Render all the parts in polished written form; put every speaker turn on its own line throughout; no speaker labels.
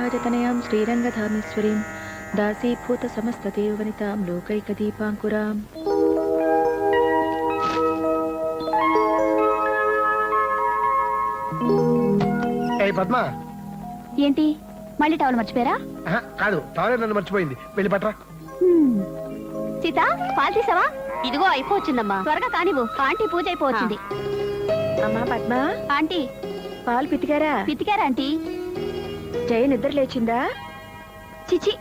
రాజతనయాం శ్రీరంగధామేశ్వరీం దాసీభూత సమస్తదేవనితాం లోకైకదీపాంకురాం.
పద్మా,
ఏంటి మళ్ళీ టవల్ మర్చిపోయారా?
కాదు, టవల్ నన్ను మర్చిపోయింది. వెళ్ళి పట్రా.
సీత, పాలు తీసావా? ఇదిగో అయిపోవచ్చిందమ్మా, త్వరగా కానివ్వు. ఆంటీ పూజ అయిపోవచ్చింది.
అమ్మా పద్మా,
ఆంటీ
పాలు పితికారా?
పితికారా ఆంటీ?
జయ నిద్ర లేచిందా?
చిచి,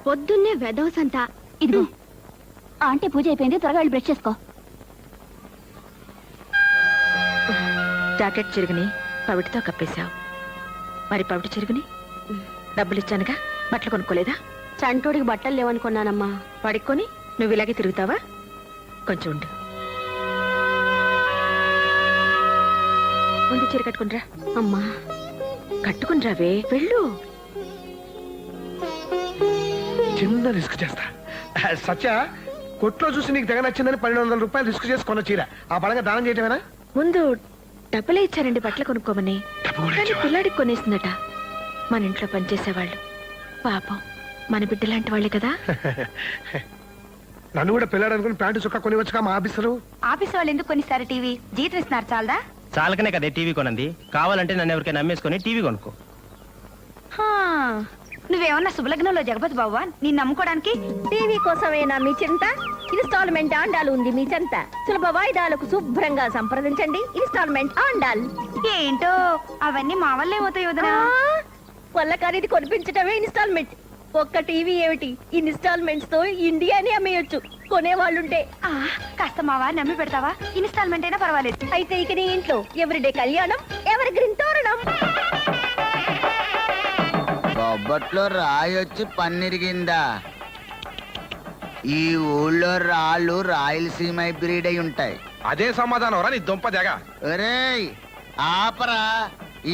పొద్దున్నే వెదవసంతా. ఇదిగో ఆంటీ పూజ అయిపోయింది, త్వరగా వెళ్ళి బ్రష్ చేసుకో.
జాకెట్ చిరుగుని పవిటితో కప్పేశావు. మరి పవిటి చిరుగుని డబ్బులు ఇచ్చానుగా, బట్టలు కొనుక్కోలేదా?
చంటోడికి బట్టలు లేవనుకున్నానమ్మా.
పడుకొని నువ్వు ఇలాగే తిరుగుతావా? కొంచెం ఉండు. ముందు చీర కట్టుకునిరా.
అమ్మా
కట్టుకునిరావే, వెళ్ళు.
చిన్న రిస్క్ చేస్తా. సత్య, కొట్లో చూసి నీకు తెగ నచ్చిందని 1200 రూపాయలు రిస్క్ చేసి కొన్న చీర ఆ పరంగా దానం చేయటమేనా?
ముందు డబ్బులే ఇచ్చారండి బట్టలు కొనుక్కోమని. కానీ పిల్లాడికి కొనేసిందట. మన ఇంట్లో పనిచేసేవాళ్ళు. పాపం, మన బిడ్డ లాంటి వాళ్ళే కదా.
నన్ను కూడా పిల్లాడు అనుకుని ప్యాంటు చుక్క కొనివచ్చుగా మా ఆఫీసరు.
ఆఫీస్ వాళ్ళు ఎందుకు కొనిస్తారు? టీవీ జీతం ఇస్తున్నారు చాలదా?
చాలకనే కదా టీవీ కొనంది. కావాలంటే నన్ను ఎవరికైనా నమ్మేసుకుని టీవీ కొనుక్కో.
నువ్వేమన్నా శుభలగ్నంలో జగపతి బాబా? నీ నమ్ముకోవడానికి టీవీ కోసమేనా మీ చింత? ఇన్స్టాల్మెంట్ ఆండాలు ఉంది మీ చెంత. సులభ వాయిదాలకు శుభ్రంగా సంప్రదించండి. ఇన్స్టాల్మెంట్ ఆండాల్. ఏంటో అవన్నీ మా వల్లే అవుతాయి వదినా. వల్ల కానీ కొనిపించటమే ఇన్స్టాల్మెంట్. ఒక్క టీవీ ఏమిటి, ఇన్స్టాల్మెంట్స్ తో ఇండియాని అమ్మేయొచ్చు కొనేవాళ్ళుంటే. కాస్త మా వారిని నమ్మి పెడతావా? ఇన్స్టాల్మెంట్ అయినా పర్వాలేదు. అయితే ఇక నీ ఇంట్లో ఎవరిడే కళ్యాణం, ఎవరి గ్రీన్ తోరణం.
బొబ్బట్లో రాయొచ్చి పన్నిరిగిందా? ఈ ఊళ్ళో రాళ్ళు రాయలసీమ బ్రీడ్ అయి ఉంటాయి.
అదే సమాధానం రా నీ దుంప జగ.
ఒరేయ్ ఆపరా,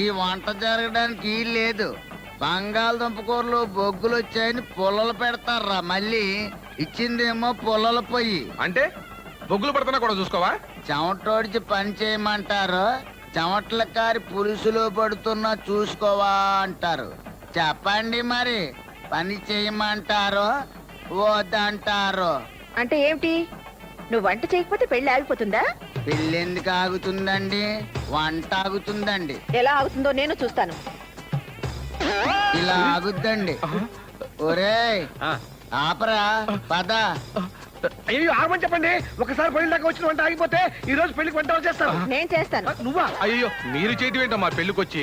ఈ వంట జరగడానికి లేదు. బంగాళదుంప కూరలు బొగ్గులు వచ్చాయని పుల్లలు పెడతారా, మళ్ళీ ఇచ్చిందేమో పుల్లల పొయ్యి.
అంటే బొగ్గులు పడుతున్నా కూడా చూసుకోవా?
చెమటోడిచి పని చేయమంటారు, చెమట్ల కారి పులుసులో పడుతున్నా చూసుకోవా అంటారు. చెప్పండి మరి, పని చేయమంటారో వద్దంటారో?
అంటే ఏమిటి? నువ్వు వంట చేయకపోతే పెళ్లి ఆగిపోతుందా?
పెళ్ళి ఎందుకు ఆగుతుందండి? వంట ఆగుతుందండి.
ఎలా ఆగుతుందో నేను చూస్తాను.
ఇలా ఆగుద్దండి. ఒరేయ్ ఆపరా, పద.
అయ్యో ఆగమని చెప్పండి. ఒకసారి పెళ్లి దాకా వచ్చిన వంట ఆగిపోతే ఈ రోజు పెళ్లికి వంట చేస్తాను.
నేను చేస్తాను.
నువ్వా?
అయ్యో, మీరు చేయటం ఏంటమ్మా పెళ్లికి వచ్చి?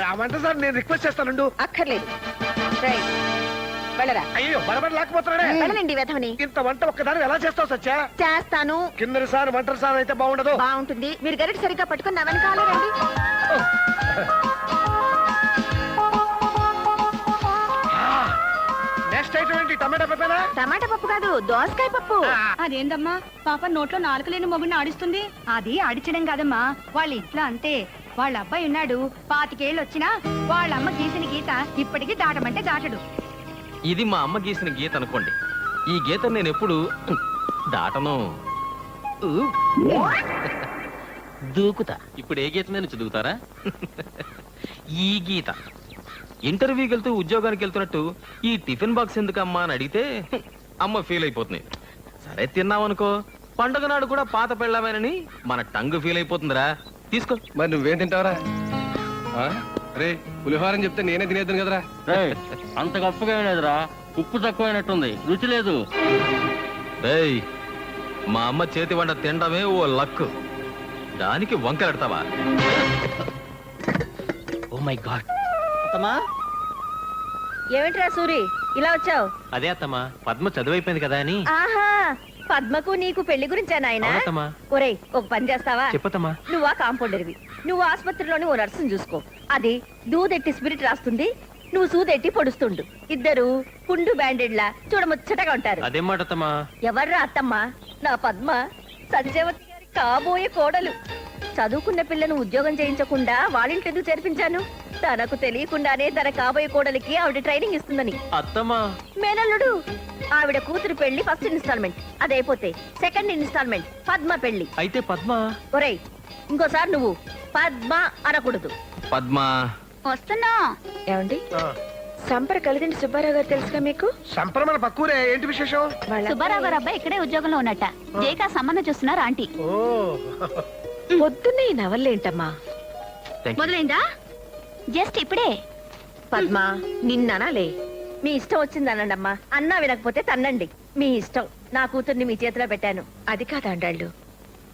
ఆ వంట సార్ నేను రిక్వెస్ట్ చేస్తాను.
అక్కర్లేదు. వెళ్ళరా.
అయ్యో బరబడి లేకపోతున్నాడే.
వెళ్ళనండి వెధవని.
ఇంత వంట ఒక్కదాని ఎలా చేస్తావు సత్య?
చేస్తాను.
కిందటి సార్ వంటరి సార్ అయితే బాగుండదు.
బాగుంటుంది. మీరు గరిట సరిగ్గా పట్టుకుని నా వెనకాలే రండి.
నెక్స్ట్ ఐటమ్ ఏంటి? టమాటా పప్పేనా?
టమాటా పప్పు కాదు, దోసకాయ పప్పు.
అదేందమ్మా, పాప నోట్లో నాలుక లేని మొగుడిని ఆడిస్తుంది. అది ఆడిచడం కాదమ్మా, వాళ్ళ ఇంట్లో అంతే. వాళ్ళ అబ్బాయి ఉన్నాడు, 25 ఏళ్ళు వచ్చినా వాళ్ళ అమ్మ గీసిన గీత ఇప్పటికీ దాటమంటే దాటడు.
ఇది మా అమ్మ గీసిన గీత అనుకోండి. ఈ గీత నేను ఎప్పుడు దాటను. దూకుతా. ఇప్పుడు ఏ గీత నేను చదువుతారా? ఈ గీత. ఇంటర్వ్యూకి వెళ్తూ ఉద్యోగానికి వెళ్తున్నట్టు ఈ టిఫిన్ బాక్స్ ఎందుకమ్మా అని అడిగితే అమ్మ ఫీల్ అయిపోతుంది. సరే తిన్నావనుకో, పండుగ నాడు కూడా పాత పెళ్ళమేనని మన టంగ్ ఫీల్ అయిపోతుందిరా. తీసుకో.
మరి నువ్వేం తింటావరా? రే, పులిహోరని చెప్తే నేనే తినేద్దాను కదరా.
అంత గొప్పగా లేదురా, ఉప్పు తక్కువైనట్టుంది, రుచి లేదు. మా అమ్మ చేతి వంట తినడమే ఓ లక్, దానికి వంకలెడతావా? Oh my God.
అత్తమ్మా, ఏమిట్రా సూరి ఇలా వచ్చావు?
అదే అత్తమ్మా, పద్మ చదువైపోయింది కదా అని.
ఆహా, పద్మకు నీకు పెళ్లి గురించా నాయనా?
అవునత్తమ్మా.
ఒరేయ్, ఒక పని చేస్తావా?
చెప్పత్తమ్మా.
నువ్వా కాంపౌండర్వి, నువ్వు ఆసుపత్రిలోని ఓ నర్సును చూసుకో. అది దూదెట్టి స్పిరిట్ రాస్తుంది, నువ్వు సూదెట్టి పొడుస్తుండు. ఇద్దరు పుండు బ్యాండెడ్లా చూడముచ్చటగా ఉంటారు.
అదేం మాట అత్తమ్మా?
ఎవర్రా అత్తమ్మ? నా పద్మ, సత్యవతి గారి కాబోయే కోడలు. చదువుకున్న పిల్లను ఉద్యోగం చేయించకుండా వాళ్ళింటి ఎందుకు చేర్పించాను? తనకు తెలియకుండానే తన కాబోయే కోడలికి ఆవిడ ట్రైనింగ్ ఇస్తుందని.
అత్తమ్మా,
మేనల్లుడు, ఆవిడ కూతురు పెళ్లి ఫస్ట్ ఇన్స్టాల్మెంట్, అదైపోతే సెకండ్ ఇన్స్టాల్మెంట్ పద్మ పెళ్లి.
అయితే పద్మ.
ఒరేయ్, ఇంకోసారి నువ్వు పద్మ అనకూడదు.
పద్మ
వస్తున్నా.
ఏమండి,
సంపర కలిదిండి సుబ్బారావు గారు తెలుసుగా మీకు?
సంప్రమణ పక్కూరే, ఏంటి విశేషం?
సుబ్బారావు గారు అబ్బాయి ఇక్కడే ఉద్యోగంలో ఉన్నట్ట. జేకా సంబంధం చూస్తున్నారు ఆంటీ.
ఓ
పొద్దున్నే ఈ నవల్లేంటమ్మా?
Thank you.
మొదలైందా? జస్ట్ ఇప్పుడే. పద్మా నిన్ననాలే.
మీ ఇష్టం వచ్చిందనండమ్మా. అన్నా వినకపోతే తన్నండి, మీ ఇష్టం. నా కూతుర్ని మీ చేతిలో పెట్టాను.
అది కాదండాళ్ళు,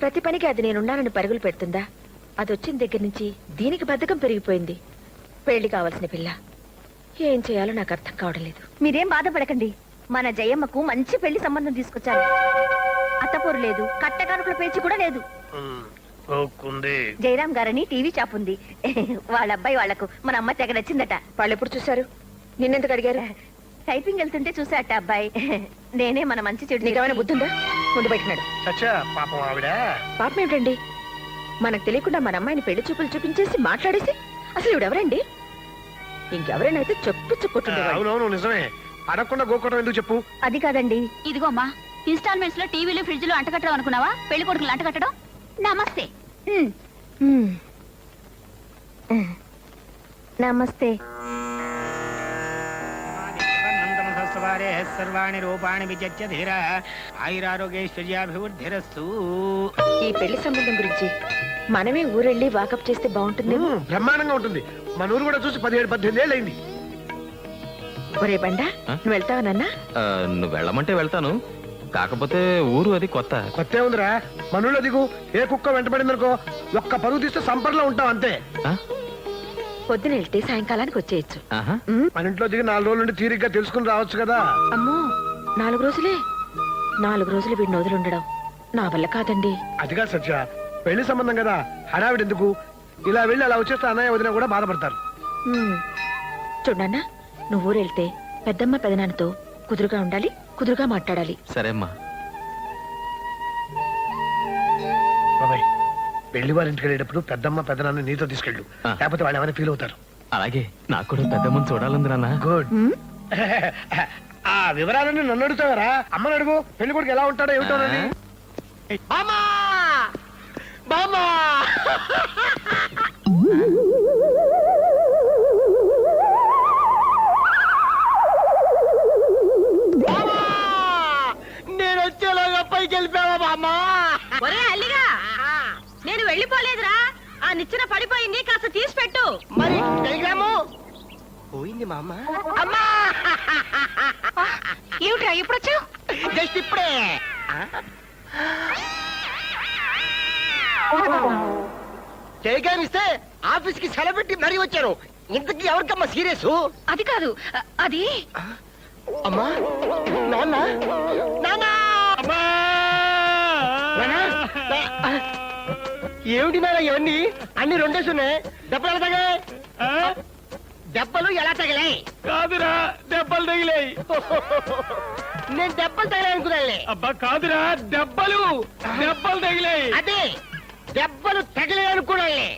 ప్రతి పనికి అది నేనున్నానని పరుగులు పెడుతుందా? అది వచ్చిన దగ్గర నుంచి దీనికి బద్ధకం పెరిగిపోయింది. పెళ్లి కావాల్సిన పిల్ల, ఏం చేయాలో నాకు అర్థం కావడం లేదు.
మీరేం బాధపడకండి, మన జయమ్మకు మంచి పెళ్లి సంబంధం తీసుకొచ్చాను. అత్తపూరు లేదు, కట్టకానుకల పేచి కూడా లేదు. జయరాం గారని టీవీ షాప్ ఉంది. వాళ్ళ అబ్బాయి వాళ్లకు మన అమ్మ తెగ నచ్చిందట.
వాళ్ళు ఎప్పుడు చూశారు? నిన్నెందుకు అడిగారు?
టైపింగ్ వెళ్తుంటే చూసాట అబ్బాయి. నేనే మన మంచి చెడు
నీకేమైనా బుద్ధుందా? ముందు పెట్టినాడు.
సచ్చా పాపం ఆవిడ.
పాపం ఏమిటండి? మనకు తెలియకుండా మన అమ్మాయిని పెళ్లి చూపులు చూపించేసి మాట్లాడేసి, అసలు ఇవిడెవరండి? ఇంకెవరైనా అయితే చెప్పుకుంటుండేవాడు.
అవునవును నిజమే, అడగకుండా గోకోవడం ఎందుకు చెప్పు.
అది కాదండి.
ఇదిగో అమ్మా, ఇన్స్టాల్మెంట్స్ లో టీవీలు ఫ్రిడ్జ్ లో అంటకట్టడం అనుకున్నావా? పెళ్లి కొడుకులు అంటకట్టడం. నమస్తే.
నమస్తే.
సర్వాణి రూపాణి విచత్య ధీర ఆయురారోగ్యైశ్వర్యాభివృద్ధిరస్తు.
ఈ పెళ్లి సంబంధం గురించి మనమే ఊరెళ్ళి వాకప్ చేస్తే బాగుంటుంది.
బ్రహ్మాండంగా ఉంటుంది. మన ఊరు కూడా చూసి 17-18 ఏళ్ళు అయింది.
ఒరే బండా, నువ్వు వెళ్తావా నాన్నా?
నువ్వు వెళ్ళమంటే వెళ్తాను, కాకపోతే ఊరు అది కొత్త.
కొత్త ఉందిరా, మన ఊళ్ళో దిగు, ఏ కుక్క వెంటబడిందనుకో ఒక్క పరుగు తీస్తే సంపర్లో ఉంటాం అంతే.
ఆ?
పొద్దున వెళ్తే సాయంకాలానికి వచ్చేయచ్చు.
ఆహా.
మన ఇంట్లో దిగి 4 రోజుల నుండి తీరిగ్గా తెలుసుకుని రావచ్చు కదా.
అమ్మో, 4 రోజులే? 4 రోజులు వీడిని వదిలిండడం నా వల్ల కాదండి.
అదిగా సత్య, పెళ్లి సంబంధం కదా, హడావిడి ఎందుకు? ఇలా వెళ్ళి అలా వచ్చేస్తే అన్నయ్య వదిన కూడా బాధపడతారు.
చూడన్నా, నువ్వు ఊరు వెళ్తే పెద్దమ్మ పెదనాన్నతో కుదురుగా ఉండాలి, కుదురుగా మాట్లాడాలి.
సరే అమ్మా.
బాబాయ్, పెళ్లి వారి ఇంటికి వెళ్ళేటప్పుడు పెద్దమ్మ పెద్దనాన్న నీతో తీసుకెళ్ళు,
ఆ.
లేకపోతే వాళ్ళు ఏమైనా ఫీల్ అవుతారు.
అలాగే, నాకు కూడా పెద్దమ్మని చూడాలంది నాన్న.
గుడ్. ఆ వివరాలన్నీ నన్ను అడుగుతావరా? అమ్మని అడుగు, పెళ్లి కొడుకు ఎలా ఉంటాడో ఏమిటోనని. బామ్మా! బామ్మా! బామ్మా! నేను వచ్చేలాగా పైకి వెళ్ళిపోయావా బామ్మా?
ఒరే అల్లిగా, నేను వెళ్ళిపోలేదురా. ఆ నిచ్చెన పడిపోయింది, కాస్త తీసి పెట్టు.
మరి టెలిగ్రాము పోయింది మా అమ్మ. అమ్మా!
ఏమిట్రా ఇప్పుడు వచ్చావు?
జస్ట్ ఇప్పుడే. టెలిగ్రామ్ ఇస్తే ఆఫీస్ కి సెలవు పెట్టి మరీ వచ్చారు. ఇంతకీ ఎవరికమ్మా సీరియస్?
అది కాదు, అది
అమ్మా, నాన్న, నాన్న! ఏమిటి నాన్న ఇవన్నీ? అన్ని రెండేసి ఉన్నాయి. దెబ్బలు ఎలా తగిలాయి? దెబ్బలు ఎలా తగిలాయి?
కాదురా, దెబ్బలు తగిలాయి.
నేను దెబ్బలు తగిలాయి అనుకున్నానులే.
అబ్బా కాదురా, దెబ్బలు తగిలాయి.
అదే దెబ్బలు తగిలాయి అనుకున్నానులే.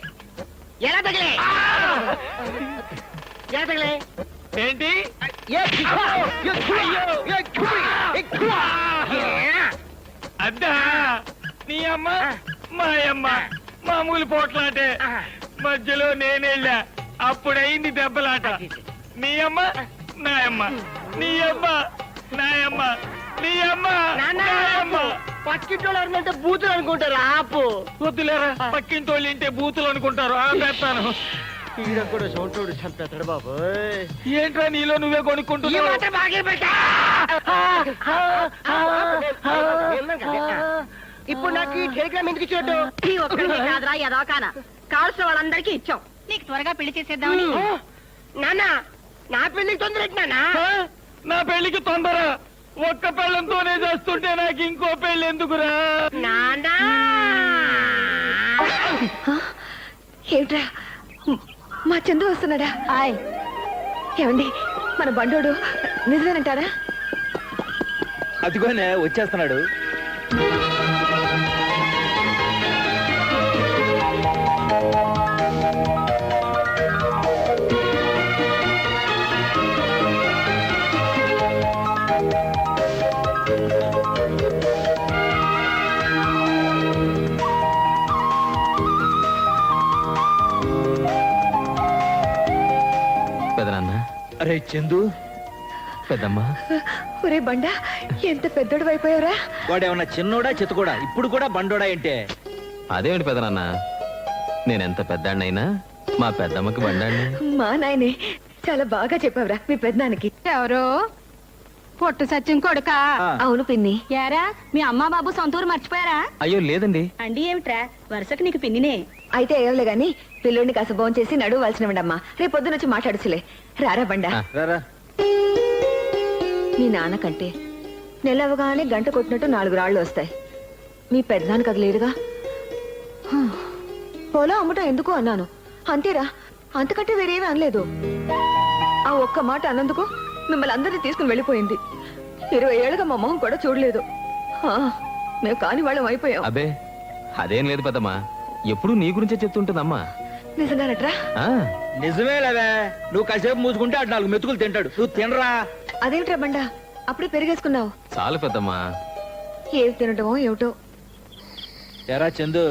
ఎలా తగిలాయి? ఎలా తగిలాయి?
ఏంటి? అద్దా నీ అమ్మ మా అమ్మ మామూలు పోట్లాటే, మధ్యలో నేనెళ్ళా, అప్పుడైంది దెబ్బలాట. నీ అమ్మ నాయమ్మ, నీ అమ్మ నాయమ్మ, నీ అమ్మ నాయమ్మ.
పక్కింటోళ్ళంటే బూతులు అనుకుంటారు. ఆపు.
వద్దులేరా, పక్కింటోళ్ళు ఇంటే బూతులు అనుకుంటారు. పెడతాను.
ఈడ కూడా చోటోడు చంపేస్తాడు బాబు.
ఏంట్రా నీలో నువ్వే కొనుక్కుంటున్నావు?
ఇప్పుడు నాకు ఈ టెలిగ్రామ్ ఎందుకు ఇచ్చినట్టు?
ఈ ఒక్కడికే కాదురా యదవకాన, కావాల్సిన వాళ్ళందరికీ ఇచ్చాం. నీకు త్వరగా పెళ్లి చేసేద్దామని.
నాన్న, నా పెళ్లికి తొందర నాన్న.
నా పెళ్లికి తొందర? ఒక్క పెళ్ళంతోనే చేస్తుంటే నాకు ఇంకో పెళ్లి ఎందుకురా?
నాన్నా
ఏమిట్రా, మా చందు వస్తున్నాడా? హాయ్. ఏమండి, మన బండోడు నిజమేనంటారా?
అదిగోనే వచ్చేస్తున్నాడు.
పెదనాన్న,
అరే చందు,
పెద్దమ్మా
ఒరే బండా ఎంత పెద్దోడు అయిపోయావురా.
వాడేమన్నా చిన్నోడా చిత్తకోడా? ఇప్పుడు కూడా బండోడా అంటే?
అదేమిటి పెదనాన్న, నేనెంత పెద్దాడినైనా మా పెద్దమ్మకి బండాడిని.
మా నాయనే చాలా బాగా చెప్పావురా మీ పెద్దనానికి.
ఎవరో పొట్టు సత్యం కొడుకా?
అవును పిన్ని.
యారా మీ అమ్మ బాబు సొంతూరు మర్చిపోయారా?
అయ్యో లేదండి.
అండి ఏమిట్రా వరుసకు నీకు పిన్నినే.
అయితే ఏవలే గాని పిల్లోడిని కాస్త భోంచేసి చేసి నడువు వాల్సినవండమ్మా. రేపు పొద్దున వచ్చి మాట్లాడుచులే. రారా బండా.
ఆ.
రారా.
మీ నాన్న కంటే నెలవగానే గంట కొట్టినట్టు 4 రాళ్ళు వస్తాయి. మీ పెద్దనానికి అది లేదుగా. పొలం అమ్మటం ఎందుకు అన్నాను అంతేరా, అంతకంటే వేరేమీ అనలేదు. ఆ ఒక్క మాట అన్నందుకు మిమ్మల్ని అందరినీ తీసుకుని వెళ్ళిపోయింది. 20 ఏళ్ళుగా మా మొహం కూడా చూడలేదు. మేము కాని వాళ్ళం అయిపోయాం.
అబే అదేం లేదు పెద్దమ్మా, ఎప్పుడు నీ గురించే చెప్తుంటుందమ్మా.
నిజంగానట్రా?
ఆ,
నిజమేలవే, నువ్వు కాసేపు మూసుకుంటే అటు 4 మెతుకులు తింటాడు. నువ్వు తినరా.
అదేమిట్రా బండా అప్పుడే పెరిగేసుకున్నావు?
చాలు పెద్దమ్మా.
ఏవి తినటమో ఏమిటో.
ఎరా చందు,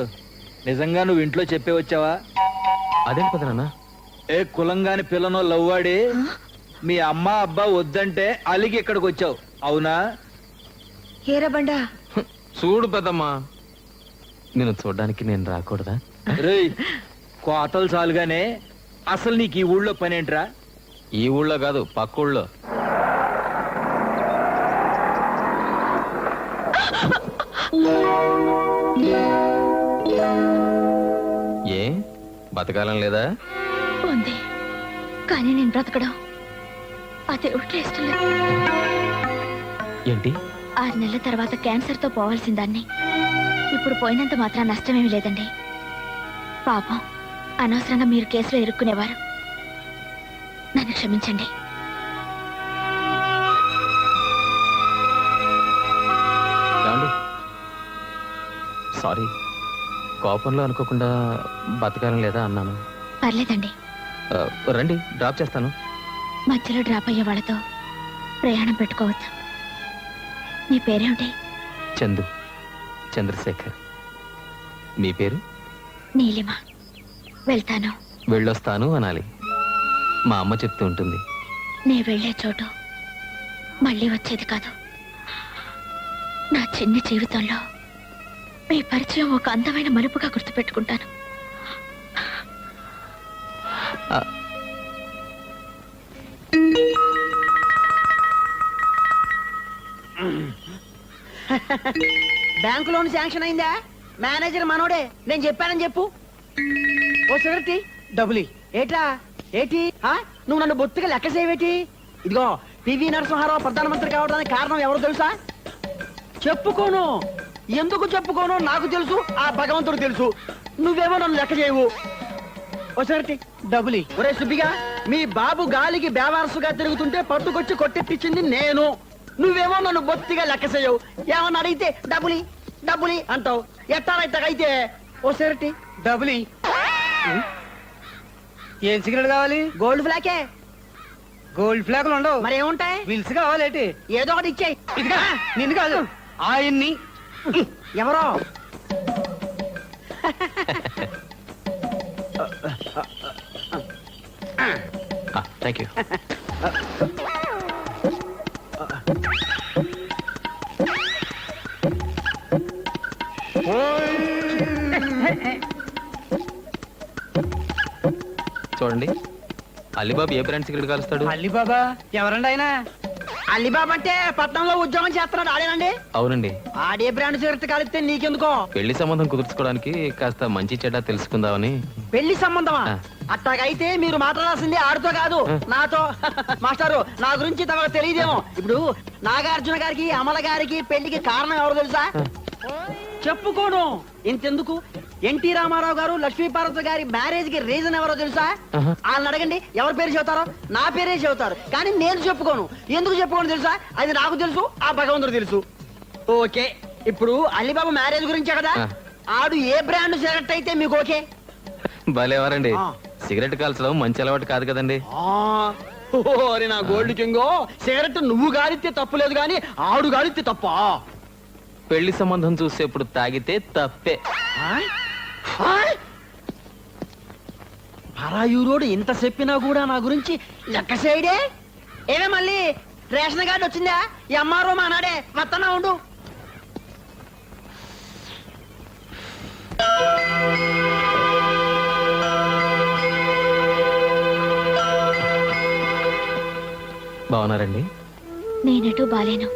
నిజంగా నువ్వు ఇంట్లో చెప్పే వచ్చావా?
అదేంటి పెద్దనాన్న?
ఏ కులంగాని పిల్లనో లవ్వాడి మీ అమ్మ అబ్బా వద్దంటే అలిగి ఇక్కడికి వచ్చావు, అవునా?
ఏరా బండా?
చూడు పెద్దమ్మా, నేను చూడడానికి నేను రాకూడదా?
రేయ్, కోతలు చాలుగానే అసలు నీకు ఈ ఊళ్ళో పనేంట్రా?
ఈ ఊళ్ళో కాదు, పక్క ఊళ్ళో. ఏ బతకాలం లేదా?
ఉంది కానీ నేను బ్రతకడం ఆ దేవుడికి ఇష్టం లేదు.
ఏంటి?
6 నెలల తర్వాత క్యాన్సర్ తో పోవాల్సిన దాన్ని ఇప్పుడు పోయినంత మాత్రం నష్టమేమి లేదండి. పాపం అనవసరంగా మీరు కేసులో ఇరుక్కునేవారు. నన్ను క్షమించండి.
ఏమండి? సారీ, కోపంలో అనుకోకుండా బతకాలం లేదా అన్నాను.
పర్లేదండి.
ఆ, రండి డ్రాప్ చేస్తాను.
మధ్యలో డ్రాప్ అయ్యే వాళ్ళతో ప్రయాణం పెట్టుకోవద్దు. మీ పేరేమిటి?
చందు, చంద్రశేఖర్. మీ పేరు?
నీలిమ. వెళ్తాను.
వెళ్ళొస్తాను అనాలి. మా అమ్మ చెప్తూ ఉంటుంది.
నే వెళ్లే చోటు మళ్ళీ వచ్చేది కాదు. నా చిన్ని జీవితంలో మీ పరిచయం ఒక అందమైన మలుపుగా గుర్తుపెట్టుకుంటాను.
ఆ,
బ్యాంకు లోన్ శాంక్షన్ అయిందా? మేనేజర్ మనోడే, నేను చెప్పానని చెప్పు. ఓ సిగరెట్ డబ్బులి. ఏట్లా ఏటి? నువ్వు నన్ను బొత్తిగా లెక్క చేయవేటి? ఇదిగో పివి నరసింహారావు ప్రధానమంత్రి కావడానికి కారణం ఎవరు తెలుసా? చెప్పుకోను. ఎందుకు చెప్పుకోను నాకు తెలుసు, ఆ భగవంతుడు తెలుసు. నువ్వేమో నన్ను లెక్క చేయవు. ఓ సిగరెట్ డబ్బులి. ఒరే సుబ్బిగా, మీ బాబు గాలికి బేవారసుగా తిరుగుతుంటే పట్టుకొచ్చి కొట్టెట్టించింది నేను. నువ్వేమో నన్ను బొత్తిగా లెక్క చేయవు. ఏమన్నా అడిగితే డబ్బులి డబ్బులి అంటావు. ఎట్టారైతే ఓ సిగరెట్ డబ్బులి.
ఏం సిగరెట్ కావాలి?
గోల్డ్ ఫ్లాకే.
గోల్డ్ ఫ్లాగులు ఉండవు.
మరి ఏముంటాయి?
విల్స్ కావాలేటి?
ఏదో ఒకటి ఇచ్చేయి.
ఇదిగా నిన్ను కాదు, ఆయన్ని.
ఎవరో
థ్యాంక్ యూ. చూడండి, అలీబాబు ఏ బ్రాండ్ సిగరెట్ కాలుస్తాడు?
అలీబాబా ఎవరండి ఆయన?
అలీబాబా అంటే పట్నంలో ఉద్యోగం చేస్తున్నాడు ఆడేనండి.
అవునండి.
ఆడే బ్రాండ్ సిగరెట్ కలిస్తే నీకెందుకో?
పెళ్లి సంబంధం కుదుర్చుకోవడానికి కాస్త మంచి చెడ్డ తెలుసుకుందామని.
పెళ్లి సంబంధమా?
ఆ.
అట్టాగైతే మీరు మాట్లాడాల్సింది ఆడితో కాదు,
ఆ.
నాతో. మాస్టారు, నా గురించి తమకు తెలియదేమో. ఇప్పుడు నాగార్జున గారికి అమల గారికి పెళ్లికి కారణం ఎవరు తెలుసా? చెప్పుకోను. ఇంతెందుకు, ఎన్టీ రామారావు గారు లక్ష్మీపార్వతి గారి మ్యారేజ్ కి రీజన్ ఎవరో తెలుసా?
ఆహా.
వాళ్ళని అడగండి, ఎవరి పేరు చెబుతారో. నా పేరే చెబుతారు, కానీ నేను చెప్పుకోను. ఎందుకు చెప్పుకోను తెలుసా? అది నాకు తెలుసు, ఆ భగవంతుడు తెలుసు. ఓకే, ఇప్పుడు అలీబాబు మ్యారేజ్ గురించే కదా.
ఆ.
ఆడు ఏ బ్రాండ్ సిగరెట్ అయితే మీకు ఓకే?
భలేవారండి.
ఆ.
సిగరెట్ కాల్చడం మంచి అలవాటు కాదు కదండి.
ఓరి నా గోల్డ్ కింగో, సిగరెట్ నువ్వు గాలిస్తే తప్పులేదు గాని ఆడు గాలిస్తే తప్ప.
పెళ్లి సంబంధం చూసేప్పుడు తాగితే తప్పే.
పరాయూరోడు ఇంత చెప్పినా కూడా నా గురించి లెక్క చేయడే. ఏమే మళ్ళీ రేషన్ కార్డు వచ్చిందా? ఈ అమ్మారో మా నాడే వత్తనా ఉండు.
బాగున్నారండి?
నేనెటూ బాలేను.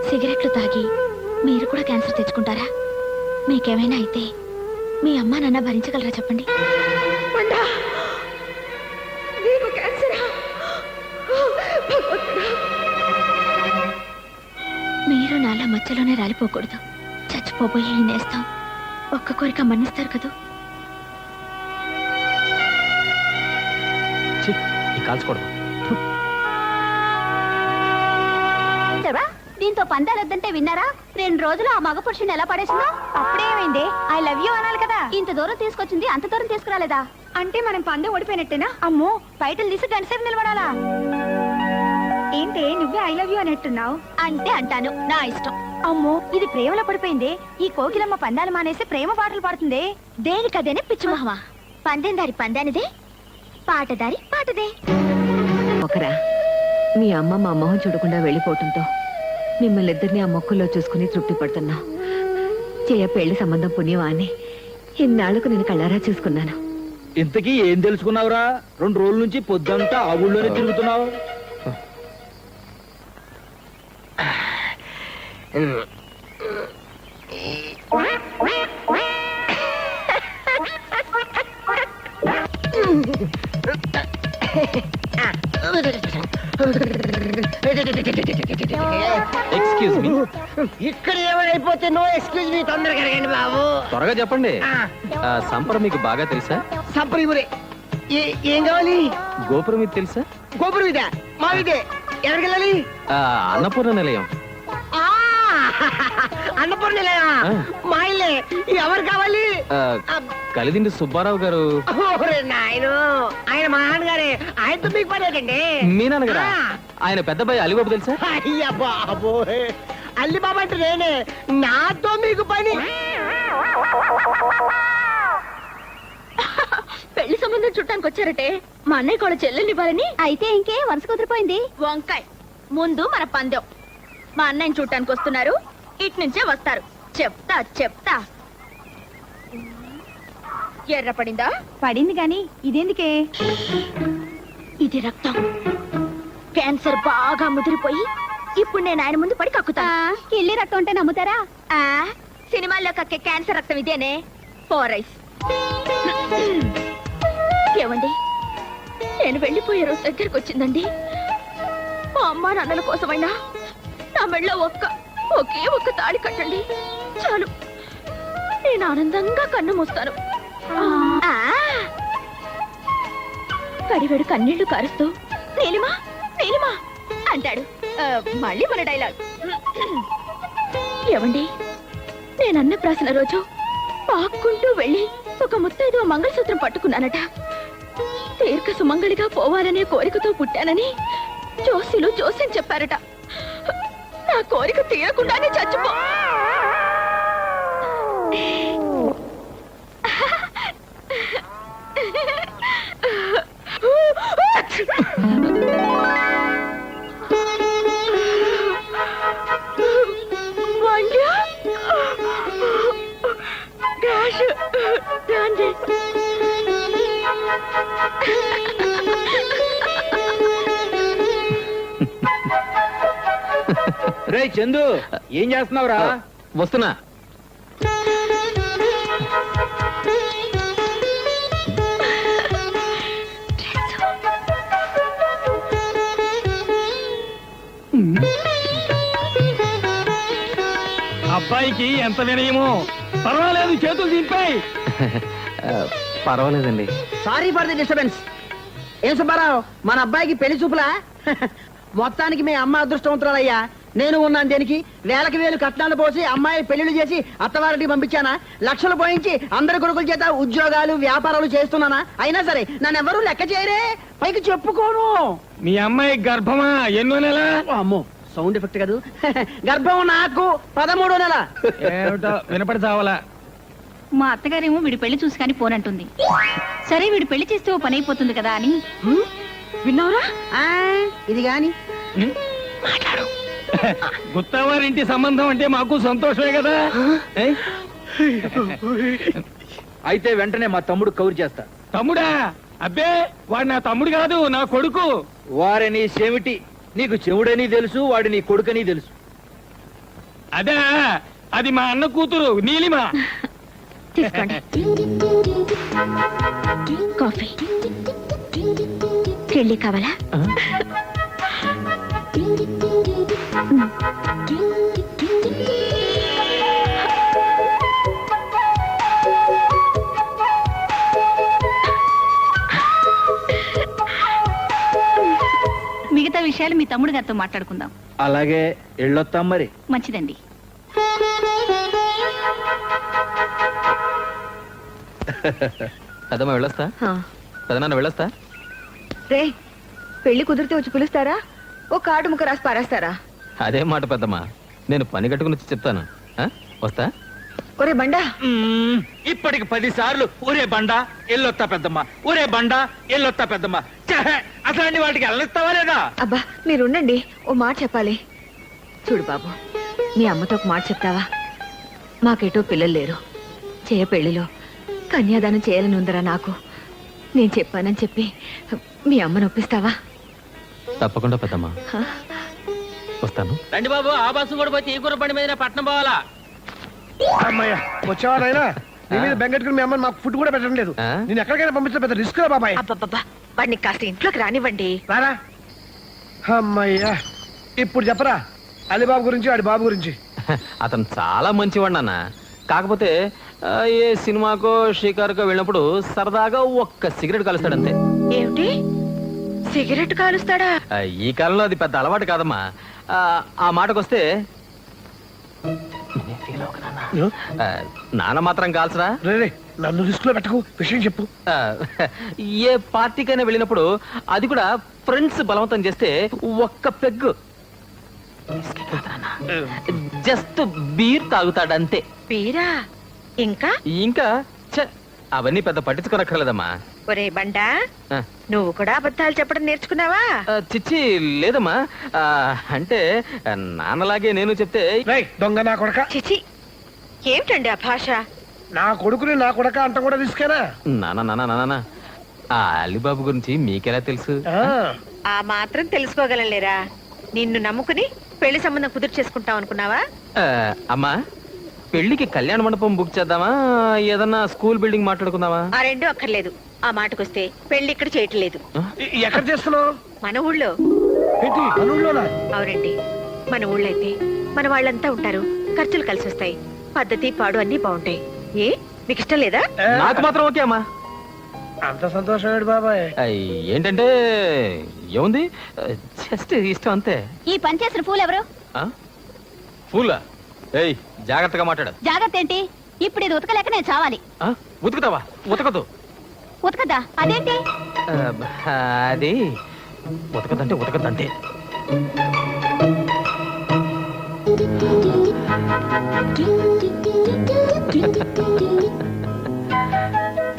సిగరెట్లు తాగి మీరు కూడా క్యాన్సర్ తెచ్చుకుంటారా? మీకేమైనా అయితే మీ అమ్మా నాన్న భరించగలరా చెప్పండి. మీరు నాలా మధ్యలోనే రాలిపోకూడదు. చచ్చిపోబోయే ఈ నేస్తాం ఒక్క కోరిక మన్నిస్తారు కదూ.
కాల్చుకోవడం
దీంతో పందాలొద్దంటే విన్నారా? 2 రోజులు ఆ మగ పురుషుని ఎలా పడేసిందో. అప్పుడేమైంది? ఐ లవ్ యూ అనాలి కదా. ఇంత దూరం తీసుకొచ్చింది, అంత దూరం తీసుకురాలేదా? అంటే మనం పందెం ఓడిపోయినట్టేనా? అమ్మో, బయటలు తీసి గంటసేపు నిలబడాలా? ఏంటి నువ్వే ఐ లవ్ యూ అనేట్టున్నావు? అంటే అంటాను, నా ఇష్టం. అమ్మో, ఇది ప్రేమలో పడిపోయింది. ఈ కోకిలమ్మ పందాలు మానేసి ప్రేమ పాటలు పాడుతుంది. దేనికదేనే పిచ్చి మొహమా. పందెం దారి పందానిదే, పాటదారి పాటదే.
ఒకరా మీ అమ్మ మా మొహం చూడకుండా వెళ్ళిపోవటంతో మిమ్మల్ని ఇద్దరిని ఆ మొక్కుల్లో చూసుకుని తృప్తి పడుతున్నా. చేయ పెళ్లి సంబంధం పుణ్యమా అని ఇన్నాళ్లకు నేను కళ్ళారా చూసుకున్నాను.
ఇంతకీ ఏం తెలుసుకున్నావురా? 2 రోజుల నుంచి పొద్దంతా ఆ ఊళ్ళోనే తిరుగుతున్నావు.
Excuse me.
ఇక్కడ ఏమైపోతే నో ఎక్స్క్యూజ్ మీ, తొందరగా అడగండి బాబు.
త్వరగా చెప్పండి. సంపర మీకు బాగా తెలుసా?
సంప్రీమురే. ఏం కావాలి?
గోపురం మీకు తెలుసా?
గోపురం ఇదే, మా ఇదే. ఎక్కడికి వెళ్ళాలి?
అన్నపూర్ణ నిలయం.
అన్నపూర్ణ మా ఇల్లే. ఎవరు కావాలి?
కలిదిండి సుబ్బారావు గారు.
నాయను, ఆయన మా నాన్నగారే. ఆయనతో మీకు పని ఏంటండి?
మీ నాన్నగారా? ఆయన పెద్దబాయి అలిబాబు తెలుసా?
అయ్యా బాబోయ్, అల్లిబాబు అంటే నేనే. నాతో మీకు పని?
పెళ్లి సంబంధం చుట్టానికి వచ్చారటే మా అన్నయ్య కూడా చెల్లెల్ని ఇవ్వాలని. అయితే ఇంకే వరుస కుదిరిపోయింది. వంకాయ్, ముందు మన పందెం. మా అన్నయ్యని చూడటానికి వస్తున్నారు, ఇటు నుంచే వస్తారు. చెప్తా చెప్తా. ఎర్ర పడిందా? పడింది గాని ఇదేందుకే? ఇది రక్తం. క్యాన్సర్ బాగా ముదిరిపోయి ఇప్పుడు నేను ఆయన ముందు పడి కక్కుతా. కిళ్ళి రక్తం అంటే నమ్ముతారా? సినిమాల్లో కక్కే క్యాన్సర్ రక్తం ఇదేనే. ఫోరైస్. ఏమండి, నేను వెళ్ళిపోయే రోజు దగ్గరకు వచ్చిందండి. మా అమ్మా నాన్నల కోసమైనా నా మెళ్ళో ఒకే ఒక్క తాళి కట్టండి చాలు. నేను ఆనందంగా కన్ను మూస్తాను. కడివెడు కన్నీళ్లు కారుస్తూ నీలిమా నీలిమా అంటాడు. మళ్ళీ మన డైలాగ్. ఏమండి, నేను అన్నప్రాసన రోజు పాక్కుంటూ వెళ్ళి ఒక ముత్తైదు మంగళసూత్రం పట్టుకున్నానట. దీర్ఘ సుమంగళిగా పోవాలనే కోరికతో పుట్టానని జోస్యులు జోస్యం చెప్పారట. నా కోరిక తీరకుండానే చచ్చిపో.
రే చందు, ఏం చేస్తున్నావురా?
వస్తున్నా.
అబ్బాయికి ఎంత వినయమో. పర్వాలేదు, చేతులు దింపాయి.
పర్వాలేదండి.
Sorry for the disturbance. ఏం సుబ్బారావు, మన అబ్బాయికి పెళ్లి చూపులా? మొత్తానికి మీ అమ్మ అదృష్టవంతురాలయ్యా. నేను ఉన్నాను దేనికి? వేలకి వేలు కట్నాలు పోసి అమ్మాయి పెళ్లిళ్ళు చేసి అత్తవారికి పంపించానా? లక్షలు పోయించి అందరి కొడుకుల చేత ఉద్యోగాలు వ్యాపారాలు చేస్తున్నానా? అయినా సరే నన్ను ఎవరూ లెక్క చేయరే, పైకి చెప్పుకోను.
మీ అమ్మాయి గర్భమా? ఎన్నో నెల?
అమ్మో, సౌండ్ ఎఫెక్ట్ కాదు. గర్భం నాకు 13వ నెల.
ఏమిటో వినపడి చావాలా.
మా అత్తగారేమో వీడి పెళ్లి చూసి కానీ పోనంటుంది. సరే వీడు పెళ్లి చేస్తే ఓ పని అయిపోతుంది కదా అని.
విన్నావురా
ఆ, ఇది గాని
గుత్తవారింటి సంబంధం అంటే మాకు సంతోషమే కదా ఏ?
అయితే వెంటనే మా తమ్ముడు కౌరు చేస్తా.
తమ్ముడా అబ్బే వాడు నా తమ్ముడు కాదు నా కొడుకు.
వారిని చెవిటి, నీకు చెవుడని తెలుసు, వాడి నీ కొడుకని తెలుసు.
అదే అది మా అన్న కూతురు నీలిమ.
తీసుకోండి కాఫీ. కెళ్ళి కావాలా?
మిగతా విషయాలు మీ తమ్ముడు గారితో మాట్లాడుకుందాం.
అలాగే ఎళ్ళొత్తాం మరి.
మంచిదండి.
పెద్దమ్మ వెళ్ళొస్తా, పెదనాన్న వెళ్ళొస్తా.
రే, పెళ్లి కుదిరితే వచ్చి పిలుస్తారా? ఓ కార్డు ముక్క రాసి పారేస్తారా?
అదే మాట పెద్దమ్మ, నేను పని కట్టుకుని వచ్చి చెప్తాను. ఆ? వస్తా.
ఒరే బండా,
ఇప్పటికి 10 సార్లు ఊరే బండ ఎల్లొత్తా పెద్దమ్మ, ఊరే బండ ఎల్లొత్తా పెద్దమ్మ. ఛే, అసలు వాటికి వెళ్ళిస్తావా లేదా?
అబ్బా మీరుండండి, ఓ మాట చెప్పాలి. చూడు బాబు, మీ అమ్మతో ఒక మాట చెప్తావా? మాకేటో పిల్లలు లేరు. చేయ పెళ్లిలో కన్యాదానం చేయాలని ఉందరా నాకు. నేను చెప్పానని చెప్పి మీ అమ్మను ఒప్పిస్తావా?
తప్పకుండా పెద్దమ్మ,
హ?
వస్తాను.
రండి బాబు, ఆ బస్సు కూడా పోతే ఈ కూర బండి మీద పట్నం పోవాలా?
అమ్మయ్య వచ్చావా నాయనా? నీ మీద బెంగట్టుకుని మీ అమ్మ మాకు ఫుడ్ కూడా పెట్టడం లేదు.
ఆ?
నేను ఎక్కడికైనా పంపించడం పెద్ద రిస్క్ రా బాబాయ్.
అబ్బబ్బబ్బా, వాడిని కాస్త ఇంట్లోకి రానివ్వండి.
రారా. అమ్మయ్యా, ఇప్పుడు చెప్పరా అలీబాబు గురించి, వాడి బాబు గురించి.
అతను చాలా మంచివాడు నాన్న. కాకపోతే ఏ సినిమాకో షికారుకో వెళ్ళినప్పుడు సరదాగా ఒక్క సిగరెట్ కలుస్తాడంతే.
ఏమిటి, సిగరెట్ కాలుస్తాడా?
ఈ కాలంలో అది పెద్ద అలవాటు కాదమ్మా. ఆ మాటకొస్తే నాన్న మాత్రం కాల్చరా.
రే రే, నన్ను రిస్క్ లో పెట్టకు, విషయం చెప్పు.
ఆ, ఏ పార్టీకైనా వెళ్ళినప్పుడు, అది కూడా ఫ్రెండ్స్ బలవంతం చేస్తే ఒక్క పెగ్గు జస్ట్ బీర్ తాగుతాడంతే.
పీరా? ఇంకా
ఇంకా ఛ, అవన్నీ పెద్ద పట్టించుకోనక్కర్లేదమ్మా.
ఒరే బండా,
ఆ,
నువ్వు కూడా అబద్ధాలు చెప్పడం నేర్చుకున్నావా?
చిచ్చి లేదమ్మా. అంటే నాన్నలాగే నేను చెప్తే
రేయ్ దొంగ నా కొడక,
చిచి, ఏమిటండి ఆ భాష?
నా కొడుకుని నా కొడక అంట కూడా రిస్కేనా?
నాన్న ఆ అలీబాబు గురించి మీకెలా తెలుసు?
ఆ,
ఆ మాత్రం తెలుసుకోగలలేరా? నిన్ను నమ్ముకుని పెళ్లి సంబంధం కుదురు చేసుకుంటాం అనుకున్నావా?
అమ్మా, పెళ్లికి కళ్యాణ మండపం బుక్ చేద్దామా, ఏదన్నా స్కూల్ బిల్డింగ్ మాట్లాడుకుందామా?
ఆ రెండు అక్కర్లేదు. ఆ మాటకొస్తే పెళ్లి ఇక్కడ చేయట్లేదు.
ఎక్కడ చేస్తున్నావు?
మన ఊళ్ళో.
ఏంటి పనుల్లోనా?
అవునండి, మన ఊళ్ళో అయితే మన వాళ్ళంతా ఉంటారు, ఖర్చులు కలిసి వస్తాయి, పద్ధతి పాడు అన్ని బాగుంటాయి. ఏ మీకు ఇష్టం లేదా?
నాకు మాత్రం ఓకే అమ్మా.
అంత సంతోషం బాబాయ్.
ఏంటంటే ఏముంది, జస్ట్ ఇష్టం అంతే.
ఈ పని చేసిన పూలు ఎవరు?
ఫూలా? ఏయ్ జాగ్రత్తగా మాట్లాడు.
జాగ్రత్త ఏంటి? ఇప్పుడు ఇది ఉతకలేక నేను చావాలి.
ఉతుకుతావా? ఉతకదు.
ఉతకదా? అదేంటి?
అది ఉతకదంటే ఉతకదంటే.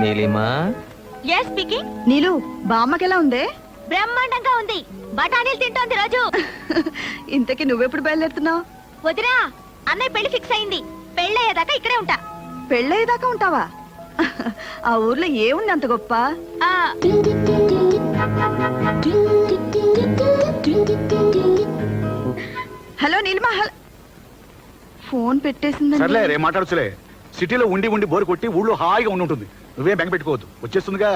Neelima,
yes speaking.
నీలు, బామ్మకెలా ఉందే?
బ్రహ్మాండంగా ఉంది. బఠానీలు తింటోంది రోజు.
ఇంతకీ నువ్వెప్పుడు బయలుదేరుతున్నావు?
వదినా, అన్నయ్య పెళ్లి ఫిక్స్ అయింది. పెళ్ళయ్యేదాకా ఇక్కడే ఉంటా.
పెళ్ళయ్యేదాకా ఉంటావా? ఆ ఊర్లో ఏముంది అంత గొప్ప?
ఆ,
హలో నీలిమా, ఫోన్ పెట్టేసింది.
సర్లే రే మాట్లాడుచులే. సిటీలో ఉండి ఉండి బోరు కొట్టి ఊళ్ళో హాయిగా ఉండి ఉంటుంది. నువ్వేం బెంగ పెట్టుకోవద్దు, వచ్చేస్తుందిగా.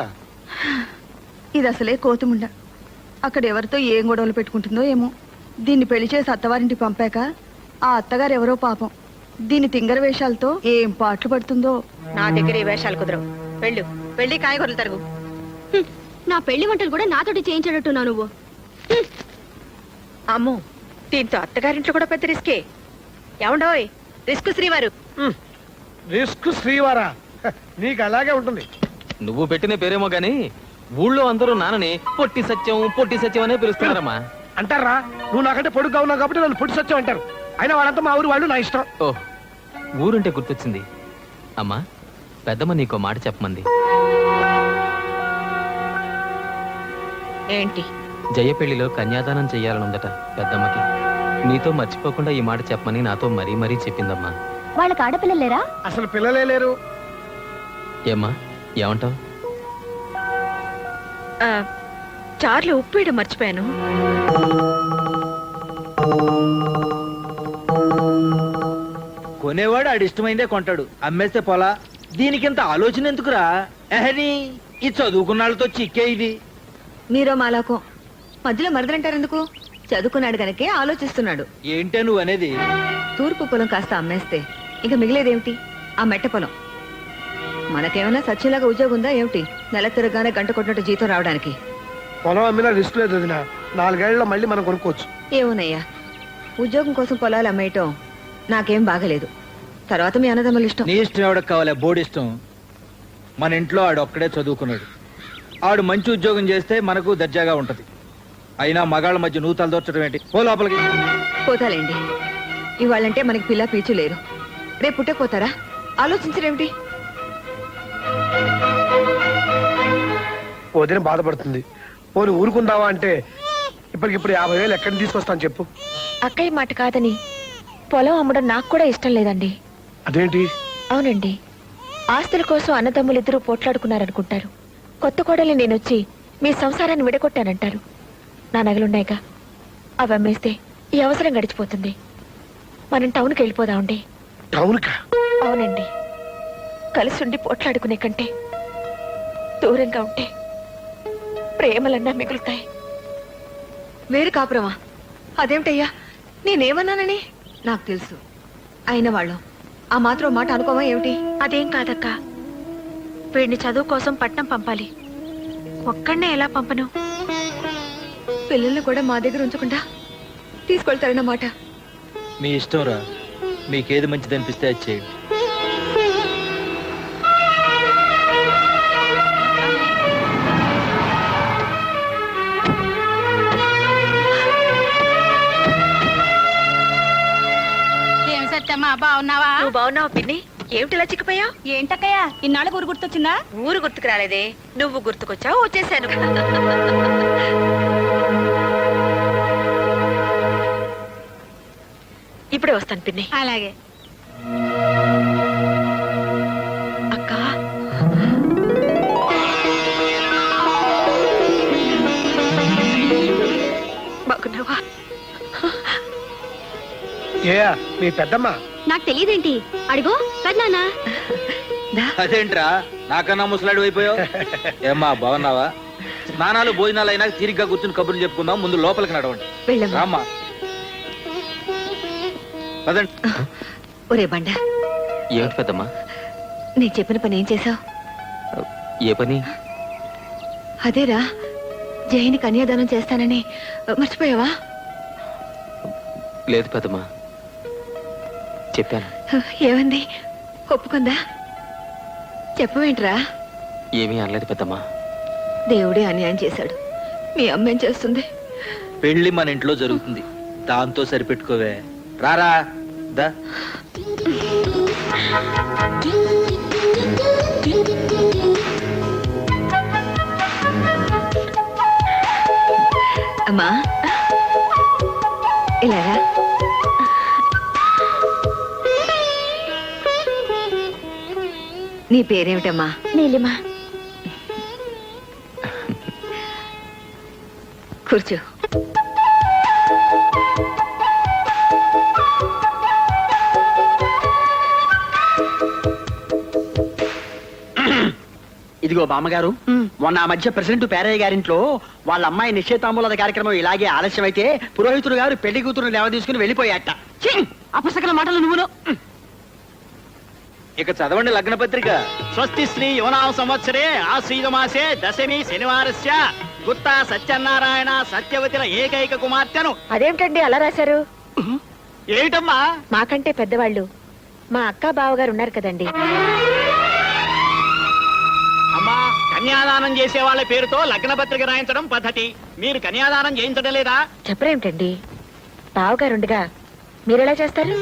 ఇది అసలే కోతుముండ. అక్కడ ఎవరితో ఏం గొడవలు పెట్టుకుంటుందో ఏమో. దీన్ని పెళ్లి చేసి అత్తవారింటికి పంపాక ఆ అత్తగారు ఎవరో పాపం, దీని తింగర వేషాలతో ఏం పాటలు పడుతుందో. నా దగ్గర ఈ వేషాలు కుదరవు. వెళ్ళు, వెళ్ళి కాయగూరలు తరుగు.
నా పెళ్లి వంటలు కూడా నాతోటి చేయించేటట్టున్నావు నువ్వు.
అమ్మో, దీంతో అత్తగారింట్లో కూడా పెద్ద రిస్కే. ఏమండోయ్, రిస్క్ శ్రీవారు.
రిస్క్ శ్రీవారా? నీకు అలాగే ఉంటుంది.
నువ్వు పెట్టిన పేరేమో గాని ఊళ్ళో అందరూ నాన్నని పొట్టి సత్యం అనే పిలుస్తున్నారమ్మా.
అంటారా? నువ్వు నాకంటే పొడుగ్గా ఉన్నావు కాబట్టి నన్ను పొట్టి సత్యం అంటారు. అయినా వాళ్ళంతా మా ఊరు వాళ్ళు, నా ఇష్టం.
ఓ, ఊరుంటే గుర్తొచ్చింది. అమ్మా, పెద్దమ్మ నీకో మాట చెప్పమంది.
ఏంటి?
జయ పెళ్లిలో కన్యాదానం చెయ్యాలనుందట పెద్దమ్మకి. నీతో మర్చిపోకుండా ఈ మాట చెప్పమని నాతో మరీ మరీ చెప్పిందమ్మా.
వాళ్ళకి ఆడపిల్లలు లేరా?
అసలు పిల్లలే లేరు.
ఏమ్మా ఏమంటావు?
చార్లు ఉప్పు వేయడం మర్చిపోయాను.
కొనేవాడు ఆడి ఇష్టమైందే కొంటాడు, అమ్మేస్తే పోలా. దీనికింత ఆలోచన ఎందుకురా? ఎహని ఈ చదువుకున్న వాళ్ళతో చిక్కే ఇది.
మీరో మాలాకం మధ్యలో మరదలంటారు ఎందుకు? చదువుకున్నాడు గనకే ఆలోచిస్తున్నాడు.
ఏంటే నువ్వు అనేది?
తూర్పు పొలం కాస్త అమ్మేస్తే ఇంకా మిగిలేదేమిటి? ఆ మెట్ట పొలం. మనకేమైనా సచ్చిలాగా ఉద్యోగం ఉందా ఏమిటి? నెల తిరగానే గంట కొట్టినట్టు జీతం రావడానికి.
పొలం అమ్మినా రిస్క్ లేదు వదినా. 4 ఏళ్లలో మళ్ళీ మనం కొనుక్కోవచ్చు.
ఏమోనయ్యా, ఉద్యోగం కోసం పొలాలు అమ్మేయటం నాకేం బాగలేదు. తర్వాత మీ అన్నదమ్ముల ఇష్టం.
నీ ఇష్టం ఎవడకు కావాలి? బోర్డు ఇష్టం. మన ఇంట్లో ఆడు ఒక్కడే చదువుకున్నాడు. ఆడు మంచి ఉద్యోగం చేస్తే మనకు దర్జాగా ఉంటది. అయినా మగాళ్ళ మధ్య నూతలు దోర్చడం ఏంటి? పో లోపలికి.
పోతాలేండి. ఇవాళంటే మనకి పిల్ల పీచు లేరు. రేపు పుట్టకపోతారా? ఆలోచించరేమిటి?
వదిన బాధపడుతుంది. పోనీ ఊరుకుందావా అంటే ఇప్పటికిప్పుడు 50,000 ఎక్కడి నుంచి తీసుకొస్తాను చెప్పు.
అక్కయ్య మాట కాదని పొలం అమ్మడం నాకు కూడా ఇష్టం లేదండి.
అదేంటి?
అవునండి, ఆస్తుల కోసం అన్నదమ్ములిద్దరూ పోట్లాడుకున్నారనుకుంటారు. కొత్త కోడలి నేనొచ్చి మీ సంసారాన్ని విడగొట్టానంటారు. నా నగలున్నాయిగా, అవి అమ్మేస్తే ఈ అవసరం గడిచిపోతుంది. మనం టౌన్కి వెళ్ళిపోదామండి.
టౌన్కా?
అవునండి, కలిసి ఉండి పోట్లాడుకునే కంటే దూరంగా ఉంటే ప్రేమలన్నా మిగులుతాయి.
వేరు కాపురమా? అదేమిటయ్యా, నేనేమన్నానని? నాకు తెలుసు. అయిన వాళ్ళం ఆ మాత్రం మాట అనుకోవా ఏమిటి?
అదేం కాదక్క, వీడిని చదువు కోసం పట్నం పంపాలి. ఒక్కడనే ఎలా పంపను?
పిల్లల్ని కూడా మా దగ్గర ఉంచకుండా తీసుకెళ్తారన్నమాట.
మీ ఇష్టం రా, మీకేది మంచిది అనిపిస్తే అది చేయండి.
ఏం సత్యమ్మా, బాగున్నావా?
నువ్వు బాగున్నావు పిన్ని? ఏమిటిలా చిక్కిపోయావు?
ఏంటక్కయ్యా, ఇన్నాళ్ళకు ఊరు గుర్తొచ్చిందా?
ఊరు గుర్తుకు రాలేదే, నువ్వు గుర్తుకొచ్చావు, వచ్చేసాను. ఇప్పుడే వస్తాను పిన్ని.
అలాగే.
అక్క, బాగున్నావా?
ఏ మీ పెద్దమ్మ?
నాకు తెలియదేంటి? అడిగో పెద్దనాన్న.
అదేంట్రా నాకన్నా ముసలాడు అయిపోయావు? ఏమ్మా బాగున్నావా? స్నానాలు భోజనాలు అయినా తీరిగ్గా కూర్చుని కబుర్లు చెప్పుకుందాం. ముందు లోపలికి నడవండి.
వెళ్ళమ్మా.
రామ్మా. పదండి.
ఒరే బండ,
ఏమిటి పెద్దమ్మా?
నేను చెప్పిన పని ఏం చేశావు?
ఏ పని?
అదేరా, జైని కన్యాదానం చేస్తానని మర్చిపోయావా?
లేదు పెద్దమ్మా, చెప్పాను.
ఏమంది? ఒప్పుకుందా? చెప్పవేంట్రా?
ఏమీ అనలేదు పెద్దమ్మా.
దేవుడే అన్యాయం చేశాడు. మీ అమ్మేం చేస్తుంది?
పెళ్లి మన ఇంట్లో జరుగుతుంది, దాంతో సరిపెట్టుకోవే. రారా దా.
అమ్మా ఇలారా. నీ పేరేమిటమ్మా?
నీలిమా.
కూర్చో.
ఇదిగో బామ్మగారు, మొన్న ఆ మధ్య ప్రెసిడెంట్ పేరయ్య గారింట్లో వాళ్ళ అమ్మాయి నిశ్చయితాంబూలద కార్యక్రమం ఇలాగే ఆలస్యం అయితే పురోహితుడు గారు పెళ్లి కూతురు లేవ తీసుకుని వెళ్ళిపోయాట. అపసకల మాటలు నువ్వును.
ఇక చదవండి లగ్న పత్రిక.
స్వస్తి శ్రీ యువనామ సంవత్సరే ఆశ్రీజమాసే దశమి శనివారస్య గుత్తా సత్యనారాయణ సత్యవతిల ఏకైక కుమార్తెను.
అదేమిటండి అలా రాశారు?
ఏమిటమ్మా?
మాకంటే పెద్దవాళ్ళు మా అక్క బావగారు ఉన్నారు కదండి.
అమ్మా, కన్యాదానం చేసే వాళ్ళ పేరుతో లగ్న పత్రిక రాయించడం పద్ధతి. మీరు కన్యాదానం చేయించడం లేదా?
చెప్పరేమిటండి, బావగారుండగా మీరెలా చేస్తారు?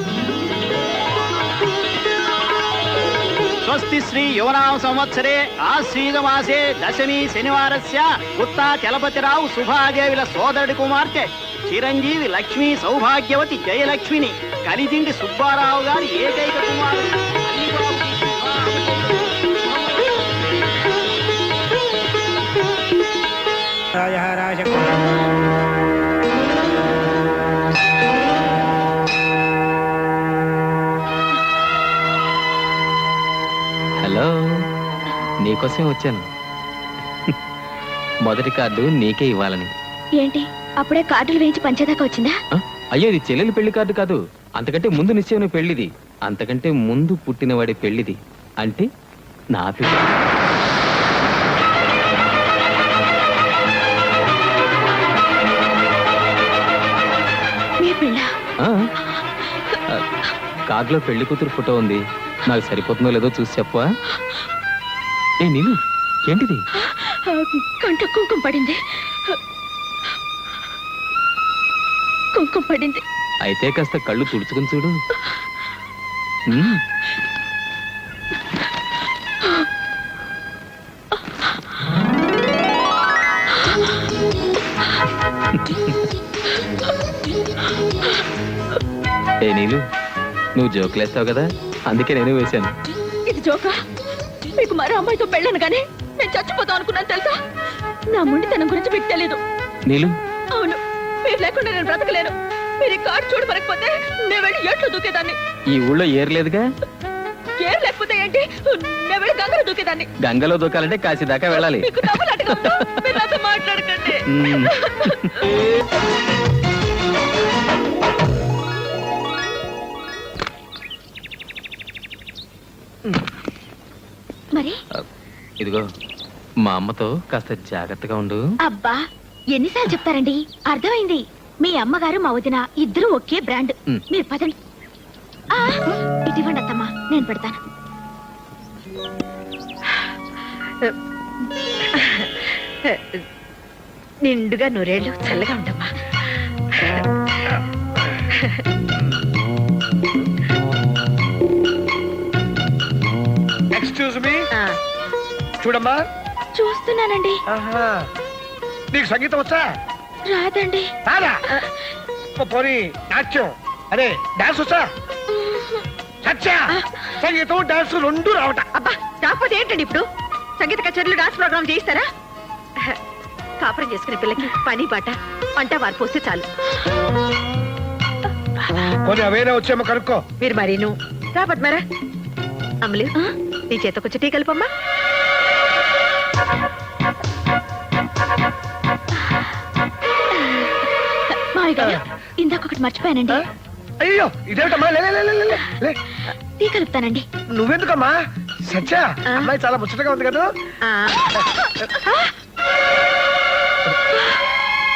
స్వస్తి శ్రీ యువనామ సంవత్సరే ఆశ్వీజ మాసే దశమి శనివారస్య గుత్తా చలపతిరావు సుభాదేవిల సోదరుడి కుమార్తె చిరంజీవి లక్ష్మీ సౌభాగ్యవతి జయలక్ష్మిని కలిదిండి సుబ్బారావు గారి ఏకైక కుమారుడు
హలో, నీకోసం వచ్చాను. మొదటి కార్డు నీకే ఇవ్వాలని.
ఏంటి అప్పుడే కార్డులు వేయించి పంచేదాకా వచ్చిందా?
ఆ? అయ్యో, ఇది చెల్లెలి పెళ్లి కార్డు కాదు. అంతకంటే ముందు నిశ్చయం పెళ్లిది. అంతకంటే ముందు పుట్టినవాడి పెళ్లిది. అంటే నా పెళ్లి.
మీ పిల్ల
ఆ? ఆ, కార్డులో పెళ్లి కూతురు ఫోటో ఉంది. నాకు సరిపోతుందో లేదో చూసి చెప్పవా? ఏ నీళ్ళు, ఏంటిది?
కంట కుంకుమ పడింది. కుంకుమ పడింది.
అయితే కాస్త కళ్ళు తుడుచుకుని చూడు. ఉమ్. ఏ నీలు, నువ్వు జోకులేస్తావు కదా, అందుకే నేను వేశాను.
ఇది జోకా? మీకు మరో అమ్మాయితో పెళ్ళను కానీ నేను చచ్చిపోతాం అనుకున్నాను తెలుసా? నా మొండితనం గురించి మీకు తెలీదు.
నీలు,
అవును, మీరు లేకుండా నేను బ్రతకలేను. మీరు ఈ కార్డు చూడమనకపోతే నేను వెళ్ళి ఏట్లో దూకేదాన్ని.
ఈ ఊళ్ళో ఏర్లేదుగా.
ఏం లేకపోతే ఏంటి, నేను వెళ్ళి గంగలో దూకేదాన్ని.
గంగలో దూకాలంటే కాశీ దాకా వెళ్ళాలి.
మీకు నవ్వులాటగా ఉందా? మీరు నాతో మాట్లాడకండి.
ఉమ్.
మరి
ఇదిగో, మా అమ్మతో కాస్త జాగ్రత్తగా ఉండు.
అబ్బా, ఎన్నిసార్లు చెప్తారండి? అర్థమైంది. మీ అమ్మగారు మా వదిన ఇద్దరు ఒకే బ్రాండ్.
మ్.
మీరు పదండి. ఆ, ఇటు ఇవ్వండి అత్తమ్మా, నేను పెడతాను.
నిండుగా నూరేళ్ళు చల్లగా ఉండమ్మా.
ఎక్స్క్యూజ్ మీ, చూడమ్మా.
చూస్తున్నానండి.
ఆహా. నీకు సంగీతం వచ్చా?
రాదండి.
రాదా? పోనీ నాట్యం, అదే డాన్స్ వచ్చా? సత్యా, సంగీతం డాన్స్ రెండు రావట.
అబ్బా, కాకపోతే ఏంటండి ఇప్పుడు సంగీత కచేరీలు డాన్స్ ప్రోగ్రామ్ చేయిస్తారా? కాపురం చేసుకునే పిల్లకి పని పాట వంట వారు పోస్తే చాలు.
కొన్ని అవేనా వచ్చేమో కనుక్కో.
మీరు మరి నువ్వు రా పద్మరా. అమలు, నీ చేత కొంచెం టీ కలిపమ్మా.
మామయ్య గారు, ఇందాకొకటి మర్చిపోయానండి.
అయ్యో, ఇదేమిటమ్మా? లే, లే, లే, లే, లే, లే.
టీ కలుపుతానండి.
నువ్వెందుకమ్మా? సత్యా, అమ్మాయి చాలా ముచ్చటగా ఉంది కదా.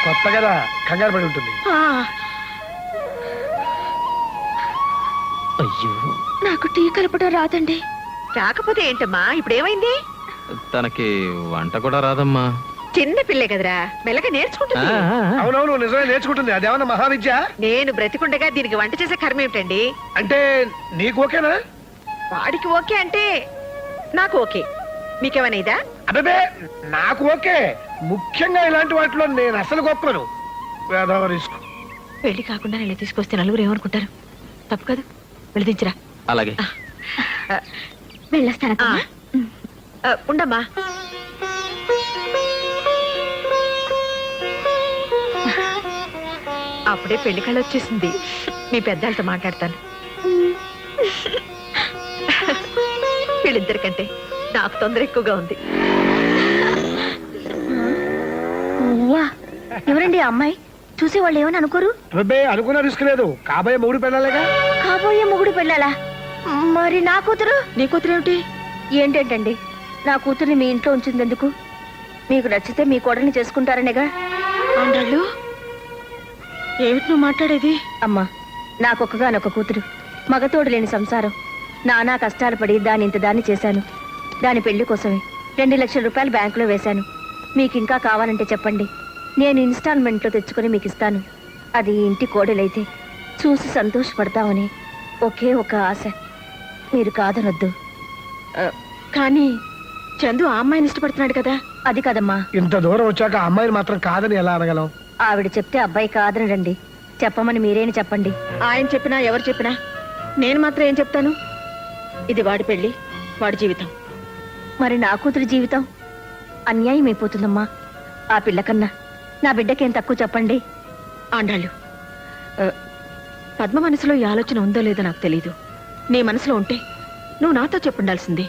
కొత్త కదా, కంగారు పడి ఉంటుంది.
అయ్యో,
నాకు టీ కలపడం రాదండి.
రాకపోతే ఏంటమ్మా, ఇప్పుడు ఏమైంది?
తనకి వంట కూడా రాదమ్మా.
చిన్న పిల్లే కదరా, మెల్లగా నేర్చుకుంటుంది.
అవునవును, నిజమే, నేర్చుకుంటుంది. అదేమన్నా మహావిద్య?
నేను బ్రతికుండగా దీనికి వంట చేసే కర్మ ఏమిటండి?
అంటే నీకు ఓకేనా?
వాడికి ఓకే అంటే నాకు ఓకే. మీకేమైనా ఇదా?
అబ్బే, నాకు ఓకే. ముఖ్యంగా ఇలాంటి వాటిలో నేను అసలు గొప్పను. వేదవ రిస్క్.
పెళ్లి కాకుండా నేను తీసుకొస్తే నలుగురు ఏమనుకుంటారు? తప్పు కదా, వెళ్ళదించరా.
అలాగే.
వెళ్ళొస్తానమ్మా.
ఉండమ్మా. అప్పుడే పెళ్లి కళ వచ్చేసింది. మీ పెద్దలతో మాట్లాడతాను. వీళ్ళిద్దరికంటే నాకు తొందర ఎక్కువగా ఉంది.
ఎవరండి ఆ అమ్మాయి? చూసే వాళ్ళు ఏమని అనుకోరు?
అబ్బే, అనుకున్న రిస్క్ లేదు. కాబోయే మొగుడు పెళ్ళాలేగా.
కాబోయే మొగుడు పెళ్ళాలా? మరి నా కూతురు?
నీ కూతురు ఏమిటి?
ఏంటండి, నా కూతుర్ని మీ ఇంట్లో ఉంచింది ఎందుకు? మీకు నచ్చితే మీ కోడల్ని చేసుకుంటారనేగా.
ఆండాళ్ళు, ఏమిటి నువ్వు మాట్లాడేది?
అమ్మా, నాకొక్కగానొక్క కూతురు, మగతోడు లేని సంసారం. నానా కష్టాలు పడి దాని ఇంత దాన్ని చేశాను. దాని పెళ్లి కోసమే 2 లక్షల రూపాయలు బ్యాంకులో వేశాను. మీకు ఇంకా కావాలంటే చెప్పండి, నేను ఇన్స్టాల్మెంట్లో తెచ్చుకొని మీకు ఇస్తాను. అది ఇంటి కోడలైతే చూసి సంతోషపడతామని ఒకే ఒక ఆశ. మీరు కాదనొద్దు.
కానీ చందు ఆ అమ్మాయిని ఇష్టపడుతున్నాడు కదా.
అది కదమ్మా,
ఇంత దూరం వచ్చాక ఆ అమ్మాయిని మాత్రం కాదని ఎలా అనగలం?
ఆవిడ చెప్తే అబ్బాయి కాదని రండి. చెప్పమని మీరేని చెప్పండి.
ఆయన చెప్పినా ఎవరు చెప్పినా నేను మాత్రం ఏం చెప్తాను? ఇది వాడి పెళ్లి, వాడి జీవితం.
మరి నా కూతురి జీవితం అన్యాయం అయిపోతుందమ్మా. ఆ పిల్ల కన్నా నా బిడ్డకేం తక్కువ చెప్పండి.
ఆండాళ్ళు, పద్మ మనసులో ఈ ఆలోచన ఉందో లేదో నాకు తెలీదు. నీ మనసులో ఉంటే నువ్వు నాతో చెప్పుండాల్సింది.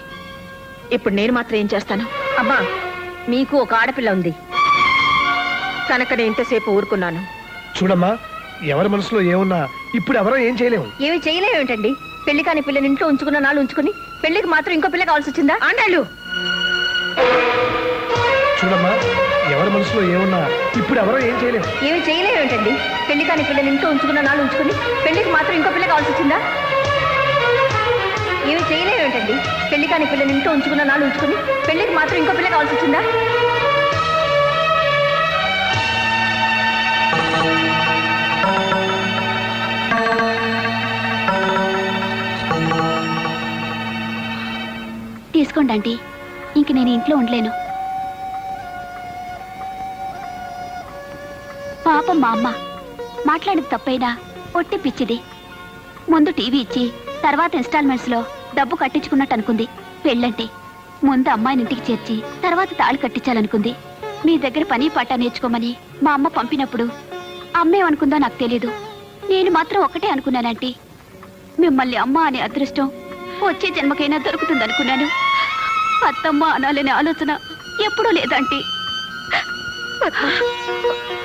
ఇప్పుడు నేను మాత్రం ఏం చేస్తాను?
అమ్మా, మీకు ఒక ఆడపిల్ల ఉంది
కనుక నేను ఇంతసేపు ఊరుకున్నాను.
చూడమ్మా, ఎవరి మనసులో ఏమున్నా ఇప్పుడు ఎవరో ఏం చేయలేము.
ఏమి చేయలేమేంటండి? పెళ్లి కాని పిల్లని ఇంట్లో ఉంచుకున్న నాళ్ళు ఉంచుకుని పెళ్లికి మాత్రం ఇంకో పిల్ల కావాల్సి వచ్చిందా?
ఆండాళ్ళు,
చూడమ్మా, ఎవరి మనసులో ఏమున్నా ఇప్పుడు ఎవరో ఏం చేయలేము.
ఏమి చేయలేమేంటండి? పెళ్లి కాని పిల్లని ఇంట్లో ఉంచుకున్న నాళ్ళు ఉంచుకుని పెళ్లికి మాత్రం ఇంకో పిల్ల కావాల్సి వచ్చిందా? ఏమి చేయలేమేంటండి? పెళ్లి కాని పిల్లని ఇంట్లో ఉంచుకున్న నాళ్ళు ఉంచుకుని పెళ్లికి మాత్రం ఇంకో పిల్ల కావాల్సి వచ్చిందా?
తీసుకోండి ఆంటీ, ఇంక నేను ఇంట్లో ఉండలేను. పాపం మా అమ్మ మాట్లాడేది తప్పైనా ఒట్టి పిచ్చిది. ముందు టీవీ ఇచ్చి తర్వాత ఇన్స్టాల్మెంట్స్ లో డబ్బు కట్టించుకున్నట్టు అనుకుంది. పెళ్ళంటే ముందు అమ్మాయిని ఇంటికి చేర్చి తర్వాత తాళి కట్టించాలనుకుంది. మీ దగ్గర పని పాట నేర్చుకోమని మా అమ్మ పంపినప్పుడు అమ్మేమనుకుందో నాకు తెలీదు. నేను మాత్రం ఒకటే అనుకున్నానంటీ, మిమ్మల్ని అమ్మ అనే అదృష్టం వచ్చే జన్మకైనా దొరుకుతుందనుకున్నాను. అత్తమ్మ అనాలనే ఆలోచన ఎప్పుడూ లేదంటీ.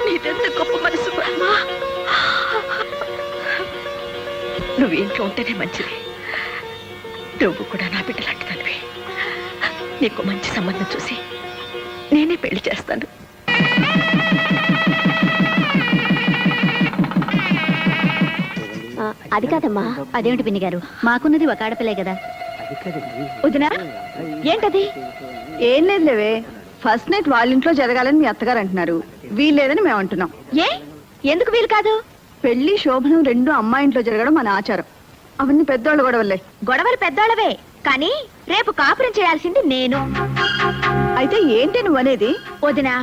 నీదెంత గొప్ప మనసు పద్మ. నువ్వు ఇంట్లో ఉంటేనే మంచిది. నువ్వు కూడా నా బిడ్డ లాంటి తనివి. నీకు మంచి సంబంధం చూసి నేనే పెళ్లి చేస్తాను.
అది కాదమ్మా. అదేమిటి పిన్ని గారు, మాకున్నది ఒక ఆడపిల్లే కదా.
వదినా, ఏంటది?
ఏం లేదు లేవే, ఫస్ట్ నైట్ వాళ్ళ ఇంట్లో జరగాలని మీ అత్తగారు అంటున్నారు. వీల్లేదని మేము అంటున్నాం.
ఏ ఎందుకు వీలు కాదు?
పెళ్లి శోభనం రెండు అమ్మాయి ఇంట్లో జరగడం మన ఆచారం. అవన్నీ పెద్దోళ్ళు గొడవలే.
గొడవలు పెద్దోళ్ళవే, కానీ రేపు కాపురం చేయాల్సింది నేను.
అయితే ఏంటి నువ్వు అనేది?
వదినా,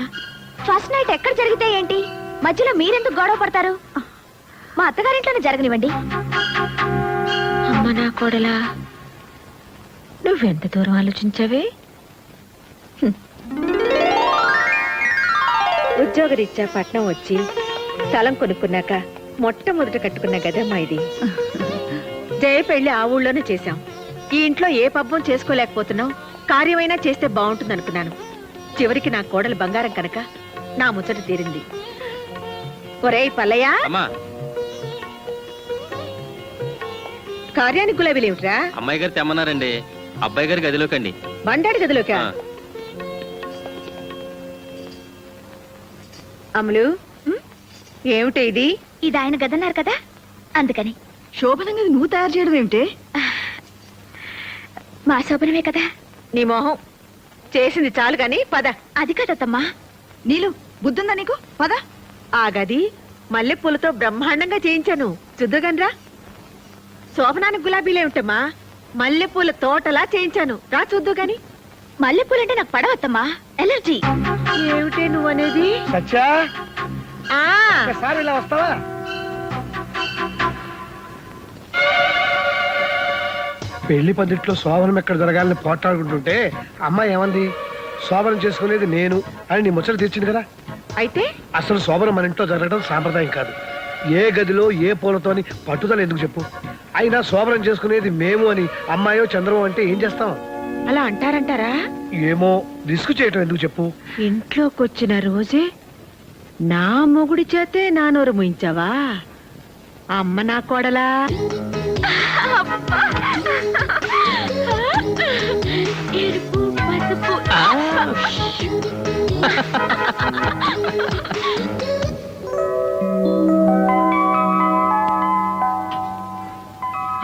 ఫస్ట్ నైట్ ఎక్కడ జరిగితే ఏంటి? మధ్యలో మీరెందుకు గొడవ పడతారు? మా అత్తగారింట్లోనే జరగనివ్వండి. అమ్మ నా కోడలా, నువ్వెంత దూరం ఆలోచించావే? ఉద్యోగరీత్యా పట్నం వచ్చి స్థలం కొనుక్కున్నాక మొట్టమొదట కట్టుకున్న గదమ్మా ఇది. జయ పెళ్లి ఆ ఊళ్ళోనే చేశాం. ఈ ఇంట్లో ఏ పబ్బం చేసుకోలేకపోతున్నాం. కార్యమైనా చేస్తే బాగుంటుంది అనుకున్నాను. చివరికి నా కోడలు బంగారం కనుక నా ముచ్చట తీరింది. ఒరేయ్ పల్లయ్య,
అమ్మా,
కార్యానికి గులాబీలేమిట్రా?
అమ్మాయి గారు తెమ్మన్నారండి. అబ్బాయి గారి గదిలోకండి.
బండాడి గదిలోకా?
ఆ.
అమలు, ఏమిటి ఇది?
ఇది ఆయన గదన్నారు కదా, అందుకని.
శోభనంగా నువ్వు తయారు చేయడం ఏమిటి?
మా శోభనమే కదా.
నీ మొహం చేసింది చాలు గాని పద.
అది కాదత్తమ్మా.
నీలు బుద్ధుందా నీకు? పద.
ఆ గది మల్లెపూలతో బ్రహ్మాండంగా చేయించాను, చూద్దుగనరా. శోభనానికి గులాబీలేమిటమ్మా, మల్లెపూల తోటలా చేయించాను, రా చూద్దు గాని.
మల్లెపూలంటే నాకు పడవత్తమ్మా, ఎలర్జీ.
ఏమిటే నువ్వనేది?
సత్యా,
ఆ
ఒకసారి ఇలా వస్తావా? పెళ్లి పద్ధతిలో శోభనం ఎక్కడ జరగాలని పోట్లాడుకుంటుంటే అమ్మాయి ఏమంది? శోభనం చేసుకునేది నేను అని నీ ముచ్చట తీర్చింది కదా.
అయితే
అసలు శోభనం మన ఇంట్లో జరగడం సాంప్రదాయం కాదు. ఏ గదిలో ఏ పూలతోని పట్టుదల ఎందుకు చెప్పు? అయినా శోభనం చేసుకునేది మేము అని అమ్మాయో చంద్రమో అంటే ఏం చేస్తాం?
అలా అంటారంటారా?
ఏమో, రిస్క్ చేయటం ఎందుకు చెప్పు?
ఇంట్లోకొచ్చిన రోజే నా మొగుడి చేతే నా నోరు ముయించావా? అమ్మ నా కోడలా.
ఎరుపు పసుపు.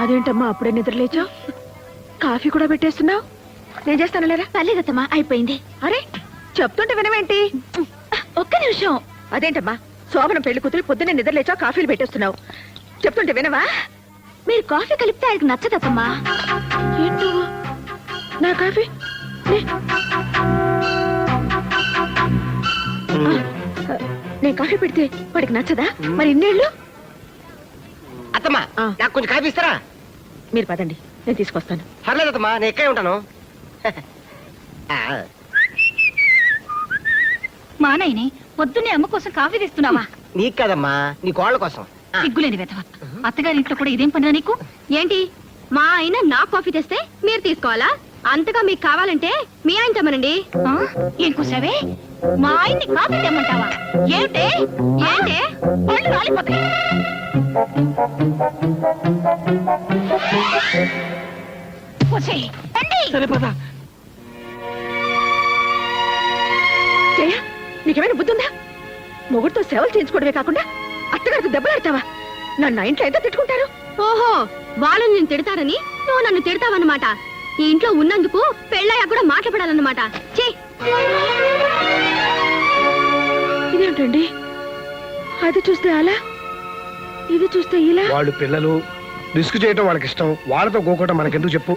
అదేంటమ్మా అప్పుడే నిద్రలేచావు? కాఫీ కూడా పెట్టేస్తున్నావు? నేను చేస్తాను లేరా?
పర్లేదత్తమ్మా, అయిపోయింది.
అరే చెప్తుంటే వినవేంటి?
ఒక్క నిమిషం.
అదేంటమ్మా, శోభన పెళ్లి కూతురు పొద్దున్నే నిద్రలేచావు, కాఫీలు పెట్టేస్తున్నావు. చెప్తుంటే వినవా?
మీరు కాఫీ కలిపితే ఆయనకు నచ్చదత్తమ్మా.
ఏంటో
నా కాఫీ నేను కాఫీ పెడితే వాడికి నచ్చదా మరి ఇన్నేళ్ళు
అత్తమ్మా నాకు కొంచెం కాఫీ ఇస్తారా?
మీరు పదండి నేను తీసుకొస్తాను
పర్లేదు అత్తమ్మా, నేను ఎక్కడే ఉంటాను.
మా నాయనే పొద్దున్నే అమ్మ కోసం కాఫీ తెస్తున్నావా?
నీకు కదమ్మా, నీ కోళ్ళ కోసం.
సిగ్గులేని వెధవ. అత్తగారి ఇంట్లో కూడా ఇదేం పనిరా నీకు? ఏంటి మా ఆయన నా కాఫీ తెస్తే మీరు తీసుకోవాలా? అంతగా మీకు కావాలంటే మీ ఆయన తెమ్మనండి. ఏం కూసావే? మా ఆయన్ని కాఫీ తెమ్మంటావా? ఏమిటే ఏంటే పళ్ళు రాలిపోతాయి. వచ్చేయ్, రండి.
జయ నీకేమైనా బుద్ధి ఉందా? మొగుడితో సేవలు చేయించుకోవడమే కాకుండా అత్తగారికి దెబ్బలాడతావా? నన్ను ఇంట్లో ఎంత తిట్టుకుంటారు?
ఓహో, వాళ్ళు నేను తిడతారని నువ్వు నన్ను తిడతావన్నమాట. ఈ ఇంట్లో ఉన్నందుకు పెళ్ళయ్యా కూడా మాట్లాడాలన్నమాట. చే
ఇదేంటండి, అది చూస్తే అలా, ఇది చూస్తే ఇలా.
వాళ్ళు పిల్లలు, రిస్క్ చేయటం వాళ్ళకి ఇష్టం, వాళ్ళతో గోకోవటం మనకెందుకు చెప్పు.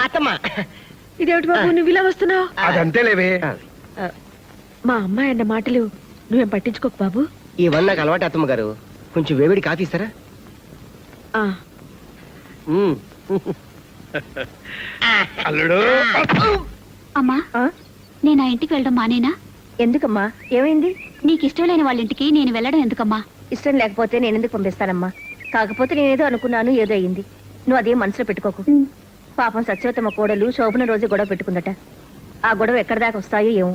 అత్తమ్మా,
ఇదేమిటి బాబు నువ్వు ఇలా వస్తున్నావు?
అదంతే లేవే.
మా అమ్మాయి అన్న మాటలు నువ్వేం పట్టించుకోకు బాబు.
ఇవన్నీ నాకు అలవాటు అత్తమ్మ గారు. కొంచెం వేవిడి కాఫీ ఇస్తారా?
ఆ,
అల్లుడు
అమ్మా, నేను ఆ ఇంటికి వెళ్ళడం మానేనా?
ఎందుకమ్మా, ఏమైంది?
నీకు ఇష్టం లేని వాళ్ళ ఇంటికి నేను వెళ్ళడం ఎందుకమ్మా?
ఇష్టం లేకపోతే నేను ఎందుకు పంపిస్తానమ్మా? కాకపోతే నేనేదో అనుకున్నాను, ఏదో అయింది. నువ్వు అదేం మనసులో పెట్టుకోకు. పాపం సత్యవతమ్మ కోడలు శోభన రోజు గొడవ పెట్టుకుందట. ఆ గొడవ ఎక్కడి దాకా వస్తాయో ఏమో.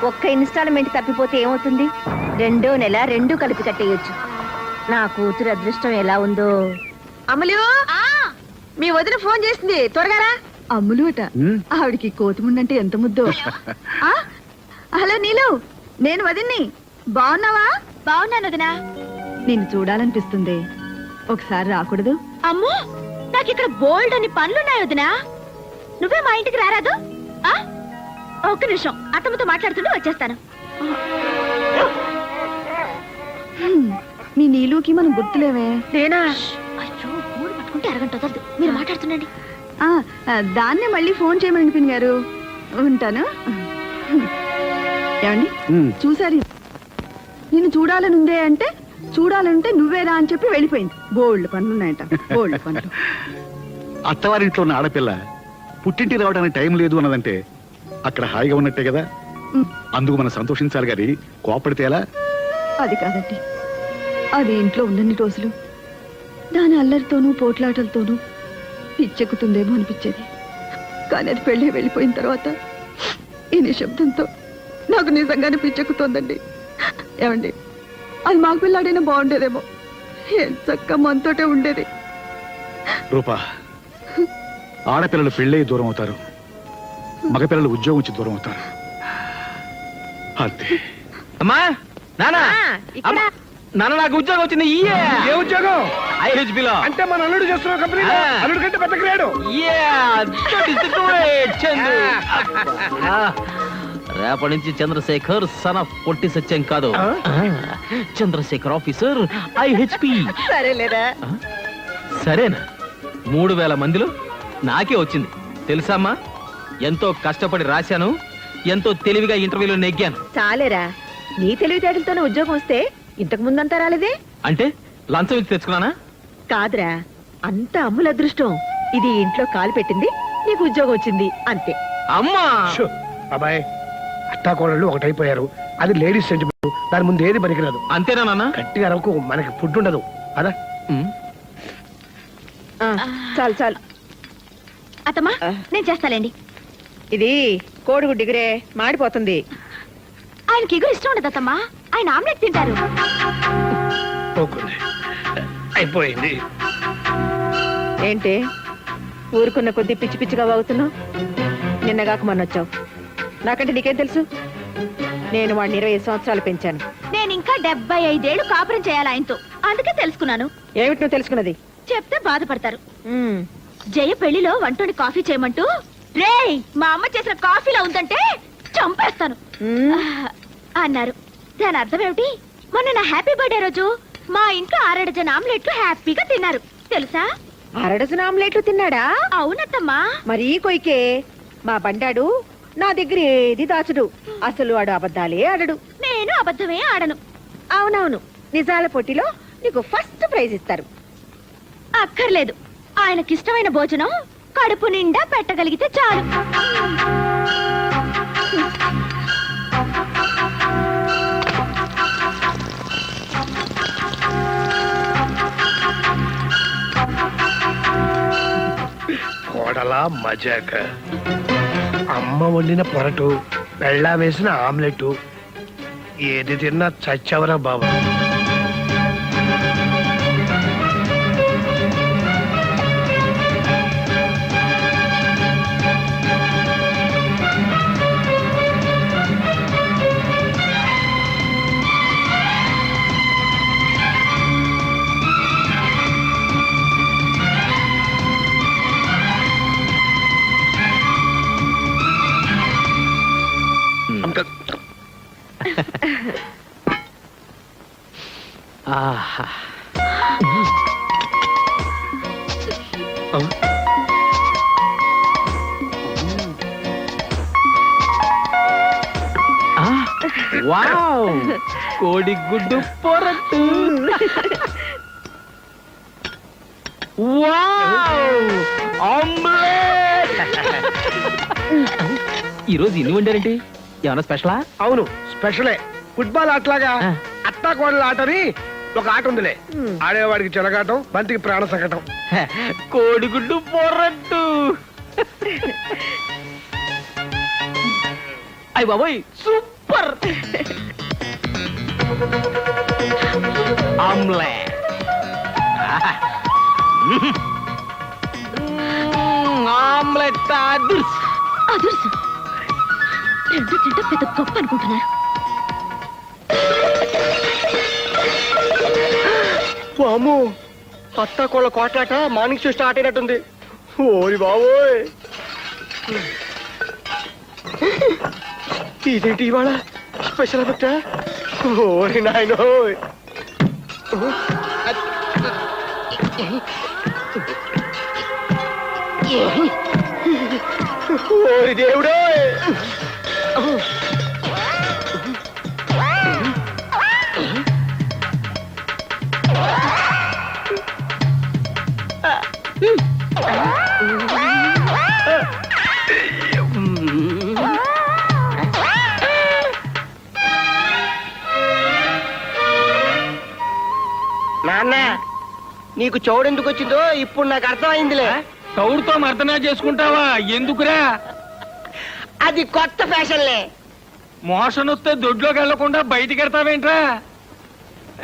ఒక్క ఇన్స్టాల్మెంట్ తప్పిపోతే ఏమవుతుంది? 2వ నెల 2 కలిపి కట్టేయొచ్చు. నా కూతురు అదృష్టం ఎలా ఉందో.
అమలు, మీ వదిన ఫోన్ చేసింది, త్వరగా రా.
అమ్ములు అట, ఆవిడికి కోతిముండంటే ఎంత ముద్దో. ఆ, హలో నీలు, నేను వదిన్ని. బాగున్నావా?
బాగున్నాను వదినా.
నిన్ను చూడాలనిపిస్తుంది, ఒకసారి రాకూడదు?
అమ్మో, నాకు ఇక్కడ బోల్డ్ అని పనులున్నాయి వదినా. నువ్వే మా ఇంటికి రారాదు? ఒక్క నిమిషం, అత్తమ్మతో మాట్లాడుతుంటే వచ్చేస్తాను.
మీ నీలుకి మనం గుర్తులేవే.
నేనా?
అయ్యో, మూడు పట్టుకుంటే అరగంట వదలదు. మీరు మాట్లాడుతుండండి.
దాన్నే మళ్ళీ ఫోన్ చేయమని పిన్ గారు. ఉంటాను. ఏమండి చూసారు, నిన్ను చూడాలనుందే అంటే చూడాలంటే నువ్వేరా అని చెప్పి వెళ్ళిపోయింది. బోల్డ్ పనులున్నాయట, బోల్డ్ పనులు.
అత్తవారింట్లో ఉన్న ఆడపిల్ల పుట్టింటి రావడానికి టైం లేదు అన్నదంటే అక్కడ హాయిగా ఉన్నట్టే కదా. అందుకు మనం సంతోషించాలి గాని కోపడితే ఎలా?
అది కాదండి, అది ఇంట్లో ఉన్నన్ని రోజులు దాని అల్లరితోనూ పోట్లాటలతోనూ పిచ్చెక్కుతుందేమో అనిపించేది. కానీ అది పెళ్ళి వెళ్ళిపోయిన తర్వాత ఈ నిశ్శబ్దంతో నాకు నిజంగానే పిచ్చెక్కుతోందండి. ఏమండి, అది మాకు పిల్లాడైనా బాగుండేదేమో. ఏం చక్క మనతోటే ఉండేది.
రూపా, ఆడపిల్లలు పెళ్ళై దూరం అవుతారు, మగపిల్లలు ఉద్యోగం వచ్చి దూరం అవుతారు. అంతే.
అమ్మా, నానా, నాన్న నాకు ఉద్యోగం వచ్చింది.
ఏ ఉద్యోగం?
IHB లో.
అంటే మన అల్లుడు చేస్తున్న కంపెనీ. అల్లుడు కంటే పెద్ద గ్రేడు.
రేపటి నుంచి చంద్రశేఖర్ సన్ ఆఫ్ పొట్టి సత్యం కాదు, చంద్రశేఖర్ ఆఫీసర్ IHP.
సరేలేదా?
సరేనా? 3000 మందిలో నాకే వచ్చింది తెలుసామ్మా. ఎంతో కష్టపడి రాశాను, ఎంతో తెలివిగా ఇంటర్వ్యూలో నెగ్గాను.
చాలేరా, నీ తెలివితేటలతోనే ఉద్యోగం వస్తే ఇంతకు ముందంతా రాలేదే.
అంటే లంచం ఇచ్చి తెచ్చుకున్నానా?
కాదురా, అంత అమ్ముల అదృష్టం. ఇది ఇంట్లో కాలు పెట్టింది, నీకు ఉద్యోగం వచ్చింది, అంతే.
అమ్మా,
షో, అబ్బాయి, అత్తాకోడళ్ళు ఒకటైపోయారు. అది లేడీస్ సెంటిమెంట్, దాని ముందు ఏది పనికిరాదు.
అంతేనా నాన్న?
గట్టిగా అరకు, మనకి ఫుడ్ ఉండదు. అదా
చాలు చాలు.
అత్తమ్మా, నేను చేస్తాలేండి.
ఇది కోడిగుడ్డు డిగ్రే మాడిపోతుంది.
ఆయనకి ఎగురు ఇష్టం ఉండదు అత్తమ్మా, ఆయన ఆమ్లెట్ తింటారు.
పోకుంది. అయిపోయింది.
ఏంటి ఊరుకున్న కొద్ది పిచ్చి పిచ్చిగా వాగుతున్నావు? నిన్నగాక మొన్నొచ్చావు. నాకంటే నీకేం తెలుసు? నేను వాడిని 25 సంవత్సరాలు పెంచాను.
నేను ఇంకా 75 ఏళ్ళు కాపురం చేయాలి ఆయనతో, అందుకే తెలుసుకున్నాను.
ఏమిటి నువ్వు తెలుసుకున్నది?
చెప్తే బాధపడతారు. జయ పెళ్లిలో వంటోని కాఫీ చేయమంటూ రేయ్ మా అమ్మ చేసిన కాఫీలో ఉందంటే చంపేస్తాను అన్నారు. దాని అర్థం ఏమిటి? మొన్న నా హ్యాపీ బర్త్డే రోజు మా ఇంట్లో 6 డజన్ ఆమ్లెట్లు హ్యాపీగా తిన్నారు తెలుసా. అరడజన ఆమ్లెట్లు తిన్నాడా?
అవునత్తమ్మా.
మరీ కొయ్కే. మా బండాడు నా దగ్గర ఏది దాచుడు. అసలు వాడు అబద్ధాలే ఆడడు.
నేను అబద్ధమే ఆడను.
అవునవును, నిజాల పోటీలో నీకు ఫస్ట్ ప్రైజ్ ఇస్తారు.
అక్కర్లేదు, ఆయనకిష్టమైన భోజనం కడుపు నిండా పెట్టగలిగితే చాలు.
కోడలా మజాక. అమ్మ వండిన పొరటు, బెళ్ళా వేసిన ఆమ్లెట్, ఏది తిన్నా చచ్చవరా బాబు.
ఆహా. ఆ, వావ్, కోడిగుడ్డు పొరట్టు. Wow, omelette. ఈరోజు ఇన్ని వండారండి? ఏమన్నా స్పెషలా?
అవును, స్పెషలే. ఫుట్బాల్ ఆటలాగా అత్తా కోడల ఆటని ఒక ఆట ఉందిలే. ఆడేవాడికి చెలగాటం, బంతికి ప్రాణ సంకటం.
కోడిగుడ్డు పొరట్టు. అయ్య బాబోయ్, సూపర్. ఆమ్లెట్. ఆమ్లెట్ అదుర్స్.
అదుర్సు రెండు తింటే పెద్ద గొప్ప అనుకుంటున్నారు.
అమ్ము, అత్త కోళ్ళ కోట్లాట మార్నింగ్ షో స్టార్ట్ అయినట్టుంది. ఓరి బాబోయ్, ఇదేంటి ఇవాళ స్పెషల్ ఎఫెక్ట్? ఓరి నాయనో, ఓరి దేవుడో. నాన్న, నీకు చౌడెందుకు వచ్చిందో ఇప్పుడు నాకు అర్థమైందిలే.
కౌడుతో మర్దనా చేసుకుంటావా? ఎందుకురా?
అది కొత్త ఫ్యాషన్లే.
మోషన్ వస్తే దొడ్లోకి వెళ్లకుండా బయటికి వెళ్తావేంట్రా?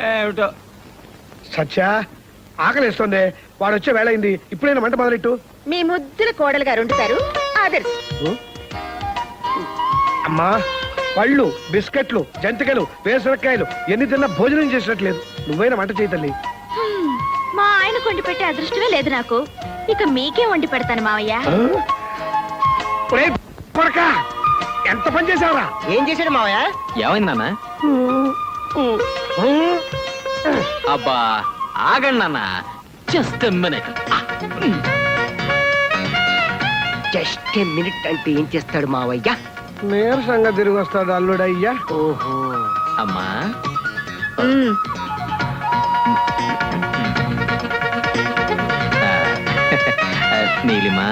ఏమిటో.
సత్య, ఆకలిస్తుంది. వాడు వచ్చే వేళ అయింది. ఇప్పుడైనా మంట మొదలెట్టు.
మీ ముద్దుల కోడలు గారు వండుతారు. ఆదర్శ్.
అమ్మా, పళ్ళు, బిస్కెట్లు, జంతికలు, వేసరకాయలు ఎన్ని తిన్నా భోజనం చేసినట్లేదు. నువ్వైనా వంట చేయి తల్లి.
మా ఆయన కొండి పెట్టే అదృష్టమే లేదు నాకు. ఇక మీకే వండి పెడతాను మావయ్య.
ఒరేయ్ కొడకా, ఎంత పని చేసావరా?
ఏం చేశాడు మావయ్య?
ఏమైంది నాన్న? అబ్బా ఆగండి నాన్న, just minute.
Just a minute అంటే ఏం చేస్తాడు మావయ్య?
నీరసంగా తిరిగి వస్తాడు అల్లుడయ్యా.
ఓహో.
అమ్మా, నీలిమా,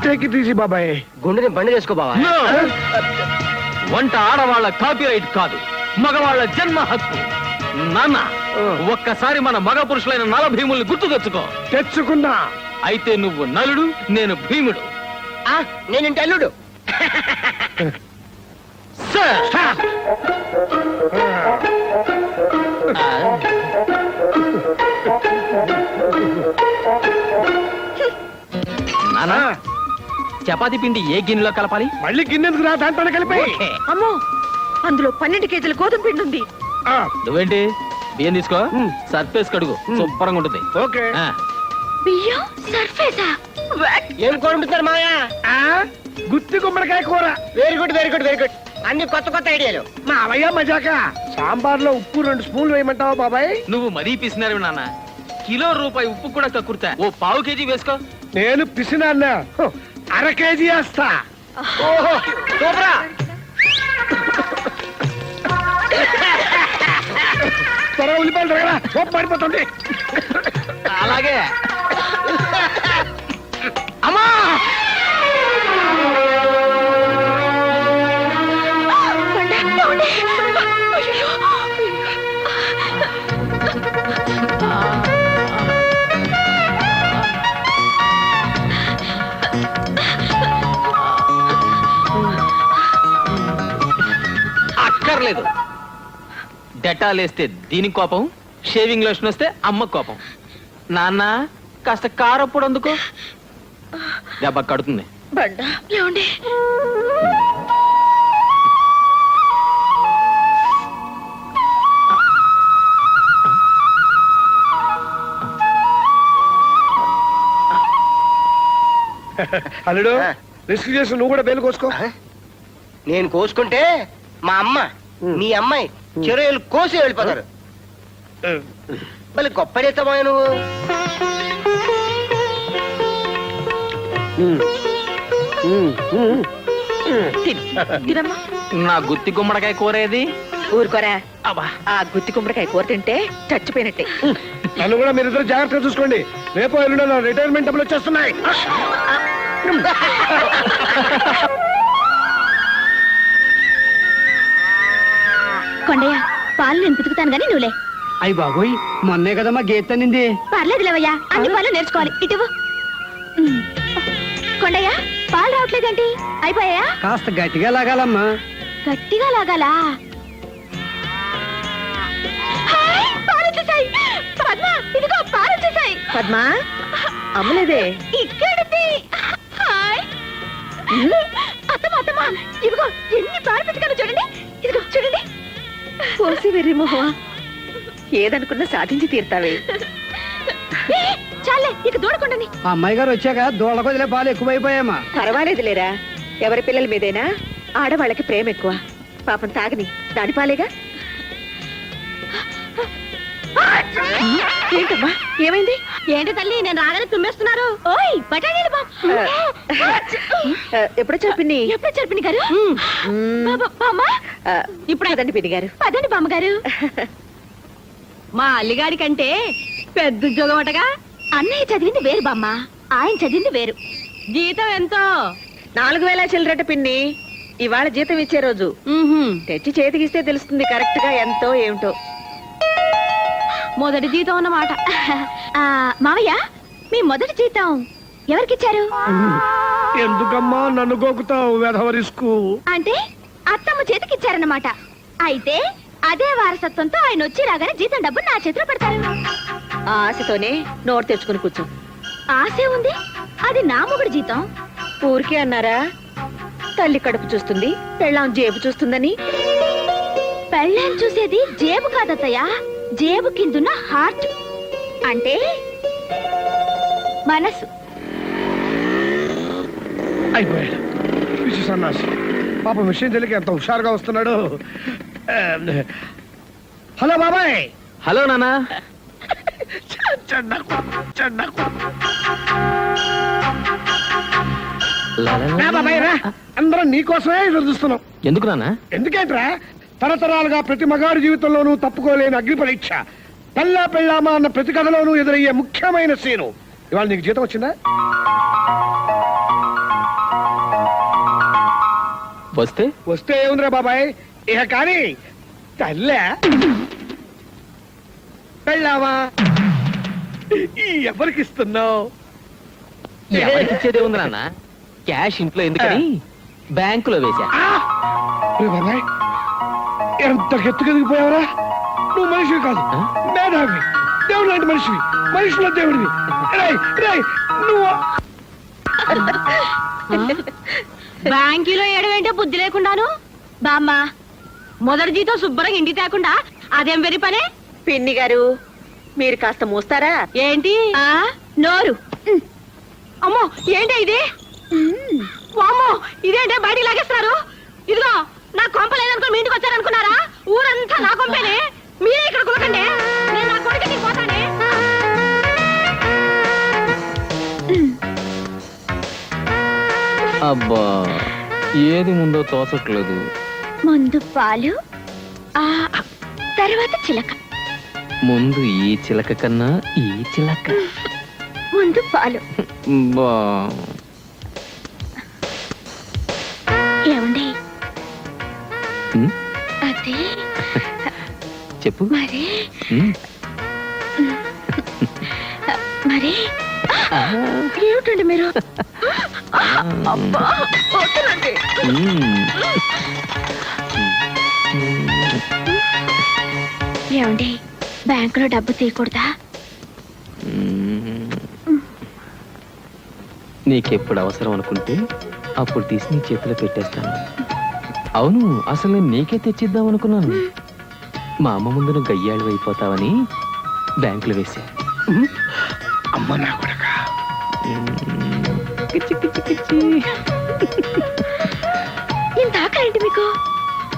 టేక్ ఇట్ ఈజీ బాబాయ్.
గుండెని బండి చేసుకో బావా.
No! వంట ఆడవాళ్ళ కాపీరైట్ కాదు, మగవాళ్ళ జన్మ హక్కు. నాన్న, ఒక్కసారి మన మగ పురుషులైన నల భీముల్ని గుర్తు తెచ్చుకో.
తెచ్చుకున్నా.
అయితే నువ్వు నలుడు, నేను భీముడు.
నేనంటే అల్లుడు.
సార్, నాన్న, చపాతీ పిండి ఏ గిన్నెలో కలపాలి?
మళ్ళీ గిన్నెందుకు రా, దాంట్లోనే కలిపి.
ఓకే.
అమ్మో, అందులో 12 కేజీల గోధుమ పిండి ఉంది.
నువ్వేంటి బియ్యం తీసుకో, సర్ఫేస్ కడుగు, శుభ్రంగా ఉంటుంది.
ఓకే.
ఆ,
బియ్యం సర్ఫేసా?
ఏం కోరుకుంటున్నారు మావయ్య?
గుత్తి గుమ్మడికాయ కూర.
Very good, very good, very good. అన్ని కొత్త కొత్త ఐడియాలు.
మా అవయ్య మజాక సాంబార్లో ఉప్పు 2 స్పూన్లు వేయమంటావా బాబాయ్?
నువ్వు మరీ పిసినారు నాన్న. కిలో రూపాయి ఉప్పు కూడా కక్కుర్తా. ఓ పావు కేజీ వేసుకో.
నేను పిసినాన్న 1/2 కేజీ వేస్తా. ఓహో సూపరా. త్వరగా ఉల్లిపాయలు త్వరగా సోప్ పడిపోతుంది.
అలాగే.
అమ్మా
అక్కర్లేదు. డెటాల్ వేస్తే దీనికి కోపం, షేవింగ్ లోషన్ వస్తే అమ్మ కోపం. నాన్న కాస్త కారప్పుడు అందుకో, దెబ్బ కడుతుంది.
బండా ఏమండి
అల్లుడు రిస్క్ చేసి నువ్వు కూడా బేలు కోసుకో.
నేను కోసుకుంటే మా అమ్మ మీ అమ్మాయి చెరువులు కోసి వెళ్ళిపోతారు. మళ్ళీ గొప్పడేస్తామా నువ్వు?
తినమ్మా.
నా గుత్తి గుమ్మడికాయ కూరేది.
ఊరుకోరా.
అబ్బా,
ఆ గుత్తి కుమ్మడికాయ కూర తింటే చచ్చిపోయినట్టే.
నన్ను కూడా మీరిద్దరు జాగ్రత్తగా చూసుకోండి. రేపు ఎల్లుండో నా రిటైర్మెంట్ డబ్బులు వచ్చేస్తున్నాయి.
కొండయ్య పాలు నేను పితుకుతాను గానీ నువ్వులే.
అయ్యి బాబోయ్, మొన్నే కదమ్మా గీత నింది.
పర్లేదు లేవయ్యా, అన్ని పాలు నేర్చుకోవాలి. ఇటువు. కొండయ్య పాలు రావట్లేదేంటి? అయిపోయా?
కాస్త గట్టిగా లాగాలమ్మా.
గట్టిగా లాగాలా? హాయ్, పాలు వచ్చేసాయి. పద్మ, ఇదిగో పాలు వచ్చేసాయి.
పద్మా అమ్మలేదే.
ఇక్కడిది. హాయ్. అత్తమ్మ అత్తమ్మ, ఇదిగో ఎన్ని పాలు పితికానో చూడండి. ఇదిగో చూడండి.
పోసి వెర్రి మొహమా, ఏదనుకున్నా సాధించి తీరుతావే.
ఏ, చాలే ఇక దూడకుండాని.
ఆ అమ్మాయి గారు వచ్చాక దూడ కొదిలే పాలు ఎక్కువైపోయామా.
పర్వాలేదు లేరా, ఎవరి పిల్లల మీదైనా ఆడవాళ్ళకి ప్రేమ ఎక్కువ. పాపం తాగని దాని పాలేగా. ఏంటమ్మా ఏమైంది?
ఏంటి తల్లి, నేను రాగానే తుమ్మేస్తున్నారు. ఓయ్ బఠానీలు
ఎప్పుడొచ్చారు పిన్ని?
ఎప్పుడు పిన్ని గారు? బామ్మ
ఇప్పుడు అదండి పిన్ని గారు.
పదండి బామ్మగారు. మా అల్లిగాడి కంటే పెద్ద ఉద్యోగం అటగా. అన్నయ్య చదివింది వేరు బామ్మ, ఆయన చదివింది వేరు. జీతం ఎంతో?
4000 చిల్లరట పిన్ని. ఇవాళ జీతం ఇచ్చే రోజు. తెచ్చి చేతికిస్తే తెలుస్తుంది కరెక్ట్ గా ఎంతో ఏమిటో.
మొదటి జీతం అన్నమాట. మావయ్య, మీ మొదటి జీతం ఎవరికిచ్చారు?
ఎందుకమ్మా నన్ను గోకుతావు వెధవ రిస్కు?
అంటే అత్తమ్మ చేతికిచ్చారన్నమాట. అయితే అదే వారసత్వంతో ఆయన వచ్చి రాగానే జీతం డబ్బు నా చేతిలో పెడతారు.
ఆ ఆశతోనే నోరు తెచ్చుకుని కూర్చో.
ఆశే ఉంది, అది నా మొగుడు జీతం.
ఊరికే అన్నారా? తల్లి కడుపు చూస్తుంది, పెళ్ళాం జేబు చూస్తుందని.
పెళ్ళాం చూసేది జేబు కాదత్తయ్య, జేబు కిందున్న హార్ట్, అంటే మనసు.
అయిపోయాడు పిచ్చి సన్నాసి. పాపం విషయం తెలియక ఎంత హుషారుగా వస్తున్నాడు. హలో బాబాయ్.
హలో నాన్న.
రా బాబాయ్ రా, అందరం నీకోసమే ఎదురు చూస్తున్నాం.
ఎందుకు నాన్న?
ఎందుకేంట్రా, తరతరాలుగా ప్రతి మగాడి జీవితంలోనూ తప్పుకోలేని అగ్ని పరీక్ష. పెళ్ళామా అన్న ప్రతి కథలోనూ ఎదురయ్యే ముఖ్యమైన సీను. ఇవాళ నీకు జీతం వచ్చిందా? వస్తే ఏముందిరా బాబాయ్, ఇక కానీ తల్లే పెళ్ళామా ఎవరికి ఇస్తున్నావు?
ఎవరికి ఇచ్చేదే ఉంది నాన్న, క్యాష్ ఇంట్లో ఎందుకని బ్యాంకులో వేశా.
బాబాయ్ ఎంత గెత్తుకెదిగిపోయావరా. నువ్వు మనిషివి కాదు, మేధావి, దేవుడు లాంటి మనిషివి, మనిషిలో దేవుడివి. నువ్వు
బ్యాంకీలో ఏడవేంటే బుద్ధి లేకుండాను. బామ్మ, మొదటి జీతం శుభ్రంగా ఇంటి తేకుండా అదేం వెరి పనే?
పిన్ని గారు మీరు కాస్త మూస్తారా?
ఏంటి నోరు? అమ్మో ఏంటి ఇది? వామ్మో ఇదేంటే బయటికి లాగేస్తున్నారు. ఇదిగో నా కొంప లేదనుకో మీ ఇంటికి వచ్చారనుకున్నారా? ఊరంతా నా కొంపేనే. మీరే ఇక్కడ కులకండి. నేను నా కొడుకుని పోతానే.
అబ్బా ఏది ముందో తోచట్లేదు.
ముందు పాలు, ఆ తర్వాత చిలక.
ముందు ఈ చిలక కన్నా ఈ చిలక.
ముందు పాలు.
బా
ఏమండి?
ఉమ్,
అదే
చెప్పు.
మరి
ఉమ్,
మరి ఏమిటండి మీరు? అబ్బా, వద్దులండి.
ఉమ్.
ఏమండి, బ్యాంకులో డబ్బు తీయకూడదా?
నీకెప్పుడు అవసరం అనుకుంటే అప్పుడు తీసి నీ చేతిలో పెట్టేస్తాను. అవును, అసలు నేను నీకే తెచ్చిద్దాం అనుకున్నాను. మా అమ్మ ముందు నువ్వు గయ్యాళ్ళు అయిపోతావని బ్యాంకులో వేసా.
అమ్మ నా కొడక.
ఇంత ఆకలేంటి మీకు?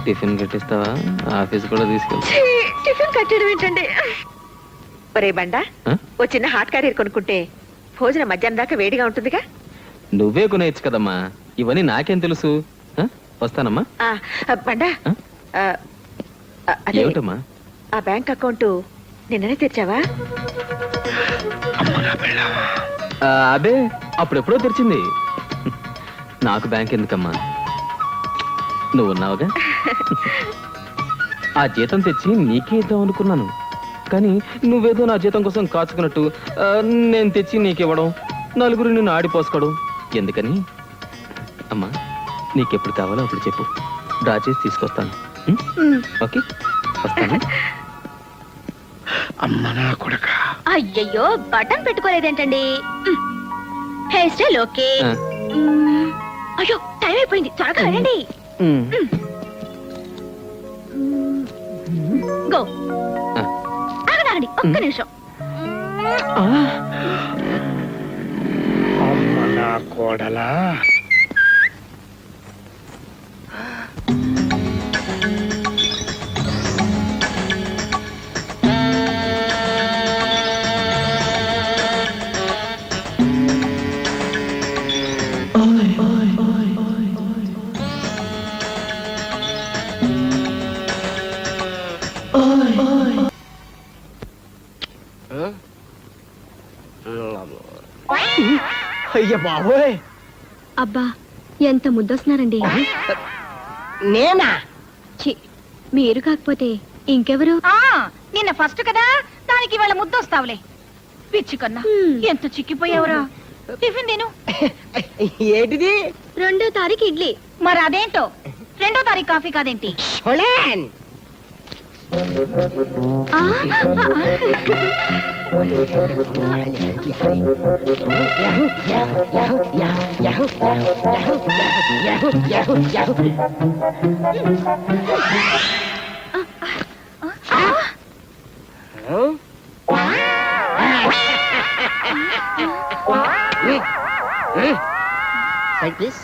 టిఫిన్ కట్టిస్తావా? ఆఫీస్ కూడా తీసుకెళ్తా.
టిఫిన్ కట్టడం ఏంటండి? ఒరే బండా,
ఆ?
ఓ చిన్న హాట్ క్యారియర్ కొనుక్కుంటే భోజనం మధ్యాహ్నం దాకా వేడిగా ఉంటుందిగా.
నువ్వే కొనేయచ్చు కదమ్మా, ఇవన్నీ నాకేం తెలుసు. ఆ? వస్తానమ్మా.
బండా,
ఆ?
అదే
ఏమిటమ్మా?
ఆ బ్యాంక్ అకౌంట్ నిన్ననే తెరిచావా?
అదే అప్పుడెప్పుడో తెరిచింది. నాకు బ్యాంక్ ఎందుకమ్మా, నువ్వు ఉన్నావుగా. ఆ జీతం తెచ్చి నీకే ఇద్దాం అనుకున్నాను, కానీ నువ్వేదో నా జీతం కోసం కాచుకున్నట్టు నేను తెచ్చి నీకివ్వడం, నలుగురు నిన్ను ఆడిపోసుకోవడం ఎందుకని? అమ్మా, నీకెప్పుడు కావాలో అప్పుడు చెప్పు, డ్రా చేసి తీసుకొస్తాను. ఓకే, వస్తాను.
అమ్మ నా కొడక.
అయ్యయ్యో, బటన్ పెట్టుకోలేదేంటండి? Hair style okay.
ఆ.
అయ్యో, టైం అయిపోయింది, త్వరగా వెళ్ళండి. గో.
ఆ.
ఆగండి, ఒక్క నిమిషం.
అమ్మ నా కోడలా.
అయ్య బాబోయ్,
అబ్బా, ఎంత ముద్దొస్తున్నారండి.
నేనా?
ఛీ, మీరు కాకపోతే ఇంకెవరు?
నిన్న ఫస్ట్ కదా, దానికి ఇవాళ ముద్దొస్తావులే. పిచ్చి కన్నా ఎంత చిక్కిపోయావురా. టిఫిన్ తిను.
ఏంటిది?
2వ తారీఖు ఇడ్లీ.
మరి అదేంటో 2వ తారీఖు కాఫీ కాదేంటి?
హోలెన్.
ఆ,
Like this.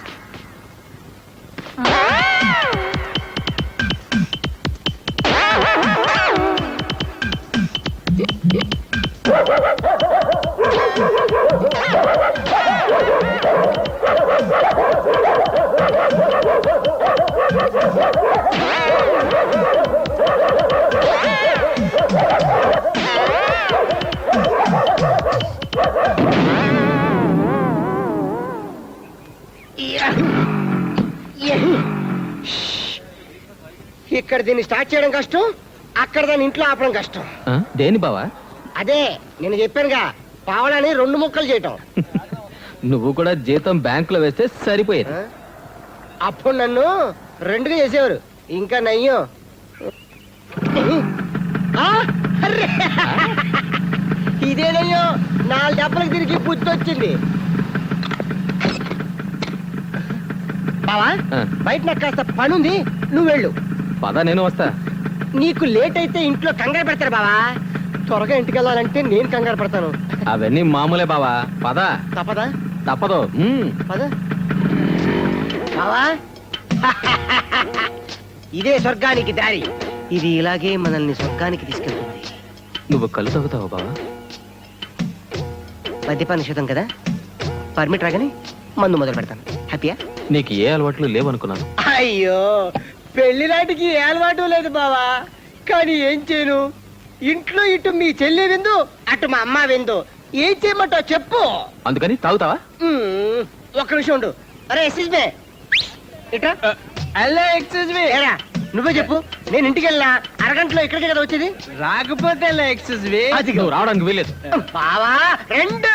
ఇక్కడ దీన్ని స్టార్ట్ చేయడం కష్టం, అక్కడ దాన్ని ఇంట్లో ఆపడం కష్టం.
దేని బావా?
అదే నేను చెప్పానుగా, పావడాన్ని 2 ముక్కలు చేయటం.
నువ్వు కూడా జీతం బ్యాంకులో వేస్తే సరిపోయేది.
అప్పుడు నన్ను 2గా చేసేవారు, ఇంకా నయ్యం. ఆ, అర్రే! ఇదే నయ్యం, 4 దెబ్బలకు తిరిగి బుద్ధి వచ్చింది. బావా,
ఆ.
బయట నాకు కాస్త పని ఉంది, నువ్వు వెళ్ళు.
పద, నేను వస్తా.
నీకు లేట్ అయితే ఇంట్లో కంగారు పెడతారు బావా. త్వరగా ఇంటికి వెళ్ళాలంటే నేను కంగారు పడతాను.
అవన్నీ మామూలే బావా, పద.
తప్పదా?
తప్పదు.
పద బావా. ఇదే స్వర్గానికి దారి. ఇది ఇలాగే మనల్ని స్వర్గానికి తీసుకెళ్తుంది.
నువ్వు కళ్ళు తాగుతావా బావా?
మద్యపాన నిషేధం కదా, పర్మిట్ రాగానే మందు మొదలు పెడతాను. హ్యాపీయా?
నీకు ఏ అలవాట్లు లేవనుకున్నాను.
అయ్యో, పెళ్లి నాటికి ఏ అలవాటు లేదు బావా. కానీ ఏం చేయను, ఇంట్లో ఇటు మీ చెల్లి విందు, అటు మా అమ్మ విందు. ఏం చేయమంటావు చెప్పు.
అందుకని తాగుతావా?
ఒక్క నిమిషం ఉండు. అరే ఎక్స్క్యూజ్ మీ, ఇట్రా. Hello excuse me. ఏరా నువ్వే చెప్పు, నేను ఇంటికి వెళ్ళా అరగంటలో ఇక్కడికే కదా వచ్చేది. రాకపోతే ఎక్స్క్యూజ్ మీ.
అది నువ్వు రావడానికి వీలేదు.
బావా రెండు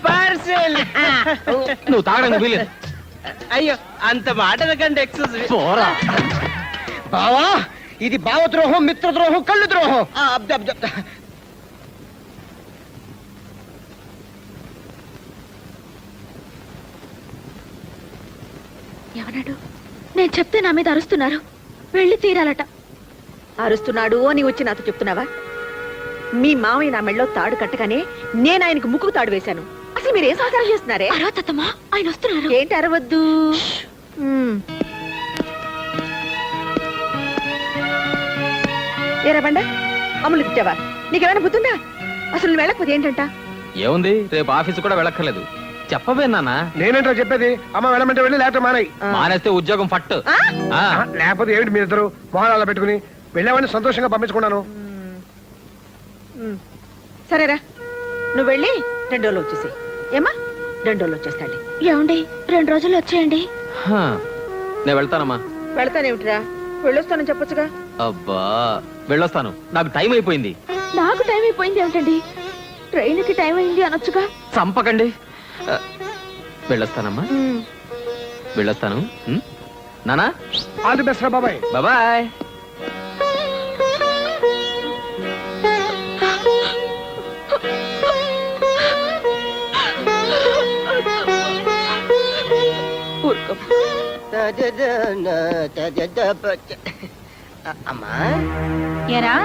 పార్సెల్.
నువ్వు తాగడానికి వీలేదు.
అయ్యో అంత మాట కంటే ఎక్స్క్యూజ్ మీ.
పోరా.
బావా ఇది భావద్రోహం, మిత్రద్రోహం, కళ్ళు ద్రోహం.
ఏమన్నాడు? నేను చెప్తే నా మీద అరుస్తున్నారు. వెళ్ళి తీరాలట.
అరుస్తున్నాడు అని వచ్చి నాతో చెప్తున్నావా? మీ మామయ్య నా మెళ్ళలో తాడు కట్టగానే నేను ఆయనకు ముక్కు తాడు వేశాను. అసలు మీరేం సహకారం చేస్తున్నారే?
అరవతమ్మా, ఆయన వస్తున్నారు.
ఏంటి అరవద్దు? ఏరా బండ, అమ్ములు తిట్టావా? నీకేమైనా బుద్ధుందా? అసలు నువ్వు వెళ్ళకపోతే ఏంటంట?
ఏముంది, రేపు ఆఫీసు కూడా వెళ్ళక్కర్లేదు. చెప్పవే నాన్న.
నేనేంటో చెప్పేది, అమ్మ వెళ్ళమంటే వెళ్ళి లేకపోతే మానేయి.
మానేస్తే ఉద్యోగం ఫట్టు. ఆ.
లేకపోతే ఏమిటి మీరిద్దరు మొహాలు పెట్టుకుని వెళ్ళామని సంతోషంగా పంపించుకున్నాను.
సరేరా, నువ్వు వెళ్ళి 2 రోజులు వచ్చేసి. ఏమ్మా 2 రోజులు వచ్చేస్తాండి.
ఏమండి, 2 రోజులు వచ్చేయండి.
హా. నేను వెళ్తానమ్మా.
వెళ్తానేమిటిరా, వెళ్ళొస్తానని చెప్పొచ్చుగా.
అబ్బా వెళ్ళొస్తాను, నాకు టైం అయిపోయింది.
నాకు టైం అయిపోయింది ఏమిటండి? ట్రైన్కి టైం అయింది అనొచ్చుగా.
చంపకండి. వెళ్ళొస్తానమ్మా, వెళ్ళొస్తాను. నానా
ఆల్ ది బెస్ట్ రా బాబాయ్.
బాబాయ్.
అమ్మా
ఏరా,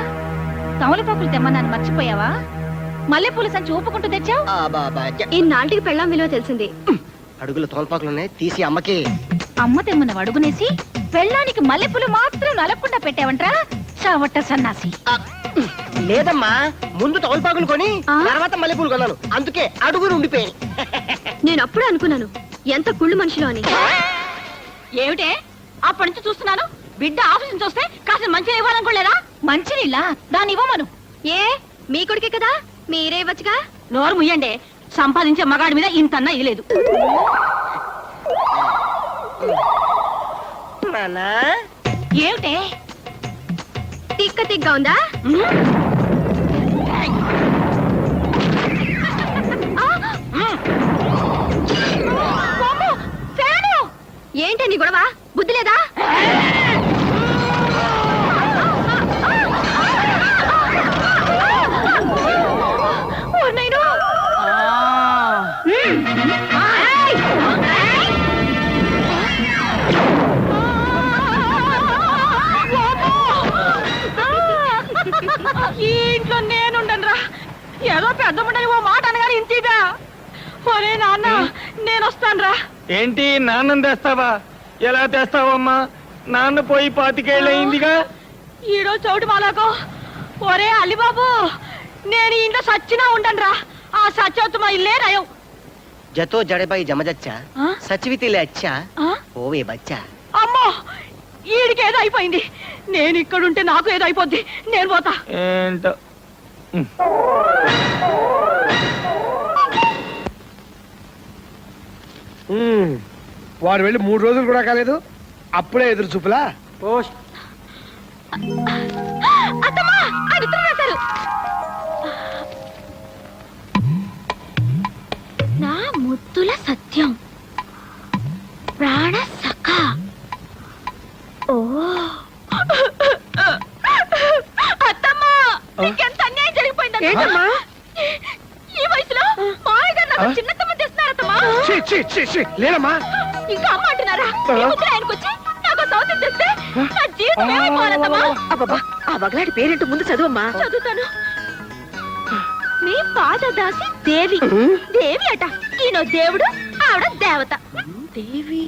తమలపాకులు తెమ్మన్నాను మర్చిపోయావా? మల్లెపూల సంచి ఊపుకుంటూ తెచ్చావు.
ఇన్నాళ్ళకి పెళ్ళాం విలువ తెలిసింది.
అడుగుల తోల్పాకులున్నాయి, తీసి అమ్మకి.
అమ్మ తెమ్మన్న అడుగునేసి పెళ్ళానికి మల్లెపూలు మాత్రం నలగకుండా పెట్టావంట్రా చావట్ట సన్నాసి. లేదమ్మా, ముందు తోల్పాకులు కొని తర్వాత మల్లెపూలు కొన్నాను, అందుకే అడుగులు ఉండిపోయాయి.
నేను అప్పుడే అనుకున్నాను ఎంత కుళ్ళు మనిషిలో అని.
ఏమిటే అప్పటి నుంచి చూస్తున్నాను, బిడ్డ ఆఫీస్ నుంచి వస్తే కాస్త మంచినీళ్ళు ఇవ్వాలనుకోలేదా? మంచినీళ్ళ దాన్ని ఇవ్వమను.
ఏ మీ కొడుకే కదా, మీరే ఇవ్వచ్చుగా.
నోరు ముయ్యండి, సంపాదించే మగాడి మీద ఇంతన్నా ఇలేదు. ఏమిటే
తిక్క తిగ్గా ఉందా? ఏంటి నీ గొడవ? బుద్ధి లేదా?
ఈ ఇంట్లో నేనుండనురా. ఏదో పెద్ద ముండని ఓ మాట అనగానే ఇంతీగా. ఒరే నాన్న, నేను వస్తానురా.
ఏంటి నాన్నని తెస్తావా? ఎలా తెస్తావమ్మా? నాన్న పోయి 25 ఏళ్ళయిందిగా.
ఈడో చోటు మాలాకో. ఒరే అల్లిబాబు, నేను ఈ ఇంట్లో సచ్చినా ఉండనురా. ఆ సచ్చవత్తు మా ఇల్లే రాయవు.
జతో జడబాయి జమజచ్చా సచివితిలే అచ్చా ఓవే బచ్చా.
అమ్మో, ఈడికి ఏదో అయిపోయింది. నేను ఇక్కడుంటే నాకు ఏదో అయిపోద్ది. నేను పోతా.
ఏంటో
వాడు వెళ్ళి 3 రోజులు కూడా కాలేదు, అప్పుడే ఎదురు చూపులా.
అత్తమ్మా, ఆయన ఉత్తరం రాశారు. నా ముద్దుల సత్యం, ప్రాణ సఖ. ఓ
అత్తమ్మా, నీకెంత అన్యాయం జరిగిపోయిందమ్మా. ఈ వయసులో మాయగా నాకు చిన్న తమ్మ తెస్తున్నారత్తమ్మా.
లేదమ్మా,
ఇంకా అమ్మ అంటున్నారా? ఆయనకు వచ్చి నాకు సౌతి తెస్తే నా జీవితం ఏమైపోవాలమ్మా.
అబ్బబ్బా, ఆ బగలాడి పేరేంటో ముందు చదువమ్మా.
చదువుతాను.
మీ పాదదాసి దేవి. దేవి అట. ఈయన దేవుడు, ఆవిడ దేవత. దేవి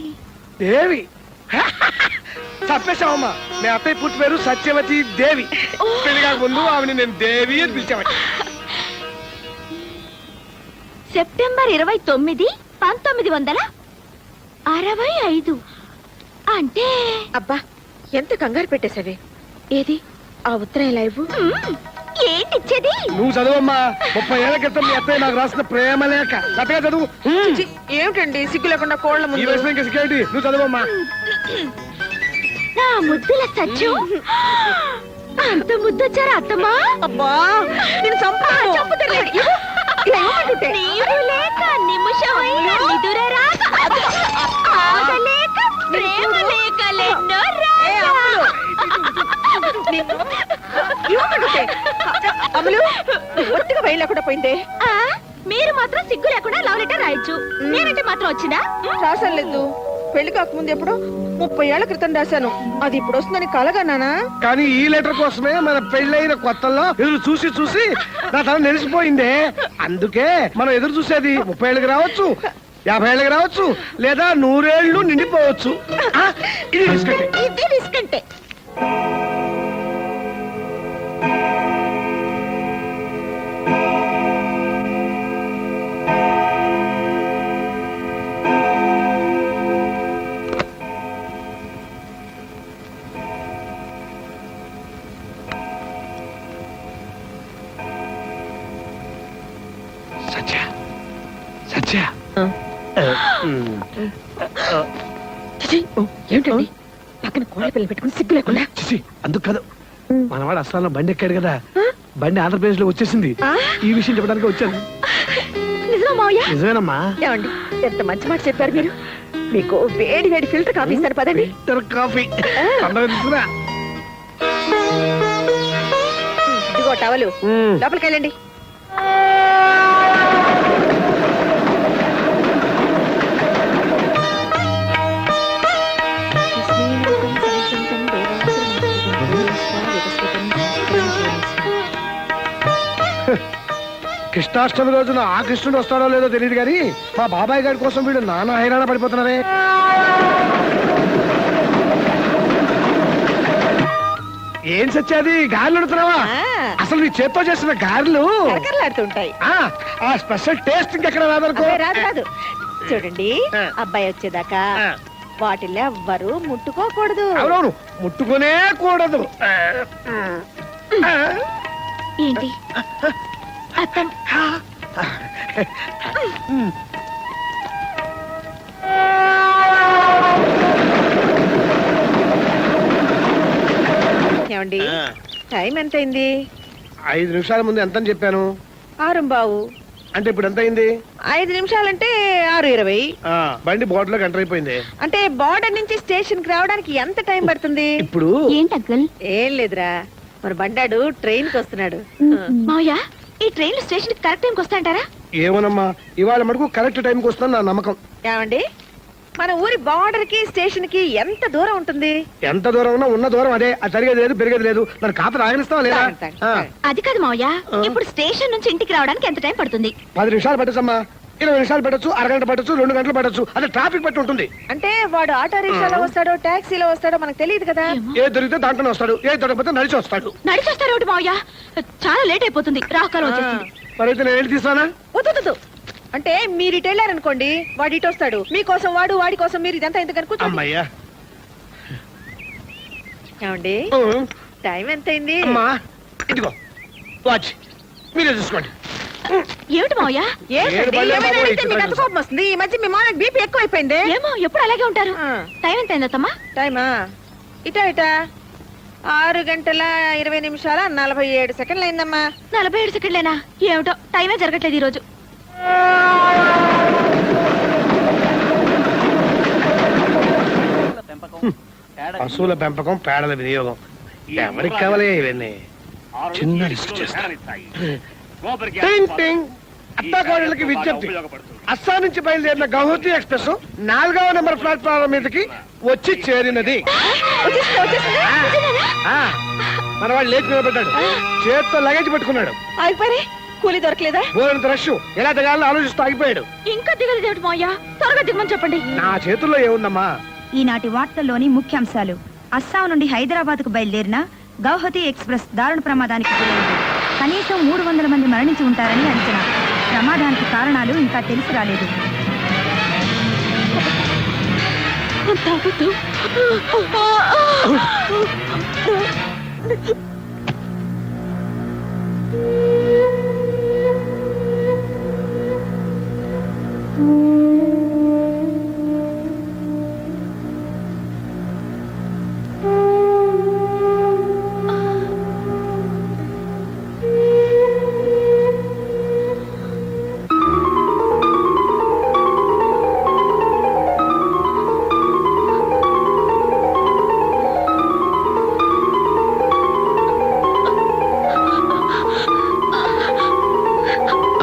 దేవి తప్పేశావమ్మా మీ అత్తయ్య పూర్తి పేరు సత్యవతి దేవి పెళ్లి కాక ముందు ఆమెని నేను దేవి అని పిలిచామని.
సెప్టెంబర్ 29, 1965 అంటే
అబ్బా ఎంత కంగారు పెట్టేశావే. ఏది ఆ ఉత్తరం లైవ్?
ఏంటిచ్చేది?
నువ్వు చదువమ్మా. 30 ఏళ్ల క్రితం మీ అత్తయ్య నాకు రాసిన ప్రేమ లేఖ. కథగా చదువు.
ఏమిటండి సిగ్గు లేకుండా కోళ్ళ
ఈ వయసులో ఇంకా సిగ్గేంటి? నువ్వు చదువమ్మా.
నా ముద్దుల సత్యం అంత ముద్దొచ్చారా అత్తమ్మా?
అబ్బా నేను చంపాను.
నీవు లేక నిమిషమైన నిదురరాక ఆగలేక ప్రేమ లేకలెన్నో
అమలు ఒత్తిగా బయలుకుండా పోయిందే.
మీరు మాత్రం సిగ్గు లేకుండా లవ్ లెటర్ రాయొచ్చు, నేనంటే మాత్రం వచ్చిందా?
రాసలేదు. పెళ్లి కాకముందు ఎప్పుడో 30 ఏళ్ల క్రితం రాశాను. అది ఇప్పుడు వస్తుందని కలగన్నానా?
కానీ ఈ లెటర్ కోసమే మన పెళ్ళైన కొత్తల్లో ఎదురు చూసి చూసి నా తల నెలిసిపోయిందే. అందుకే మనం ఎదురు చూసేది 30 ఏళ్ళకి రావచ్చు, 50 ఏళ్ళకి రావచ్చు, లేదా 100 ఏళ్ళు నిండిపోవచ్చు. ఇది బిస్కెట్.
ఇది రిస్కంటే.
సత్య సత్య
ఏమిటండి పక్కన కోళ్ళ పిల్లలు పెట్టుకుని సిగ్గు లేకుండా?
చిచి అందుకు కాదు, మనవాడు అసలు బండి ఎక్కాడు కదా, బండి ఆంధ్రప్రదేశ్ లో వచ్చేసింది. ఈ విషయం చెప్పడానికి వచ్చాను.
నిజమా మావయ్య?
నిజమేనమ్మా.
ఏమండి ఎంత మంచి మాట చెప్పారు మీరు. మీకు వేడి వేడి ఫిల్టర్ కాఫీ ఇస్తాను పదండి.
ఫిల్టర్ కాఫీ పండగ తీసుకురా.
ఇదిగో టవలు, లోపలికి వెళ్ళండి.
కృష్ణాష్టమి రోజున ఆ కృష్ణుడు వస్తాడో లేదో తెలియదు కానీ మా బాబాయ్ గారి కోసం వీడు నానా హైరాణ పడిపోతున్నారే. ఏం సత్యాది గారెలు అడుగుతున్నావా? అసలు నీ చేత్తో చేసిన గారెలు
కరకరలాడుతుంటాయి.
ఆ స్పెషల్ టేస్ట్ ఇంకెక్కడ రాదనుకో.
రాదు రాదు. చూడండి అబ్బాయి వచ్చేదాకా వాటిల్లో ఎవ్వరు ముట్టుకోకూడదు.
అవునవును, ముట్టుకునే కూడదు.
ఏంటి అత్తం?
ఏమండి టైం ఎంత అయింది?
5 నిమిషాల ముందు ఎంత అని చెప్పాను?
6:15.
అంటే ఇప్పుడు ఎంత అయింది?
5 నిమిషాలంటే 6:20.
బండి బోర్డులో గంట అయిపోయింది.
అంటే బోర్డర్ నుంచి స్టేషన్ కి రావడానికి ఎంత టైం పడుతుంది?
ఇప్పుడు
ఏంటి అంకుల్?
ఏం లేదురా, మన బండాడు ట్రైన్ కి వస్తున్నాడు.
మావయ్య ఈ ట్రైన్ స్టేషన్ కి కరెక్ట్ టైంకి వస్తాయంటారా?
ఏమోనమ్మా, ఇవాళ మటుకు కరెక్ట్ టైంకి వస్తుందని నా నమ్మకం.
ఏమండి మన ఊరి బార్డర్ కి స్టేషన్ కి ఎంత దూరం ఉంటుంది?
ఎంత దూరం ఉన్నా ఉన్న దూరం అదే. అది జరిగేది లేదు, పెరిగేది లేదు. నన్ను కాపీ ఆగనిస్తావా లేదా?
అది కాదు మావయ్య, ఇప్పుడు స్టేషన్ నుంచి ఇంటికి రావడానికి ఎంత టైం పడుతుంది?
10 నిమిషాలు పట్టచ్చమ్మా, 20 నిమిషాలు పట్టచ్చు, అరగంట పట్టచ్చు, 2 గంటలు పట్టచ్చు. అదే ట్రాఫిక్ బట్టి ఉంటుంది.
అంటే వాడు ఆటో రిక్షాలో వస్తాడో టాక్సీలో వస్తాడో మనకు తెలియదు కదా.
ఏ దొరికితే దాంట్లోనే వస్తాడు, ఏ దొరకకపోతే నడిచి వస్తాడు.
నడిచి వస్తారు ఒకటి మావయ్య, చాలా లేట్ అయిపోతుంది, రాకాలం వచ్చేస్తుంది.
మరైతే నేను వెళ్ళి తీసానా?
వద్దు. అంటే మీరు ఇటు వెళ్ళారనుకోండి, వాడు ఇటు వస్తాడు. మీకోసం వాడు, వాడి కోసం మీరు, ఇదంతా ఎందుకు అనుకుంటున్నారు?
అమ్మయ్యా.
ఏమండి టైం ఎంత అయింది?
అమ్మా ఇదిగో వాచ్, మీరే చూసుకోండి.
ఏమిటి మావయ్య?
కోపం వస్తుంది. ఈ మధ్య మీ మానకు బీపీ ఎక్కువైపోయింది.
ఏమో ఎప్పుడు అలాగే ఉంటారు. టైం ఎంత అయిందమ్మా?
టైమా ఇటా 6:20 అయిందమ్మా.
47 సెకండ్లేనా? ఏమిటో టైమే జరగట్లేదు ఈ రోజు.
పశువుల పెంపకం, పేడల వినియోగం ఎవరికి కావాలి ఇవన్నీ? చిన్న రిస్క్ చేస్తాను. అత్తాకోడళ్ళకి విజ్ఞప్తి. అస్సాం నుంచి బయలుదేరిన గౌహతి ఎక్స్ప్రెస్ 4వ నెంబర్ ప్లాట్ఫారం మీదకి వచ్చి చేరినది. మన వాడు లేచి నిలబడ్డాడు, చేతితో లగేజ్ పెట్టుకున్నాడు.
ఆగిపోయి కూలి దొరకలేదా?
బోలంత రష్, ఎలా దిగాలని ఆలోచిస్తూ ఆగిపోయాడు.
ఇంకా దిగలేదు ఏమిటి మావయ్య? త్వరగా దిగమని చెప్పండి.
నా చేతుల్లో ఏముందమ్మా?
ఈనాటి వార్తల్లోని ముఖ్యాంశాలు. అస్సాం నుండి హైదరాబాద్కు బయలుదేరిన గౌహతి ఎక్స్ప్రెస్ దారుణ ప్రమాదానికి గురైంది. కనీసం 300 మంది మరణించి ఉంటారని అంచనా. ప్రమాదానికి కారణాలు ఇంకా తెలిసి రాలేదు.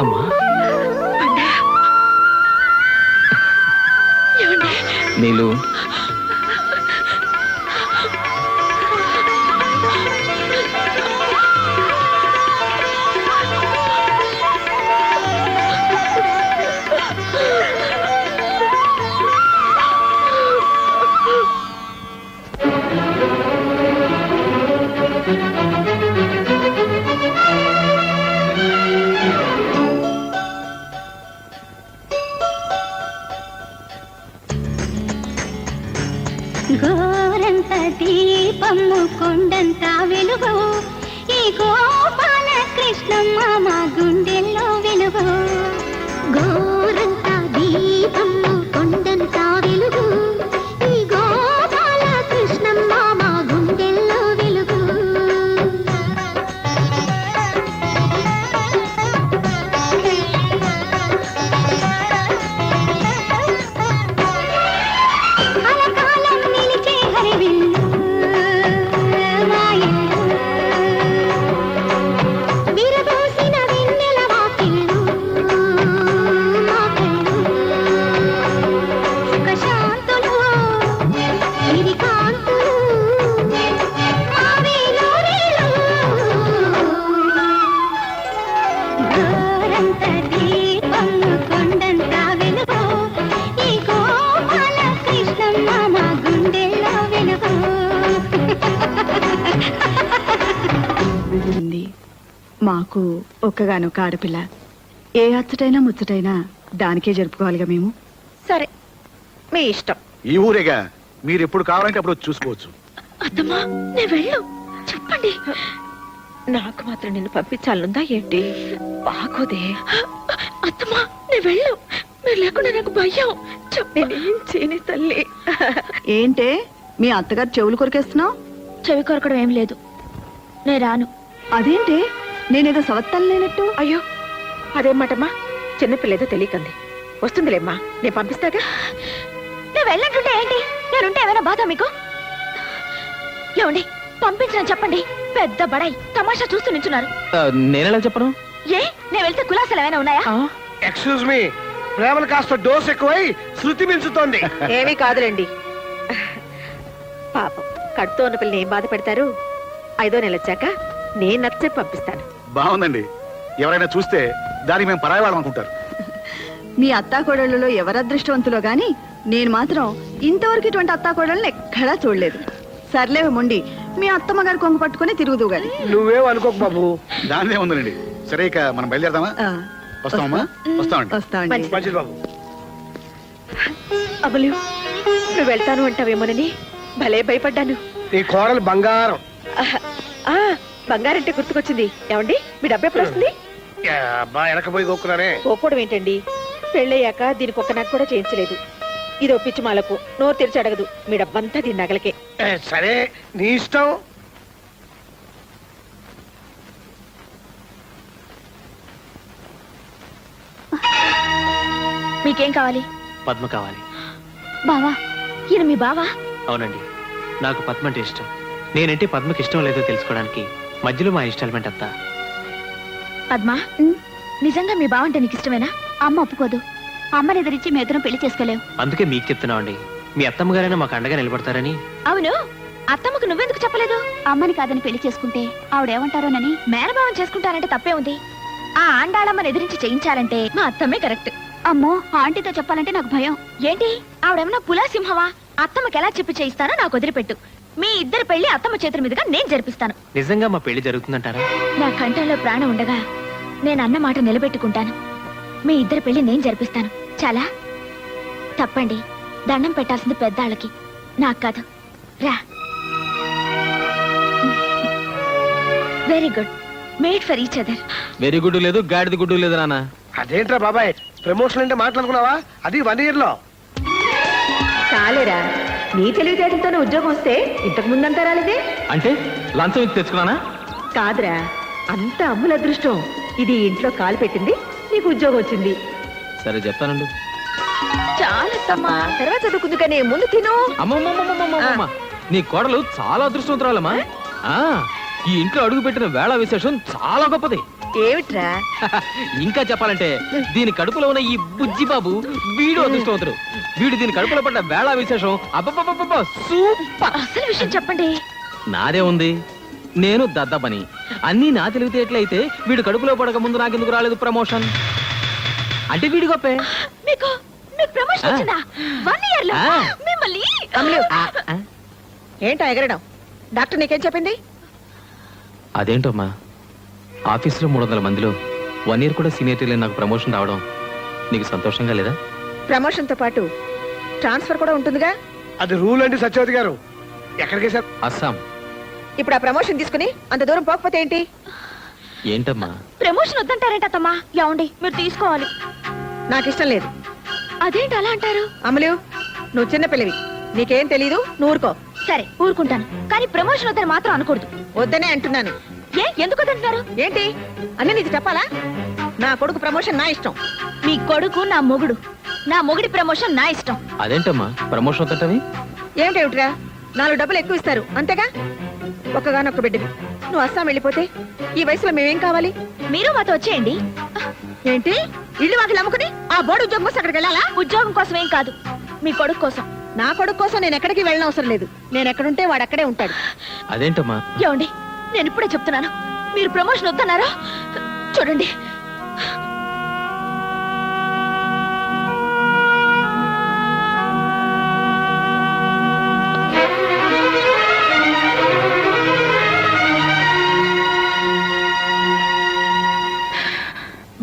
అమ్మా నీళ్ళు
గోరంత దీపము కొండంత వెలుగు ఈ గోపాల కృష్ణమ్మ మా గుండెల్లో వెలుగు గోరంత దీపము కొండంత వెలుగు ఈ గోపాల కృష్ణమ్మ మా గుండెల్లో వెలుగు
మాకు ఒక్కగానొక్క ఆడపిల్ల. ఏ అచ్చటైనా ముచ్చటైనా దానికే జరుపుకోవాలిగా మేము.
సరే మీ ఇష్టం.
ఈ ఊరేగా, మీరు ఎప్పుడు కావాలంటే అప్పుడు వచ్చి చూసుకోవచ్చు.
అత్తమ్మా నేను వెళ్ళు చెప్పండి. నాకు మాత్రం నిన్ను పంపించాలనుందా ఏంటి? బాగోదే. అత్తమ్మా నేను వెళ్ళు, మీరు లేకుండా నాకు భయం. నేనేం చేయని తల్లి.
ఏంటే మీ అత్తగారు చెవులు కొరికేస్తున్నావు?
చెవి కొరకడం ఏం లేదు, నేను రాను.
అదేంటి నేనేదో సవత్తాలు లేనట్టు?
అయ్యో అదేం మాటమ్మా, చిన్నపిల్లేదో తెలియకంది. వస్తుందిలేమ్మా, నేను పంపిస్తాగా. నేను వెళ్ళంటుంటే ఏంటి? నేనుంటే ఏమైనా బాధ మీకు? ఏమండి పంపించిన చెప్పండి. పెద్ద బడాయి తమాషా చూస్తూ నించున్నారు.
నేనెలా చెప్పను?
ఏ నేను వెళ్తే కులాసాలు ఏమైనా ఉన్నాయా?
ఎక్స్క్యూజ్ మీ, ప్రేమలు కాస్త డోస్ ఎక్కువై శృతి మించుతోంది.
ఏమీ కాదులేండి. పాపం కడుతూ ఉన్న పిల్లని ఏం బాధ పెడతారు? 5వ నెల వచ్చాక నేను నచ్చే పంపిస్తాను.
బాగుందండి. ఎవరైనా చూస్తే దానికి మేము పరాయి వాళ్ళం అనుకుంటారు.
మీ అత్తాకోడళ్ళలో ఎవరు అదృష్టవంతులో గాని నేను మాత్రం ఇంతవరకు ఇటువంటి అత్తాకోడళ్ళని ఎక్కడా చూడలేదు. సర్లే మొండి, మీ అత్తమ్మ గారు కొంగు పట్టుకుని తిరుగుదు గాని.
నువ్వేం అనుకోకు బాబు.
దానిదే ఉందండి. సరే ఇక మనం బయలుదేరదామా? వస్తామమ్మా. వస్తామండి.
వస్తామండి.
మంచిది బాబు.
అమలు నువ్వు వెళ్తాను అంటావేమోనని భలే భయపడ్డాను.
నీ కోడలు బంగారం.
బంగారంటే గుర్తుకొచ్చింది. ఏమండి మీ డబ్బు ఎప్పుడు వస్తుంది?
అబ్బా వెనకపోయి గోక్కున్నానే.
పోకపోవడం ఏంటండి? పెళ్ళయ్యాక దీనికి ఒక్క నాకు కూడా చేయించలేదు. ఇది ఒప్పించి మాలకు నోరు తెరిచి అడగదు. మీ డబ్బంతా దీని నగలకే.
సరే నీ ఇష్టం.
మీకేం కావాలి?
పద్మ కావాలి.
బావా ఈయన మీ బావా?
అవునండి, నాకు పద్మ అంటే ఇష్టం. నేనంటే పద్మకి ఇష్టం లేదో తెలుసుకోవడానికి మధ్యలో మా ఇన్స్టాల్మెంట్ అంతా.
పద్మ నిజంగా మీ బావ అంటే నీకు ఇష్టమేనా? అమ్మ ఒప్పుకోదు. అమ్మని ఎదిరించి మీ ఇద్దరం పెళ్లి చేసుకోలేవు.
అందుకే మీకు చెప్తున్నామండి, మీ అత్తమ్మ గారైనా మాకు అండగా నిలబడతారని.
అవును, అత్తమ్మకు నువ్వెందుకు చెప్పలేదు? అమ్మని కాదని పెళ్లి చేసుకుంటే ఆవిడేమంటారోనని. మేనభావం చేసుకుంటానంటే తప్పే ఉంది. ఆ ఆండాళమ్మని ఎదిరించి చేయించాలంటే మా అత్తమ్మే కరెక్ట్. అమ్మో ఆంటీతో చెప్పాలంటే నాకు భయం. ఏంటి ఆవిడేమన్నా పులా సింహవా? అత్తమ్మకి ఎలా చెప్పి చేయిస్తానో నాకు వదిలిపెట్టు.
మీ ఇద్దరు పెళ్లి అత్తమ్మ చేతుల మీదుగా నేను జరిపిస్తాను.
నిజంగా మా పెళ్లి జరుగుతుందంటారా?
నా కంఠంలో ప్రాణం ఉండగా నేను అన్న మాట నిలబెట్టుకుంటాను. మీ ఇద్దరు పెళ్లి నేను జరిపిస్తాను. చాలా తప్పండి. దండం పెట్టాల్సింది పెద్దాళ్ళకి, నాకు కాదు. రా. Very good. Made for each other.
Very good లేదు, గాడిద గుడ్డు లేదు నాన్న.
అదేంట్రా బాబాయ్, ప్రమోషన్ అంటే మాట్లాడుకున్నావా? అది 1 year లో.
చాలేరా, నీ తెలివితేటలతోనే ఉద్యోగం వస్తే ఇంతకు ముందంతా రాలేదే.
అంటే లంచం ఇచ్చి తెచ్చుకున్నానా?
కాదురా, అంత అమ్ముల అదృష్టం. ఇది ఇంట్లో కాలు పెట్టింది, నీకు ఉద్యోగం వచ్చింది.
సరే చెప్తానండి.
చాలమ్మా, తర్వాత చదువుకుంది కానీ ముందు తిను.
అమ్మమ్మమ్మమ్మమ్మమ్మ, నీ కోడలు చాలా అదృష్టవంతురాలమ్మా. ఆ, ఈ ఇంట్లో అడుగు పెట్టిన వేళ విశేషం చాలా గొప్పది.
ఏమిట్రా?
ఇంకా చెప్పాలంటే దీని కడుపులో ఉన్న ఈ బుజ్జి బాబు వీడు అదృష్టవంతుడు. వీడు దీని కడుపులో పడ్డ వేళ విశేషం అబ్బబ్బబ్బబ్బ సూపర్.
అసలు విషయం చెప్పండి.
నాదే ఉంది, నేను దద్దబని. అన్నీ నా తెలివితేటలైతే వీడు కడుపులో పడక ముందు నాకెందుకు రాలేదు ప్రమోషన్? అంటే వీడి గొప్పే.
మీకు ప్రమోషన్ వచ్చిందా? 1 year లో మిమ్మల్ని.
ఏంటో ఎగరడం? డాక్టర్ నీకేం చెప్పింది?
అదేంటమ్మా, ఆఫీసులో 300 మందిలో 1 year కూడా సీనియర్ లేని నాకు ప్రమోషన్ రావడం నీకు సంతోషంగా లేదా?
ప్రమోషన్ తో పాటు ట్రాన్స్ఫర్ కూడా ఉంటుందిగా.
అది రూల్ అండి సత్యవతి గారు. ఎక్కడికి సార్?
అస్సాం.
ఇప్పుడు ఆ ప్రమోషన్ తీసుకుని అంత దూరం పోకపోతే ఏంటి?
ఏంటమ్మా?
ప్రమోషన్ వద్దంటారేంట అత్తమ్మా? ఏమండి, మీరు తీసుకోవాలి.
నాకు ఇష్టం లేదు.
అదేంటి అలా అంటారు?
అమలు, నువ్వు చిన్న పిల్లవి, నీకేం తెలీదు, నువ్వు ఊరుకో.
సరే ఊరుకుంటాను, కానీ ప్రమోషన్ వద్దని మాత్రం అనకూడదు.
వద్దనే అంటున్నాను.
ఎందుకు వద్దంటున్నారు?
ఏంటి అన్నీ నీకు చెప్పాలా? నా కొడుకు ప్రమోషన్ నా ఇష్టం.
మీ కొడుకు నా మొగుడు, నా మొగుడి ప్రమోషన్ నా ఇష్టం.
అదేంటమ్మా ప్రమోషన్ వద్దటవి?
ఏమిటేమిట్రా, 4 డబ్బులు ఎక్కువ ఇస్తారు అంతేగా. ఒక్కగానొక్క బిడ్డవి, నువ్వు అస్సాం వెళ్ళిపోతే ఈ వయసులో మేమేం కావాలి?
మీరు మాతో వచ్చేయండి.
ఏంటి, ఇల్లు వాకిలు అమ్ముకుని ఆ బోర్డు ఉద్యోగం కోసం అక్కడికి వెళ్ళాలా?
ఉద్యోగం కోసం ఏం కాదు, మీ కొడుకు కోసం.
నా కొడుకు కోసం నేను ఎక్కడికి వెళ్ళిన అవసరం లేదు. నేను ఎక్కడుంటే వాడు అక్కడే ఉంటాడు.
అదేంటమ్మా?
ఏమండి, నేను ఇప్పుడే చెప్తున్నాను, మీరు ప్రమోషన్ వద్దన్నారా? చూడండి,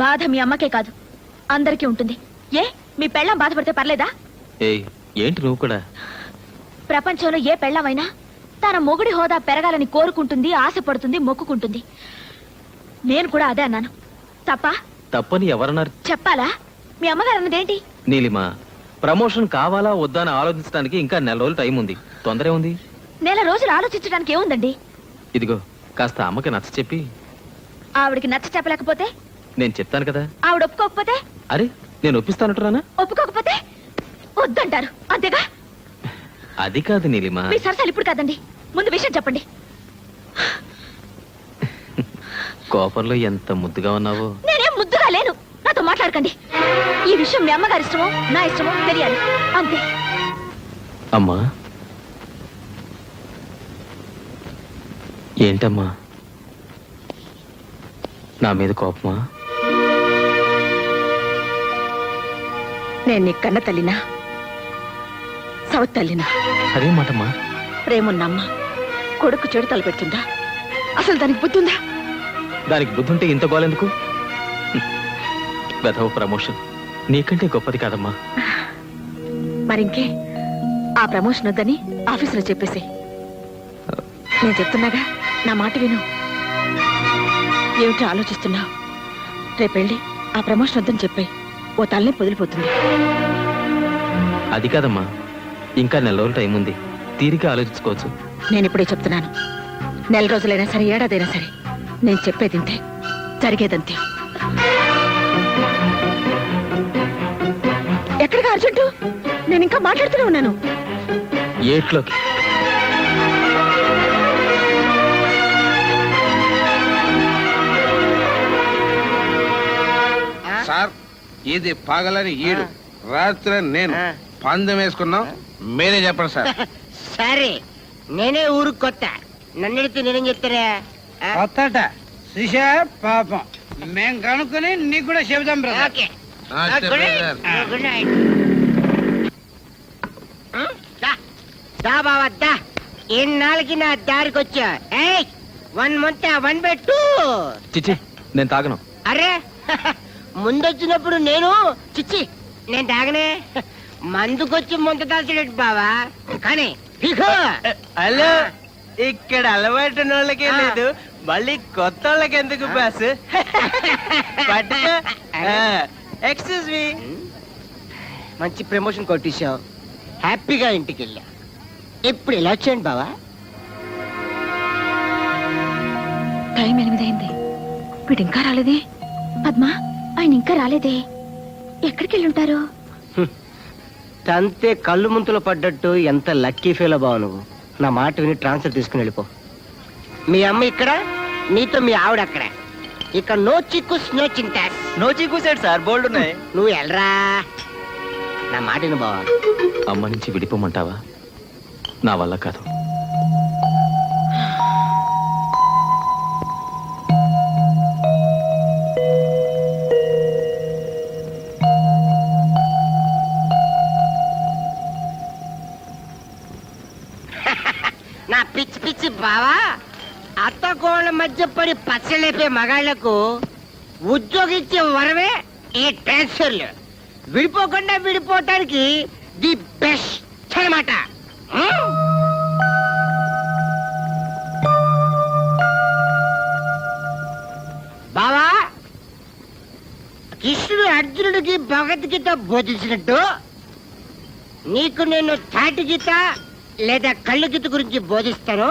బాధ మీ అమ్మకే కాదు అందరికీ ఉంటుంది. ఏ మీ పెళ్ళాం బాధపడితే పర్లేదా?
ఏయ్, ఏంటి నువ్వు కూడా?
ప్రపంచంలో ఏ పెళ్ళామైనా తన మొగుడి హోదా పెరగాలని కోరుకుంటుంది, ఆశపడుతుంది, మొక్కుకుంటుంది. నేను కూడా అదే అన్నాను. తప్ప?
తప్పని ఎవరన్నారు?
చెప్పాలా? మీ అమ్మగారు అన్నదేంటి?
నీలిమా, ప్రమోషన్ కావాలా వద్దా అని ఆలోచించడానికి ఇంకా 4 రోజులు టైం ఉంది. తొందరే ఉంది.
1 రోజులు ఆలోచించడానికి ఏముందండి?
ఇదిగో కాస్త అమ్మకి నచ్చ చెప్పి.
ఆవిడికి నచ్చ చెప్పలేకపోతే?
నేను చెప్తాను కదా.
ఆవిడ ఒప్పుకోకపోతే?
అరే, నేను ఒప్పిస్తానంటున్నానా?
ఒప్పుకోకపోతే వద్దంటారు అంతేగా?
అది కాదు నీలిమా.
మీ సరసాలు ఇప్పుడు కాదండి, ముందు విషయం చెప్పండి.
కోపంలో ఎంత ముద్దుగా ఉన్నావో.
నేనేం ముద్దుగా లేను, నాతో మాట్లాడకండి. ఈ విషయం మీ అమ్మగారి ఇష్టమో నా ఇష్టమో తెలియాలి, అంతే.
అమ్మా, ఏంటమ్మా, నా మీద కోపమా?
నేను నీ కన్న తల్లినా, సవత్ తల్లినా?
అదే మాటమ్మా.
ప్రేమున్నమ్మ కొడుకు చెడు తలపెడుతుందా? అసలు దానికి బుద్ధి ఉందా?
దానికి బుద్ధి ఉంటే ఇంత గోలెందుకు? వెధవ ప్రమోషన్ నీకంటే గొప్పది కాదమ్మా.
మరింకే, ఆ ప్రమోషన్ వద్దని ఆఫీసులో చెప్పేసి. నేను చెప్తున్నాగా, నా మాట విను. ఏమిటో ఆలోచిస్తున్నావు? రేపెళ్ళి ఆ ప్రమోషన్ వద్దని చెప్పాయి, ఓ తల్లిని పొదిలిపోతుంది.
అది కాదమ్మా, ఇంకా 4 రోజులు టైం ఉంది, తీరిక ఆలోచించుకోవచ్చు.
నేను ఇప్పుడే చెప్తున్నాను, 4 రోజులైనా సరే, ఏడాదైనా సరే, నేను చెప్పేది ఇంతే, జరిగేదంతే. ఎక్కడికి అర్జెంటు? నేను ఇంకా మాట్లాడుతూనే ఉన్నాను.
ఏట్లోకి.
సార్, ఇది పగలని ఈడు, రాత్రి నేను. పందెం వేసుకున్నాం, మీరే చెప్పండి సార్.
సరే, నేనే ఊరికి కొత్త, నన్ను అడిగితే నేనేం చెప్తారా?
కొత్తట శ్రీష పాపం మేం కనుక్కొని నీకు కూడా చెబుదాం బ్రదర్.
ఓకే,
ఆ, చెప్పండి సార్.
Good night. దా బావా, దా. ఎన్నాళ్ళకి నా దారికి వచ్చా ఏయ్ 1 month 1/2
చిచి నేను తాగను.
అరే ముందొచ్చినప్పుడు నేను చిచ్చి నేను తాగనే మందుకొచ్చి ముంత దాల్చడేటి బావా కానీ
హలో ఇక్కడ అలవాటు వాళ్ళకే లేదు మళ్ళీ కొత్త వాళ్ళకి ఎందుకు బాస్ ఎక్స్క్యూజ్ మీ
మంచి ప్రమోషన్ కొట్టేశావు హ్యాపీగా ఇంటికి వెళ్ళా ఇప్పుడు ఎలా వచ్చాయండి బావా
టైం 8 అయింది వీడు ఇంకా రాలేదే.
పద్మా ఆయన ఇంకా రాలేదే. ఎక్కడికి వెళ్ళుంటారు?
తంతే కళ్ళు ముంతలో పడ్డట్టు ఎంత లక్కీ ఫీల్ బావు నువ్వు. నా మాట విని ట్రాన్స్ఫర్ తీసుకుని వెళ్ళిపో. మీ అమ్మ ఇక్కడ నీతో మీ ఆవిడ అక్కడ. ఇక నో చిక్కుస్ నో చింతాస్.
నో చీకూసాడు సార్ బోల్డ్ ఉన్నాయి.
నువ్వు వెళ్ళరా నా మాట విను బావా.
అమ్మ నుంచి విడిపోమంటావా? నా వల్ల కాదు.
నా పిచ్చి పిచ్చి బావా అత్త కోళ్ళ మధ్య పడి పచ్చలేపే మగాళ్లకు ఉద్యోగిచ్చే వరమే ఈ ట్రాన్స్ఫర్లు. విడిపోకుండా విడిపోవటానికి ది బెస్ట్ అన్నమాట. బావా కృష్ణుడు అర్జునుడికి భగవద్గీత బోధించినట్టు నీకు నేను తాటి గీత లేదా కళ్ళు గీత గురించి బోధిస్తాను.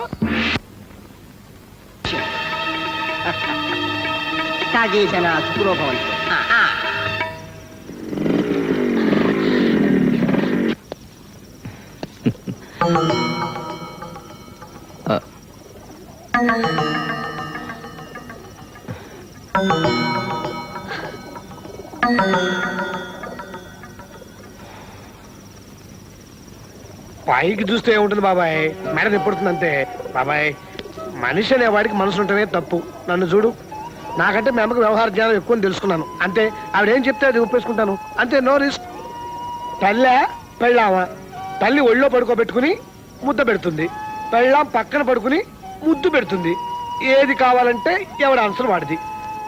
తాగేసిన సుఖరూపం.
పైకి చూస్తే ఏముంటుంది బాబాయ్, మేడం ఎప్పుడుతుంది అంతే. బాబాయ్ మనిషి అనే వాడికి మనసు ఉంటేనే తప్పు. నన్ను చూడు, నాకంటే మీ అమ్మకి వ్యవహార జ్ఞానం ఎక్కువ తెలుసుకున్నాను అంతే. ఆవిడేం చెప్తే అది ఒప్పేసుకుంటాను అంతే. No risk. తల్లే పెళ్ళామా, తల్లి ఒళ్ళో పడుకోబెట్టుకుని ముద్ద పెడుతుంది, పెళ్ళాం పక్కన పడుకుని ముద్దు పెడుతుంది. ఏది కావాలంటే ఎవరి ఆన్సర్ వాడిది.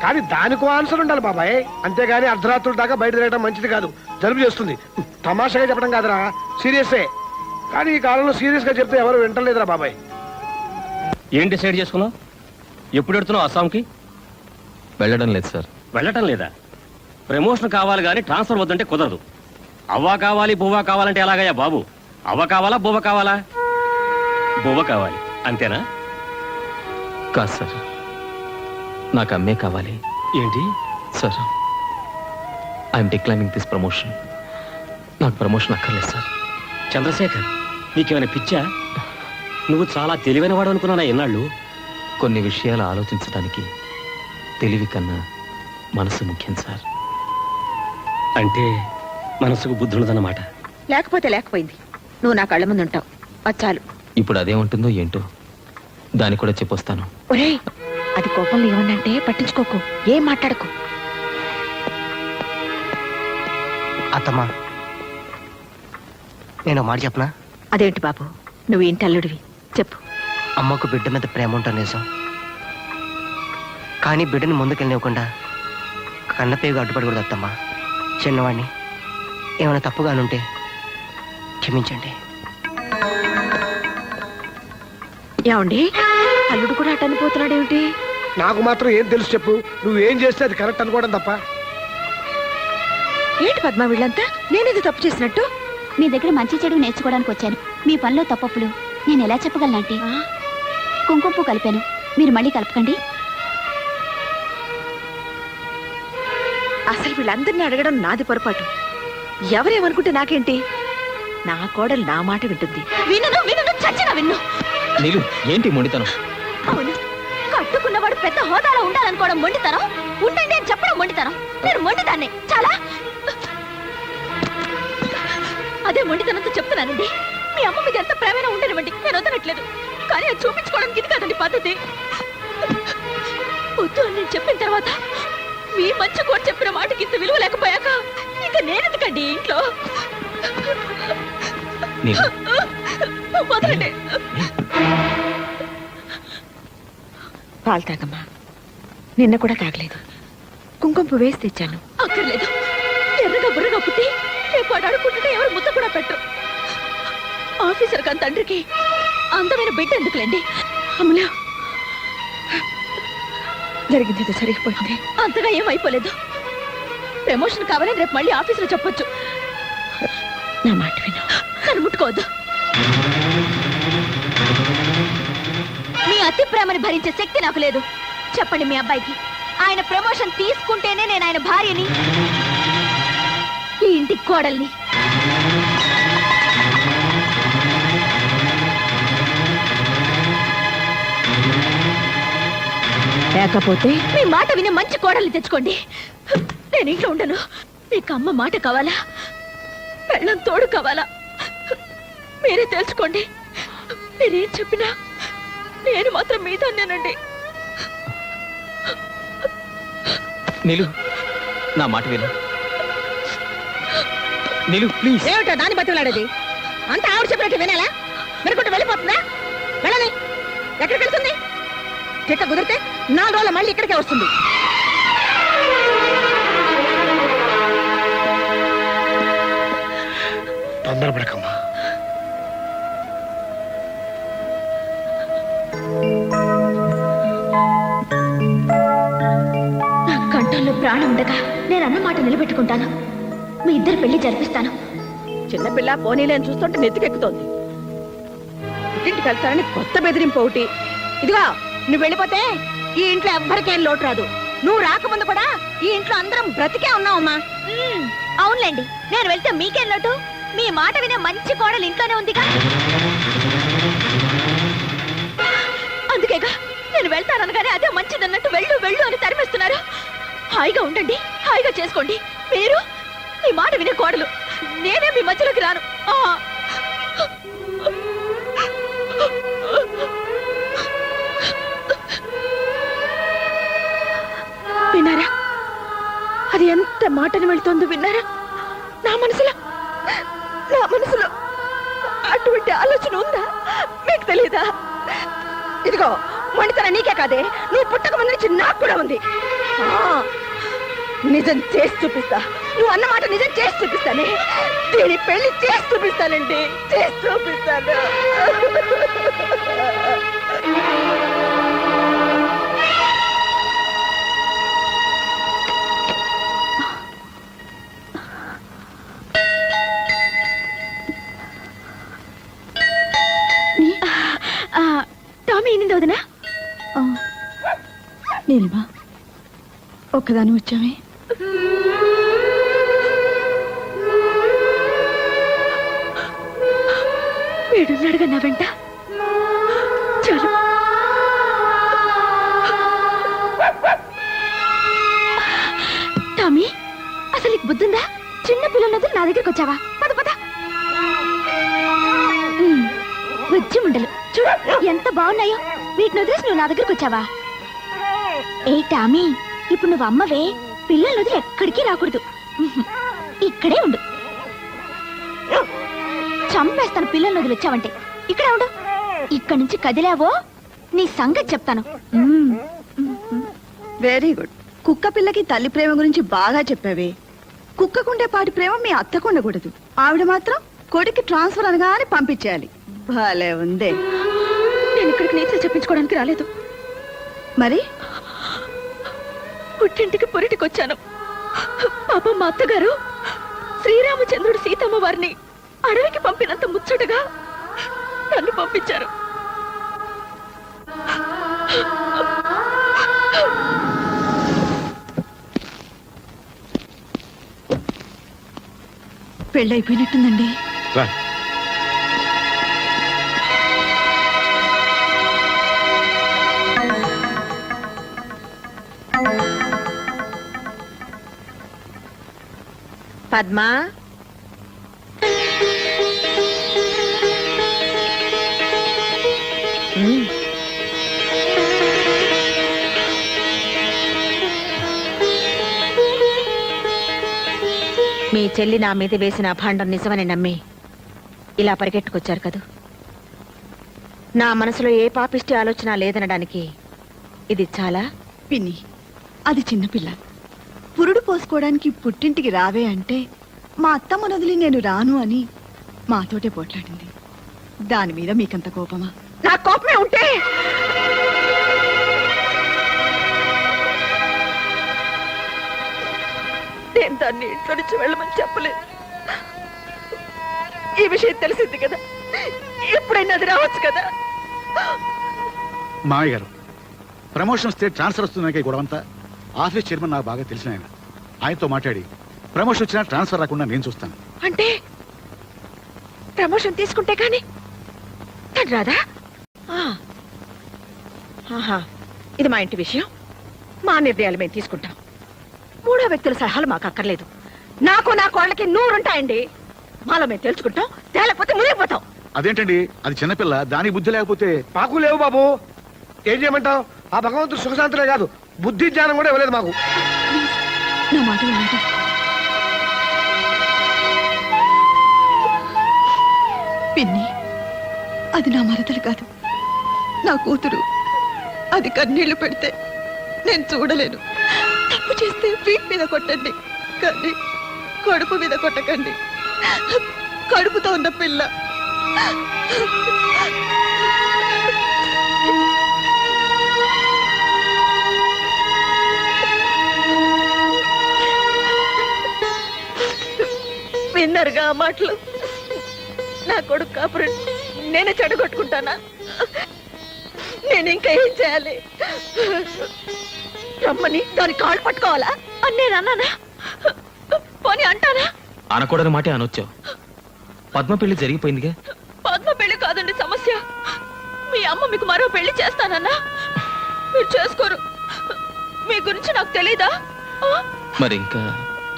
కానీ దానికో ఆన్సర్ ఉండాలి బాబాయ్. అంతేగాని అర్ధరాత్రుల దాకా బయట తిరగడం మంచిది కాదు, జలుబు చేస్తుంది. తమాషాగా చెప్పడం కాదురా, సీరియస్సే. కానీ ఈ కాలంలో సీరియస్ గా చెప్తే ఎవరు వింటలేదురా బాబాయ్.
ఏం డిసైడ్ చేసుకున్నావు? ఎప్పుడు వెళ్తున్నావు అస్సాంకి?
వెళ్ళడం లేదు సార్.
వెళ్ళటం లేదా? ప్రమోషన్ కావాలి కానీ ట్రాన్స్ఫర్ వద్దంటే కుదరదు. అవ్వ కావాలి బువ్వ కావాలంటే ఎలాగయ్యా బాబు? అవ్వ కావాలా బువ్వ కావాలా? బువ్వ కావాలి అంతేనా?
కాదు సార్, నాకు అమ్మే కావాలి.
ఏంటి
sir, I'm declining this promotion. నాకు ప్రమోషన్ అక్కర్లేదు సార్.
చంద్రశేఖర్, నీకేమైనా పిచ్చా? నువ్వు చాలా తెలివైన వాడు అనుకున్నానా ఎన్నాళ్ళు?
కొన్ని విషయాలు ఆలోచించడానికి తెలివి కన్నా మనసు ముఖ్యం సార్.
అంటే మనసుకు బుద్ధి ఉండదన్నమాట.
లేకపోతే లేకపోయింది, నువ్వు నా కళ్ళ ముందు ఉంటావు. చాలు.
ఇప్పుడు అదేముంటుందో ఏంటో దాన్ని కూడా చెప్పొస్తాను.
ఒరేయ్, అది కోపంలో ఏమన్నంటే పట్టించుకోకు, ఏం మాట్లాడకు.
అత్తమ్మా నేను మాట చెప్పనా?
అదేంటి బాబు, నువ్వు ఇంటి అల్లుడివి, చెప్పు.
అమ్మకు బిడ్డ మీద ప్రేమ ఉంటుంది నిజం. కానీ బిడ్డని ముందుకెళ్ళనివ్వకుండా కన్నపేగు అడ్డుపడకూడదు అత్తమ్మా. చిన్నవాడిని ఏమైనా తప్పుగానుంటే క్షమించండి.
ఏమండి, అల్లుడు కూడా అటు అనిపోతున్నాడేమిటి?
నాకు మాత్రం ఏం తెలుసు చెప్పు. నువ్వు ఏం చేస్తే అది కరెక్ట్ అనుకోవడం తప్ప.
ఏంటి పద్మ వీళ్ళంతా నేనేది తప్పు చేసినట్టు?
మీ దగ్గర మంచి చెడు నేర్చుకోవడానికి వచ్చాను. మీ పనిలో తప్పప్పులు నేను ఎలా చెప్పగలనంటే, కుంకుమ పువ్వు కలిపాను, మీరు మళ్ళీ కలపకండి.
అసలు వీళ్ళందరినీ అడగడం నాది పొరపాటు. ఎవరేమనుకుంటే నాకేంటి? నా కోడలు నా మాట వింటుంది.
విను విను చచ్చిన విన్ను.
నీలు, ఏంటి మొండితనం?
అవును, కట్టుకున్నవాడు పెద్ద హోదాలో ఉండాలనుకోవడం మొండితనం, ఉండండి అని చెప్పడం మొండితనం. నేను మొండిదాన్ని చాలా. అదే మొండితనంతో చెప్తున్నానండి. మీ అమ్మ మీద ఎంత ప్రేమైనా ఉండనివ్వండి, నేను వదలట్లేదు. కానీ అది చూపించుకోవడానికి ఇది కాదండి పద్ధతి. వద్దు అని నేను చెప్పిన తర్వాత మీ మంచి కూడా చెప్పిన మాటకి ఇంత విలువ లేకపోయాక ఇక నేనెందుకండి ఇంట్లో?
నీలు,
వదలండి.
పాలు తాగమ్మా. నిన్న కూడా తాగలేదు. కుంకుమ వేసి తెచ్చాను.
అక్కర్లేదు. ఎర్రగా బుర్రగా పుట్టి రేపు వాడు అడుక్కుంటుంటే ఎవరు ముద్ద కూడా పెట్టు. ఆఫీసర్ కాని తండ్రికి అందమైన బిడ్డ ఎందుకులేండి.
అమలా, జరిగింది సరిగిపోయింది.
అంతగా ఏమైపోలేదు. ప్రమోషన్ కావాలని రేపు మళ్ళీ ఆఫీసులో చెప్పొచ్చు.
నా మాట విను.
నన్ను ముట్టుకోవద్దు. మీ అతి ప్రేమని భరించే శక్తి నాకు లేదు. చెప్పండి మీ అబ్బాయికి, ఆయన ప్రమోషన్ తీసుకుంటేనే నేను ఆయన భార్యని, ఈ ఇంటి కోడల్ని.
లేకపోతే
మీ మాట విని మంచి కోడల్ని తెచ్చుకోండి. నేను ఇంట్లో ఉండను. మీకు అమ్మ మాట కావాలా, పెళ్ళం తోడు కావాలా, మీరే తెలుసుకోండి. మీరేం చెప్పినా నేను మాత్రం మీతోనేనండి.
నీలు, నా మాట విను. నీలు ప్లీజ్.
ఏమిటో దాన్ని బతిలాడేది? అంత ఆవిడ చెప్పినట్టు వినాలా? మెరుకుంటూ వెళ్ళిపోతుందా? వెళ్ళని ఎక్కడికి వెళ్తుంది? చెక్క కుదిరితే 4 రోజులు మళ్ళీ ఇక్కడికే వస్తుంది.
తొందరపడకమ్మా.
నా కంఠంలో ప్రాణం ఉండగా నేను అన్న మాట నిలబెట్టుకుంటాను. మీ ఇద్దరు పెళ్లి జరిపిస్తాను.
చిన్నపిల్ల పోనీలేని చూస్తుంటే నెత్తికెక్కుతోంది. ఇంటికి వెళ్తానని కొత్త బెదిరింపు ఒకటి. ఇదిగో, నువ్వు వెళ్ళిపోతే ఈ ఇంట్లో ఎవ్వరికేం లోటు రాదు. నువ్వు రాకముందు కూడా ఈ ఇంట్లో అందరం బ్రతికే ఉన్నావమ్మా.
అవునులేండి, నేను వెళ్తే మీకేం లోటు? మీ మాట వినే మంచి కోడలు ఇంట్లోనే ఉందిగా. అందుకేగా నేను వెళ్తాననగానే అదే మంచిదన్నట్టు వెళ్ళు వెళ్ళు అని తరిమేస్తున్నారు. హాయిగా ఉండండి, హాయిగా చేసుకోండి. మీరు మీ మాట వినే కోడలు, నేనే మీ మధ్యలోకి రాను.
విన్నారా? అది ఎంత మాటను వెళ్తోందో విన్నారా? నా మనసులో అటువంటి ఆలోచన ఉందా? మీకు తెలీదా? ఇదిగో, మొండితన నీకే కాదే, నువ్వు పుట్టక ముందు నుంచి నాకు కూడా ఉంది. నిజం చేసి చూపిస్తా. నువ్వు అన్న మాట నిజం చేసి చూపిస్తానే. దీని పెళ్లి చేసి చూపిస్తానండి, చేసి చూపిస్తాను.
టామీ ఏంది వదినా?
నీలిమా, ఒక్కదాని వచ్చామే.
వీడున్నాడుగా నా వెంట. చాలు. టామీ, అసలు నీకు బుద్ధుందా? చిన్న పిల్లలతో నా దగ్గరికి వచ్చావా? పద పద. వచ్చి ఉండలు చూడు ఎంత బాగున్నాయో. వీటిని వదిలేసి నువ్వు నా దగ్గరికి వచ్చావా? ఏ టామీ, ఇప్పుడు నువ్వు అమ్మవే, పిల్లలు వదిలి ఎక్కడికి రాకూడదు. ఇక్కడే ఉండు. చంపేస్తాను పిల్లల్ని వదిలి వచ్చావంటే. ఇక్కడే ఉండు. ఇక్కడి నుంచి కదిలావో నీ సంగతి చెప్తాను.
Very good. కుక్క పిల్లకి తల్లి ప్రేమ గురించి బాగా చెప్పావే. కుక్కకుండే పాటి ప్రేమ మీ అత్తకు ఉండకూడదు. ఆవిడ మాత్రం కొడుకు ట్రాన్స్ఫర్ అనగానే పంపించేయాలి. భలే ఉందే.
నేను ఇక్కడికి నీతులు చెప్పించుకోవడానికి రాలేదు.
మరి
పుట్టింటికి పొరిటికి వచ్చాను. పాపం మా అత్తగారు శ్రీరామచంద్రుడు సీతమ్మ వారిని అడవికి పంపినంత ముచ్చటగా నన్ను పంపించారు.
పెళ్ళైపోయినట్టుందండి.
రా.
పద్మా, మీ చెల్లి నా మీద వేసిన అభాండం నిజమని నమ్మి ఇలా పరిగెట్టుకొచ్చారు కదూ.
నా మనసులో ఏ పాపిష్టి ఆలోచన లేదనడానికి ఇది చాలా.
పిన్ని, అది చిన్నపిల్ల. పురుడు పోసుకోవడానికి పుట్టింటికి రావే అంటే మా అత్తమ్మ వదిలి నేను రాను అని మాతోటే పోట్లాడింది. దాని మీద మీకంత కోపమా?
నా కోపమే ఉంటే నేను దాన్ని ఇంట్లో నుంచి వెళ్ళమని చెప్పలేదు. ఈ విషయం తెలిసింది కదా, ఎప్పుడైనా అది రావచ్చు కదా.
మామయ్య గారు, ప్రమోషన్ వస్తే ట్రాన్స్ఫర్ వస్తున్నాకే గొడవంతా. ఆఫీస్ చైర్మన్ నాకు బాగా తెలిసిన ఆయన. ఆయనతో మాట్లాడి ప్రమోషన్ వచ్చినా ట్రాన్స్ఫర్ రాకుండా నేను చూస్తాను.
అంటే ప్రమోషన్ తీసుకుంటే కానీ తను రాదా? ఆహా, ఇది మా ఇంటి విషయం, మా నిర్ణయాలు మేము తీసుకుంటాం. మూడో వ్యక్తుల సలహాలు మాకు అక్కర్లేదు. నాకు నా కోళ్ళకి 100 ఉంటాయండి. మాలో మేము తెలుసుకుంటాం, తేలేకపోతే మునిగిపోతాం.
అదేంటండి, అది చిన్నపిల్ల, దానికి బుద్ధి లేకపోతే.
మాకు లేవు బాబు, ఏం చేయమంటావు? ఆ భగవంతుడు సుఖశాంతులే కాదు, బుద్ధి జ్ఞానం కూడా ఇవ్వలేదు మాకు.
నా మాట వినండి. పిన్ని, అది నా మరదలు కాదు, నా కూతురు. అది కన్నీళ్లు పెడితే నేను చూడలేను. తప్పు చేస్తే వీట్ మీద కొట్టండి, కానీ కడుపు మీద కొట్టకండి. కడుపుతో ఉన్న పిల్ల.
విన్నరుగా ఆ మాటలు? నా కొడుకు కాపురం నేనే చెడగొట్టుకుంటానా? నేను ఇంకా ఏం చేయాలి? రమ్మని దాని కాళ్ళు పట్టుకోవాలా అని నేను అన్నానా? పోనీ అంటానా?
అనకూడని మాటే అనొచ్చావు. పద్మ పెళ్లి జరిగిపోయిందిగా.
పద్మ పెళ్లి కాదండి సమస్య. మీ అమ్మ మీకు మరో పెళ్లి చేస్తానన్నా మీరు చేసుకోరు. మీ గురించి నాకు తెలీదా?
మరి ఇంకా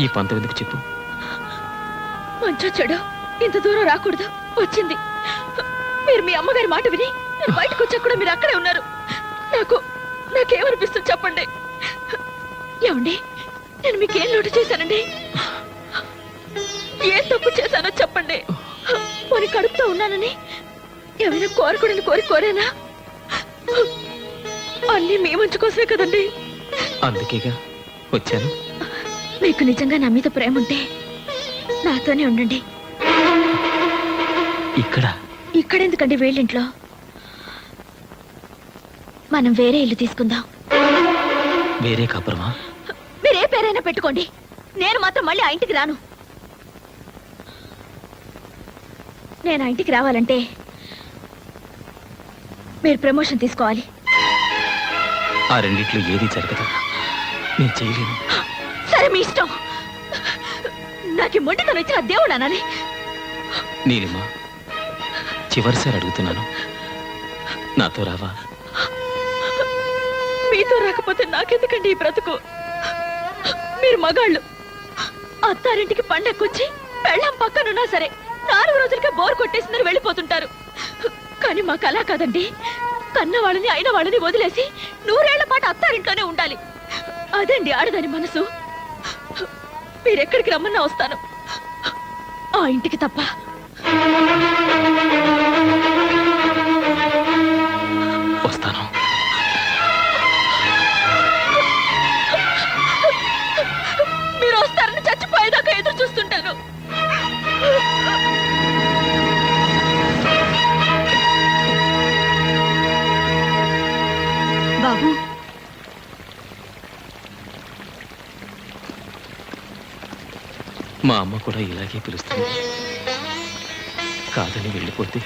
ఈ పంతం ఎందుకు చెప్పు?
మంచో చెడు ఇంత దూరం రాకూడదు, వచ్చింది. మీరు మీ అమ్మగారి మాట విని నేను బయటకు వచ్చా కూడా మీరు అక్కడే ఉన్నారు. నాకేమనిపిస్తుంది చెప్పండి. ఏమండి, నేను మీకేం లోటు చేశానండి? ఏం తప్పు చేశానో చెప్పండి. మరి కడుపుతో ఉన్నానని ఏమైనా కోరకూడని కోరేనా? అన్నీ మీ మంచి కోసమే కదండి.
అందుకేగా వచ్చాను.
మీకు నిజంగా నా మీద ప్రేమ ఉంటే నాతోనే ఉండండి. ఇక్కడెందుకండి వేళ్ళింట్లో? మనం వేరే ఇల్లు తీసుకుందాం.
వేరే కాపురమా?
మీరే పేరైనా పెట్టుకోండి, నేను మాత్రం మళ్ళీ ఆ ఇంటికి రాను. నేను ఆ ఇంటికి రావాలంటే మీరు ప్రమోషన్ తీసుకోవాలి.
ఆ రెండిట్లో ఏది జరగదు, నేను చేయలేను.
సరే, మీ ఇష్టం. నాకు మొండితనం ఇచ్చిన దేవుడు అనాలి.
నీలిమా, చివరిసారి అడుగుతున్నాను, నాతో రావా?
మీతో రాకపోతే నాకెందుకండి ఈ బ్రతుకు? మీరు మగాళ్ళు. అత్తారింటికి పండక్కొచ్చి పెళ్ళాం పక్కనున్నా సరే 4 రోజులకే బోర్ కొట్టేసిందని వెళ్ళిపోతుంటారు. కానీ మాకు అలా కాదండి. కన్న వాళ్ళని అయిన వాళ్ళని వదిలేసి 100 ఏళ్ల పాటు అత్తారింట్లోనే ఉండాలి. అదండి ఆడదాని మనసు. మీరెక్కడికి రమ్మన్నా వస్తాను, ఆ ఇంటికి తప్ప.
వస్తాను.
మీరు వస్తారని చచ్చిపోయేదాకా ఎదురు చూస్తుంటాను.
బాబు,
మా అమ్మ కూడా ఇలాగే పిలుస్తుంది. కాదని వెళ్ళిపోతే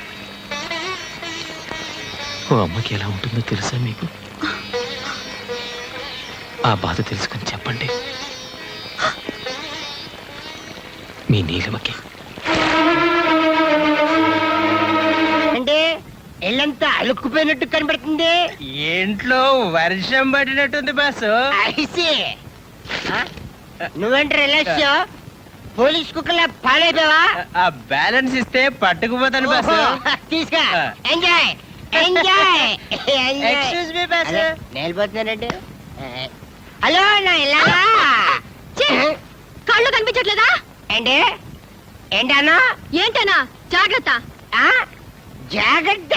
ఓ అమ్మకి ఎలా ఉంటుందో తెలుసా మీకు? ఆ బాధ తెలుసుకుని చెప్పండి మీ నీలిమకి.
అంటే ఎల్లంతా అలుక్కుపోయినట్టు కనబడుతుంది.
ఇంట్లో వర్షం పడినట్టుంది బాసు.
ఐసి నువ్వేంటి రిలాక్స్ పోలీస్ కుక్కలా పాడైపోయావా?
ఆ బ్యాలెన్స్ ఇస్తే పట్టుకుపోతాను బాసు.
తీసుకా. Enjoy enjoy.
Excuse me boss.
నేలిపోతున్నానండి. హలో, నా ఇలాగా
కళ్ళు కనిపించట్లేదా?
ఏంటి ఏంటన్నా?
ఏంటనా? జాగ్రత్త.
జాగ్రత్త.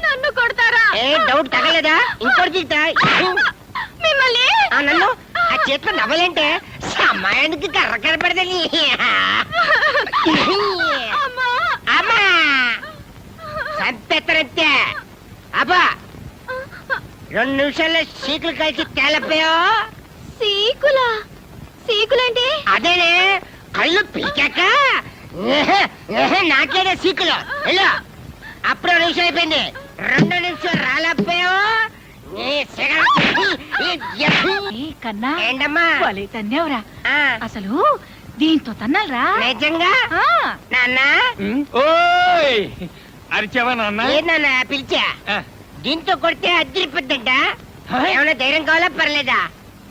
నన్ను కొడతారా?
ఏ డౌట్ తగలేదా? ఇంకోటి తీస్తా.
మిమ్మల్ని
నన్ను ఆ చేతిలో నవ్వలేంటే సమయానికి కర్ర కనపడదని. అమ్మా సంపెత్తనంతే. అబ్బా 2 నిమిషాల్లో సీకులు కలిసి తేలపోయా.
సీకులా? సీకులేంటి?
అదేనే కళ్ళు పీకాక నాకేనే సీకులు. వెళ్ళు. అప్పుడు 2 నిమిషాలు అయిపోయింది. 2 నిమిషాలు రాలేకపోయావు.
కన్నా
ఏంటమ్మా?
భలే తన్నేవరా.
ఆ,
అసలు దీంతో తన్నాలరా?
నిజంగా నాన్న?
ఓయ్ అరిచావా నాన్న?
ఏందన్న పిలిచా?
ఆ,
దీంతో కొడితే అద్దరిపోద్దంట. ఏమైనా ధైర్యం కావాలా పర్లేదా?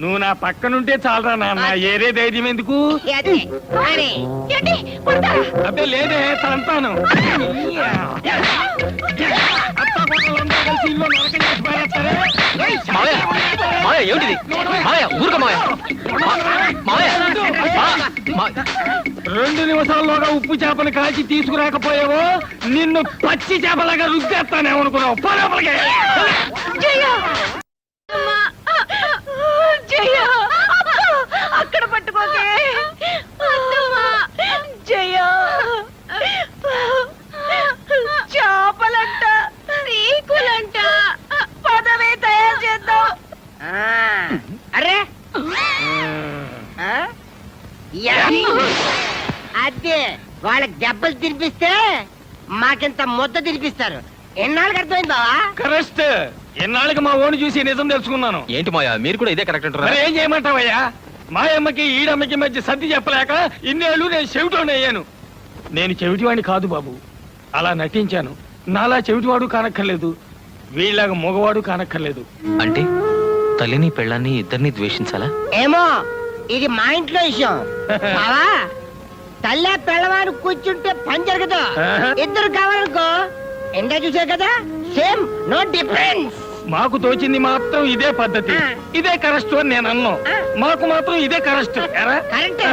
నువ్వు నా పక్కనుంటే చాలరా నాన్న, ఏరే ధైర్యం ఎందుకు?
అదే మరి.
ఏంటి కొడతారా?
అబ్బే లేదే, తంతాను. ఏమిటిది? ఊరుక 2 నిమిషాల్లోగా ఉప్పు చేపలు కాల్చి తీసుకురాకపోయావో నిన్ను పచ్చి చేపలాగా రుద్దేస్తానేమనుకున్నావు. పోలోపలికి.
జయ అక్కడ పట్టుకోకే. జయ చేపలంట, సీకులంట, పదవే తయారు చేద్దాం.
అరే అదే వాళ్ళకి దెబ్బలు తినిపిస్తే మాకింత ముద్ద తినిపిస్తారు. ఎన్నాళ్ళకి అర్థమైంది బావా?
కరెక్ట్. ఎన్నాళ్ళకి మా ఓని చూసి నిజం తెలుసుకున్నాను. ఏంటి మాయా, మీరు కూడా ఇదే కరెక్ట్ అంటారా? ఏం చేయమంటావయ్యా? మాయమ్మకి ఈడమ్మకి మధ్య సర్ది చెప్పలేక ఇన్నేళ్ళు నేను చెవిటోని అయ్యాను. నేను చెవిటివాడిని కాదు బాబు, అలా నటించాను. నాలా చెవిటివాడు కానక్కర్లేదు, వీళ్ళగా మగవాడు కానక్కర్లేదు. అంటే తల్లిని పెళ్ళాన్ని ఇద్దరిని ద్వేషించాలా?
ఏమో, ఇది మా ఇంట్లో విషయం. బావా తల్లే పెళ్ళవాడు కూర్చుంటే పని జరగదు. ఇద్దరు కావాలనుకో ఎండా చూసే కదా, సేమ్ నో డిఫరెన్స్.
మాకు తోచింది మాత్రం ఇదే పద్ధతి, ఇదే కరెక్ట్ అని నేను అన్నాను. మాకు మాత్రం ఇదే కరెక్ట్.
కరెక్ట్.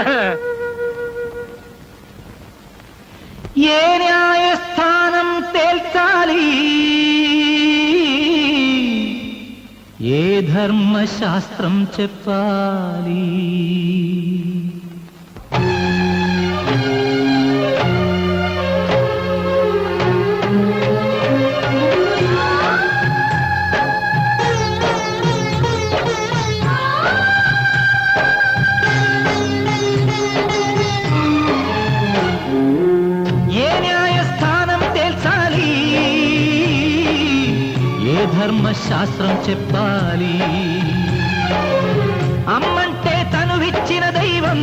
ఏ న్యాయస్థానం తేల్చాలి, ఏ ధర్మశాస్త్రం చెప్పాలి, ధర్మశాస్త్రం చెప్పాలి. అమ్మంటే తనువిచ్చిన దైవం,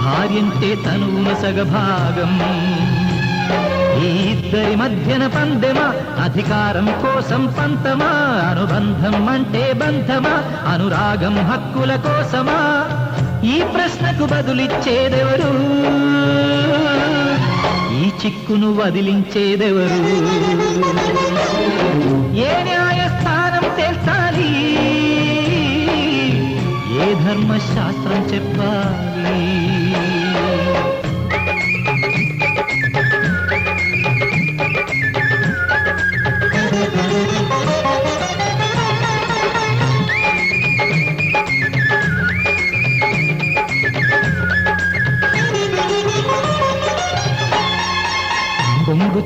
భార్యంటే తనువున సగభాగం. ఈ ఇద్దరి మధ్యన పందెమా, అధికారం కోసం పంతమా, అనుబంధం అంటే బంధమా, అనురాగం హక్కుల కోసమా? ఈ ప్రశ్నకు బదులిచ్చేదెవరు, ఈ చిక్కును వదిలించేదెవరు? ఏ న్యాయస్థానం తేల్చాలి, ఏ ధర్మశాస్త్రం చెప్పాలి?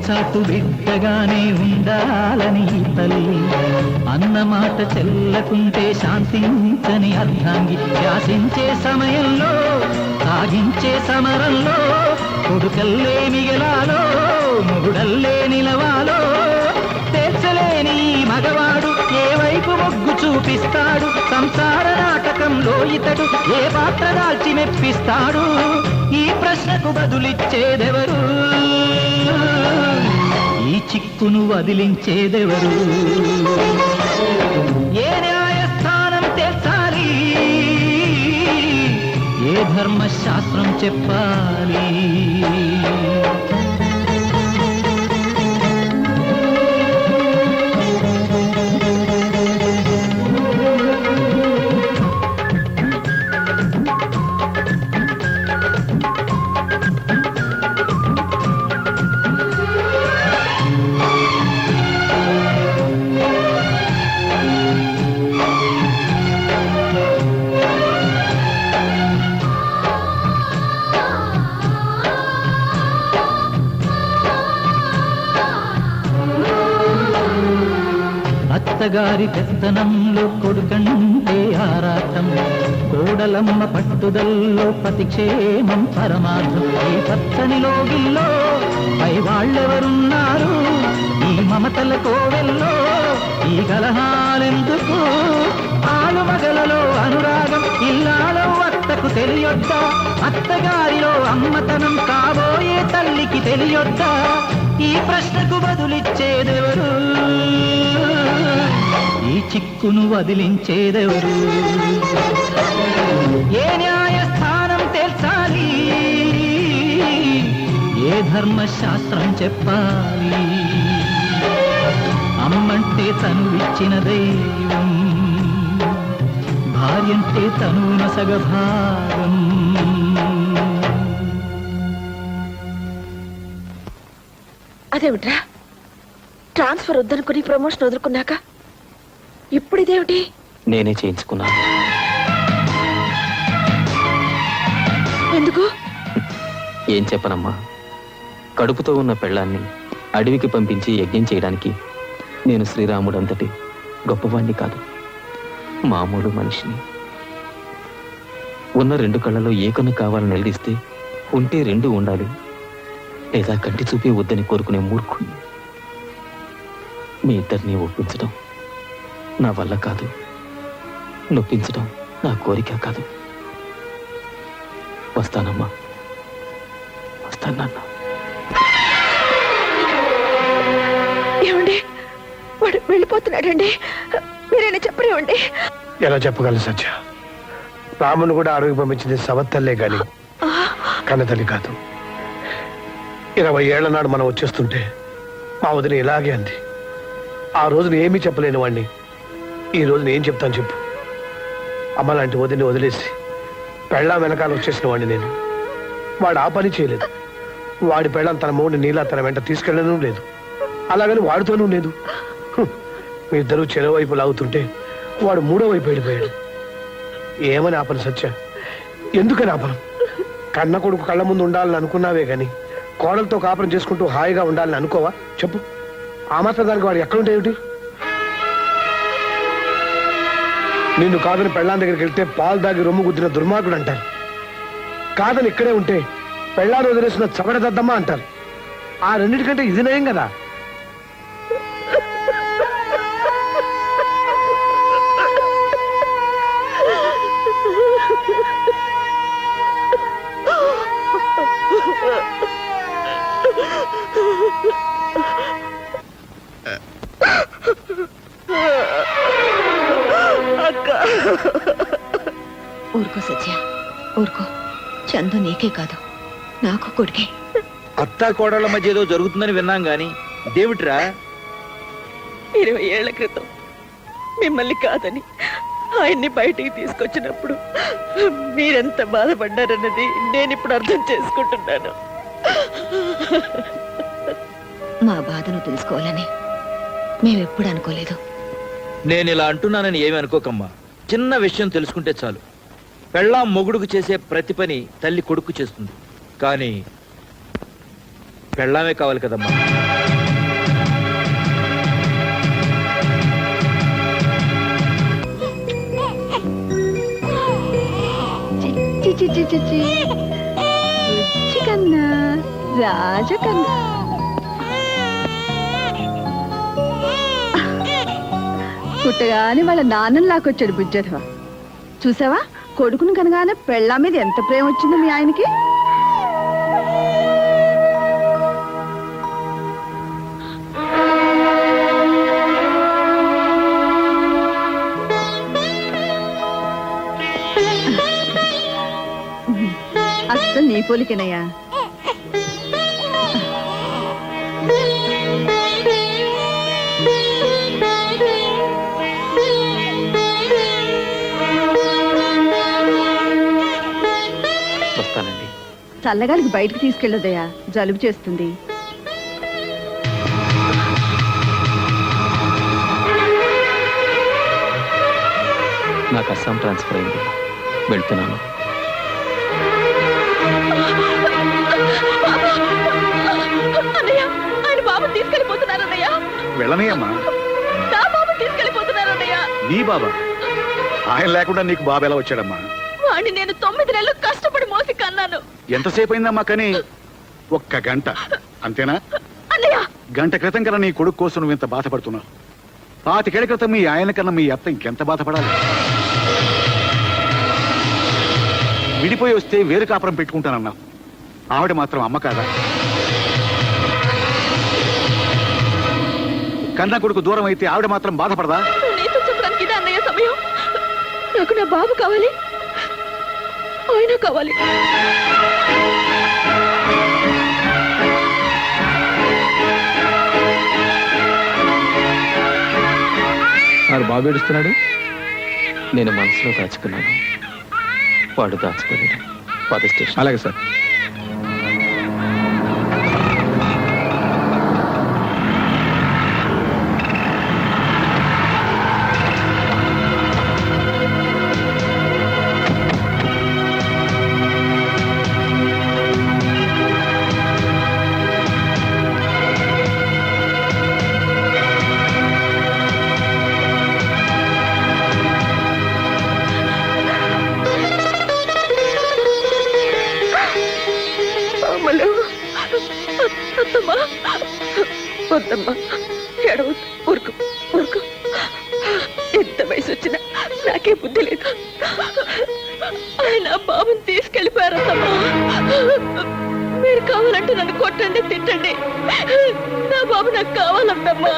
చాటు బిడ్డగానే ఉండాలని తల్లి అన్నమాట చెల్లకుంటే శాంతించని అర్ధాంగి. శాసించే సమయంలో సాగించే సమరంలో కొడుకల్లే మిగలాలో మొగుడల్లే నిలవాలో తేల్చలేని మగవాడు ఏ వైపు మొగ్గు చూపిస్తాడు? సంసార నాటకంలో ఇతడు ఏ పాత్ర దాల్చి మెప్పిస్తాడు? ఈ ప్రశ్నకు బదులిచ్చేదెవరు, ఈ చిక్కును వదిలించేదెవరు? ఏ న్యాయస్థానం తేల్చాలి, ఏ ధర్మశాస్త్రం చెప్పాలి?
అత్తగారి పెత్తనంలో కొడుకంటే ఆరాటం, కోడలమ్మ పట్టుదల్లో ప్రతిక్షేమం పరమార్థం. ఈ పచ్చని లోగిల్లో పై వాళ్ళెవరున్నారు, ఈ మమతల కోవెల్లో ఈ కలహాలెందుకు? ఆలు మగలలో అనురాగం ఇల్లాలో అత్తకు తెలియొద్దా, అత్తగారిలో అమ్మతనం కాబోయే తల్లికి తెలియొద్దా? ఈ ప్రశ్నకు బదులిచ్చేదెవరు, ఈ చిక్కును వదిలించేదెవరు? ఏ న్యాయస్థానం తేల్చాలి, ఏ ధర్మశాస్త్రం చెప్పాలి? అమ్మంటే తనువిచ్చిన దైవం, భార్యంటే తనువున సగభాగం.
అదేమిట్రా, ట్రాన్స్ఫర్ వద్దనుకుని ప్రమోషన్ వదులుకున్నాక ఇప్పుడు ఇదేమిటి?
నేనే చేయించుకున్నాను.
ఎందుకు?
ఏం చెప్పనమ్మా, కడుపుతో ఉన్న పెళ్ళాన్ని అడవికి పంపించి యజ్ఞం చేయడానికి నేను శ్రీరాముడు అంతటి గొప్పవాణ్ణి కాదు, మామూలు మనిషిని. ఉన్న రెండు కళ్ళలో ఏ కన్ను కావాలని నిలదీస్తే ఉంటే రెండు ఉండాలి, లేదా కంటి చూపి వద్దని కోరుకునే మూర్ఖుణ్ణి. మీ ఇద్దరిని ఒప్పించడం నా వల్ల కాదు, నొప్పించడం నా కోరిక కాదు. వస్తానమ్మా, వస్తాను నాన్న.
ఏమండి, వాడు వెళ్ళిపోతున్నాడండి, మీరైనా చెప్పరేమండి?
ఎలా చెప్పగలను సత్య? రామును కూడా అడవికి పంపించింది సవత్తల్లే గాని కన్నతల్లి కాదు. 20 ఏళ్ల నాడు మనం వచ్చేస్తుంటే మా వదిన ఇలాగే అంది. ఆ రోజున ఏమీ చెప్పలేని వాడిని ఈ రోజున ఏం చెప్తాను చెప్పు? అమ్మ లాంటి వదిని వదిలేసి పెళ్ళాం వెనకాల వచ్చేసిన వాడిని నేను. వాడు ఆ పని చేయలేదు. వాడి పెళ్ళాం తన మూడిని నీలా తన వెంట తీసుకెళ్ళడం లేదు, అలాగని వాడితోనూ లేదు. మీ ఇద్దరూ చెరో వైపు లాగుతుంటే వాడు మూడో వైపు వెళ్ళిపోయాడు. ఏమని ఆపను సత్య? ఎందుకని ఆపను? కన్న కొడుకు కళ్ళ ముందు ఉండాలని అనుకున్నావే గాని కోడలతో కాపురం చేసుకుంటూ హాయిగా ఉండాలని అనుకోవా చెప్పు? ఆ మాత్రం దానికి వాడు ఎక్కడుంటే ఏమిటి? నిన్ను కాదని పెళ్ళాం దగ్గరికి వెళ్తే పాలు దాగి రొమ్ము గుద్దిన దుర్మార్గుడు అంటారు. కాదని ఇక్కడే ఉంటే పెళ్ళాన్ని వదిలేసిన చవడదద్దమ్మా అంటారు. ఆ రెండింటికంటే ఇది నయం కదా.
ఊరుకో సత్య, ఊరుకో. చందు నీకే కాదు, నాకు కొడుకే.
అత్తా కోడళ్ళ మధ్య ఏదో జరుగుతుందని విన్నాం గాని దేవుట్రా?
20 ఏళ్ల క్రితం మిమ్మల్ని కాదని ఆయన్ని బయటికి తీసుకొచ్చినప్పుడు మీరెంత బాధపడ్డారన్నది నేను ఇప్పుడు అర్థం చేసుకుంటున్నాను.
మా బాధను తెలుసుకోవాలని మేమెప్పుడు అనుకోలేదు.
నేను ఇలా అంటున్నానని ఏమి అనుకోకమ్మా. చిన్న విషయం తెలుసుకుంటే చాలు. పెళ్ళాం మొగుడుకు చేసే ప్రతి పని తల్లి కొడుకు చేస్తుంది, కానీ పెళ్ళామే కావాలి కదమ్మా.
కన్నా రాజకన్నా పుట్టగానే వాళ్ళ నాన్నని లాకొచ్చాడు బుజ్జధవ. చూసావా, కొడుకును కనగానే పెళ్ళా మీద ఎంత ప్రేమ వచ్చిందో మీ ఆయనకి. అస్సలు నీ పోలికేనయ్యా.
వస్తానండి.
చల్లగాలికి బయటకు తీసుకెళ్ళదయ్యా, జలుబు చేస్తుంది.
నాకు అస్సాం ట్రాన్స్ఫర్ అయింది, వెళ్తున్నాను.
అన్నయ్య, ఆయన బాబు తీసుకెళ్ళిపోతున్నారన్నయ్య.
వెళ్ళనీయమ్మా.
నా బాబు తీసుకెళ్ళిపోతున్నారన్నయ్య.
నీ బాబా? ఆయన లేకుండా నీకు బాబు ఎలా వచ్చాడమ్మా?
వాడిని నేను 9 నెలలు కష్టపడి మోసి కన్నాను.
ఎంతసేపు అయిందమ్మా కానీ? 1 గంట అంతేనా?
అన్నయ్య,
గంట క్రితం కన్నా నీ కొడుకు కోసం నువ్వు ఇంత బాధపడుతున్నావు. 25 ఏళ్ల క్రితం మీ ఆయన కన్నా మీ అత్త ఇంకెంత బాధపడాలి? విడిపోయి వస్తే వేరు కాపురం పెట్టుకుంటానన్నావు. ఆవిడ మాత్రం అమ్మ కాదా? కన్నా కొడుకు దూరం అయితే ఆవిడ మాత్రం బాధపడదా?
నీతో చెప్పడానికి ఇదే అన్నయ్య సమయం. నాకు నా బాబు కావాలి, ఆయన కావాలి.
వాడు బాబు ఏడుస్తున్నాడు, నేను మనసులో దాచుకున్నాను, వాడు దాచుకోలేడు. పద స్టేషన్.
అలాగే సార్.
వద్దమ్మా, ఎడవ, ఊరుకు ఊరుకు. ఎంత వయసు వచ్చినా నాకే బుద్ధి లేదు. ఆయన బాబుని తీసుకెళ్ళిపోయారమ్మా. మీరు కావాలంటే నన్ను కొట్టండి, తిట్టండి. నా బాబు నాకు కావాలంటమ్మా.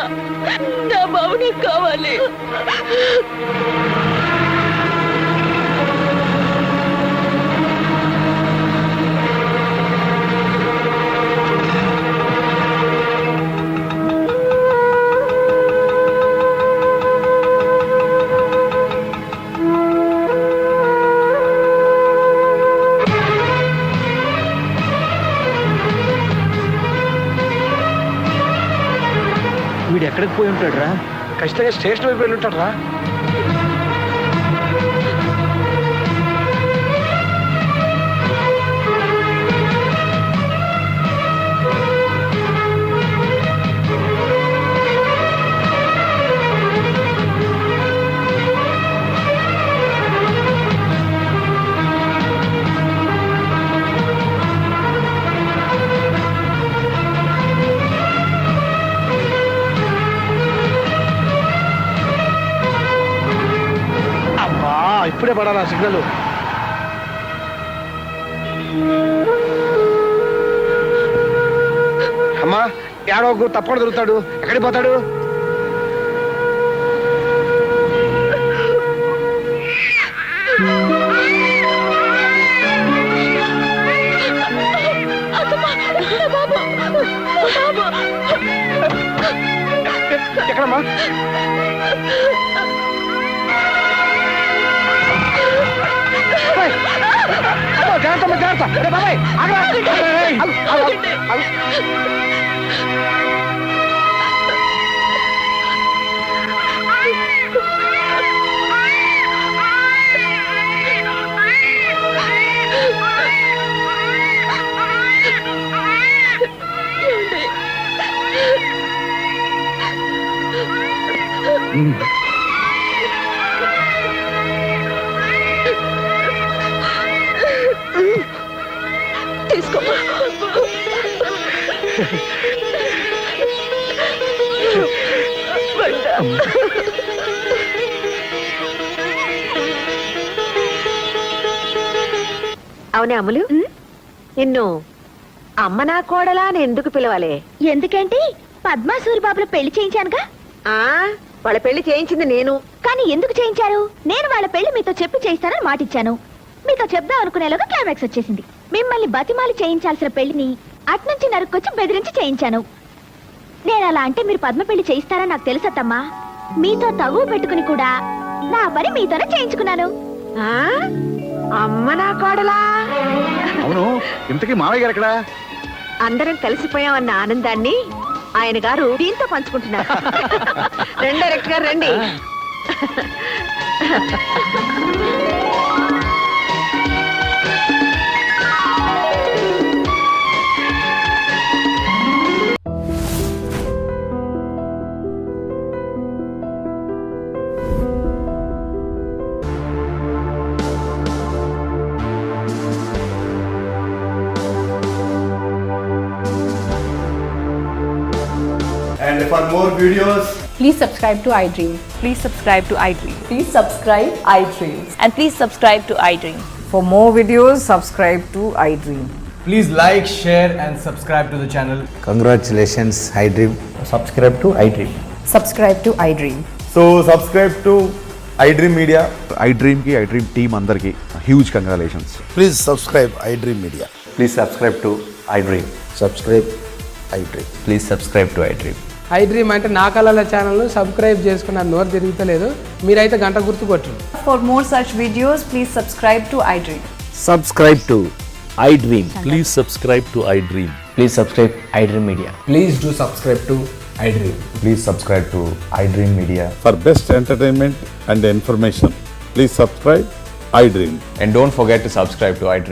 నా బాబు నాకు కావాలి.
వీడు ఎక్కడికి పోయి ఉంటాడు రా?
ఖచ్చితంగా స్టేషన్ వైపు వెళ్ళి ఉంటాడు రా. ఇప్పుడే పడాలా సిగ్నల్? అమ్మా, ఏడవకు, తప్పకుండా దొరుకుతాడు. ఎక్కడికి పోతాడు? ఎక్కడమ్మా? జాగ్రత్త జాగ్రత్త. బాబాయ్
తీసుకో.
అవునే అమ్ములు, నిన్ను అమ్మ నా కోడలా అని ఎందుకు పిలవాలి?
ఎందుకంటే పద్మా సూరిబాబుల పెళ్లి చేయించానుగా.
వాళ్ళ పెళ్లి చేయించింది నేను.
కానీ ఎందుకు చేయించారు? నేను వాళ్ళ పెళ్లి మీతో చెప్పి చేయిస్తానని మాటిచ్చాను. మీతో చెప్దాం అనుకునేలోగా క్లైమాక్స్ వచ్చేసింది. మిమ్మల్ని బతిమాలి చేయించాల్సిన పెళ్లిని అట్నుంచి నరుక్కొచ్చి బెదిరించి చేయించాను. నేను అలా అంటే మీరు పద్మ పెళ్లి చేయిస్తారని నాకు తెలుసత్తమ్మా. మీతో తగువ పెట్టుకుని కూడా నా పని మీతోనే చేయించుకున్నాను.
అమ్మ నా కోడలా?
అవును, ఇంతకీ మావయ్య గారు ఎక్కడా?
అందరం కలిసిపోయామన్న ఆనందాన్ని ఆయన గారు దీంతో పంచుకుంటున్నారు. రండి డైరెక్టర్ గారు, రండి.
more videos,
Please subscribe to iDream.
Please subscribe to iDream.
Please subscribe iDream.
And please subscribe to iDream.
For more videos, subscribe to iDream.
please like, share and subscribe to the channel.
Congratulations, iDream.
Subscribe to iDream.
Subscribe to iDream.
So subscribe to iDream Media.
iDream కి iDream team అందరికి huge congratulations.
Please subscribe iDream Media.
Please subscribe to iDream.
Subscribe iDream.
Please subscribe to iDream.
iDream అంటే నా కళల channel subscribe చేసుకున్న నోరు తిరుగుతలేదు మీరైతే గంట గుర్తు కొట్టు
For more such videos, please subscribe to iDream.
Subscribe to iDream.
Please subscribe to iDream. Please subscribe iDream Media. Please do subscribe to iDream.
Please subscribe to iDream Media. For best entertainment and information, please subscribe iDream.
And don't forget to subscribe to iDream.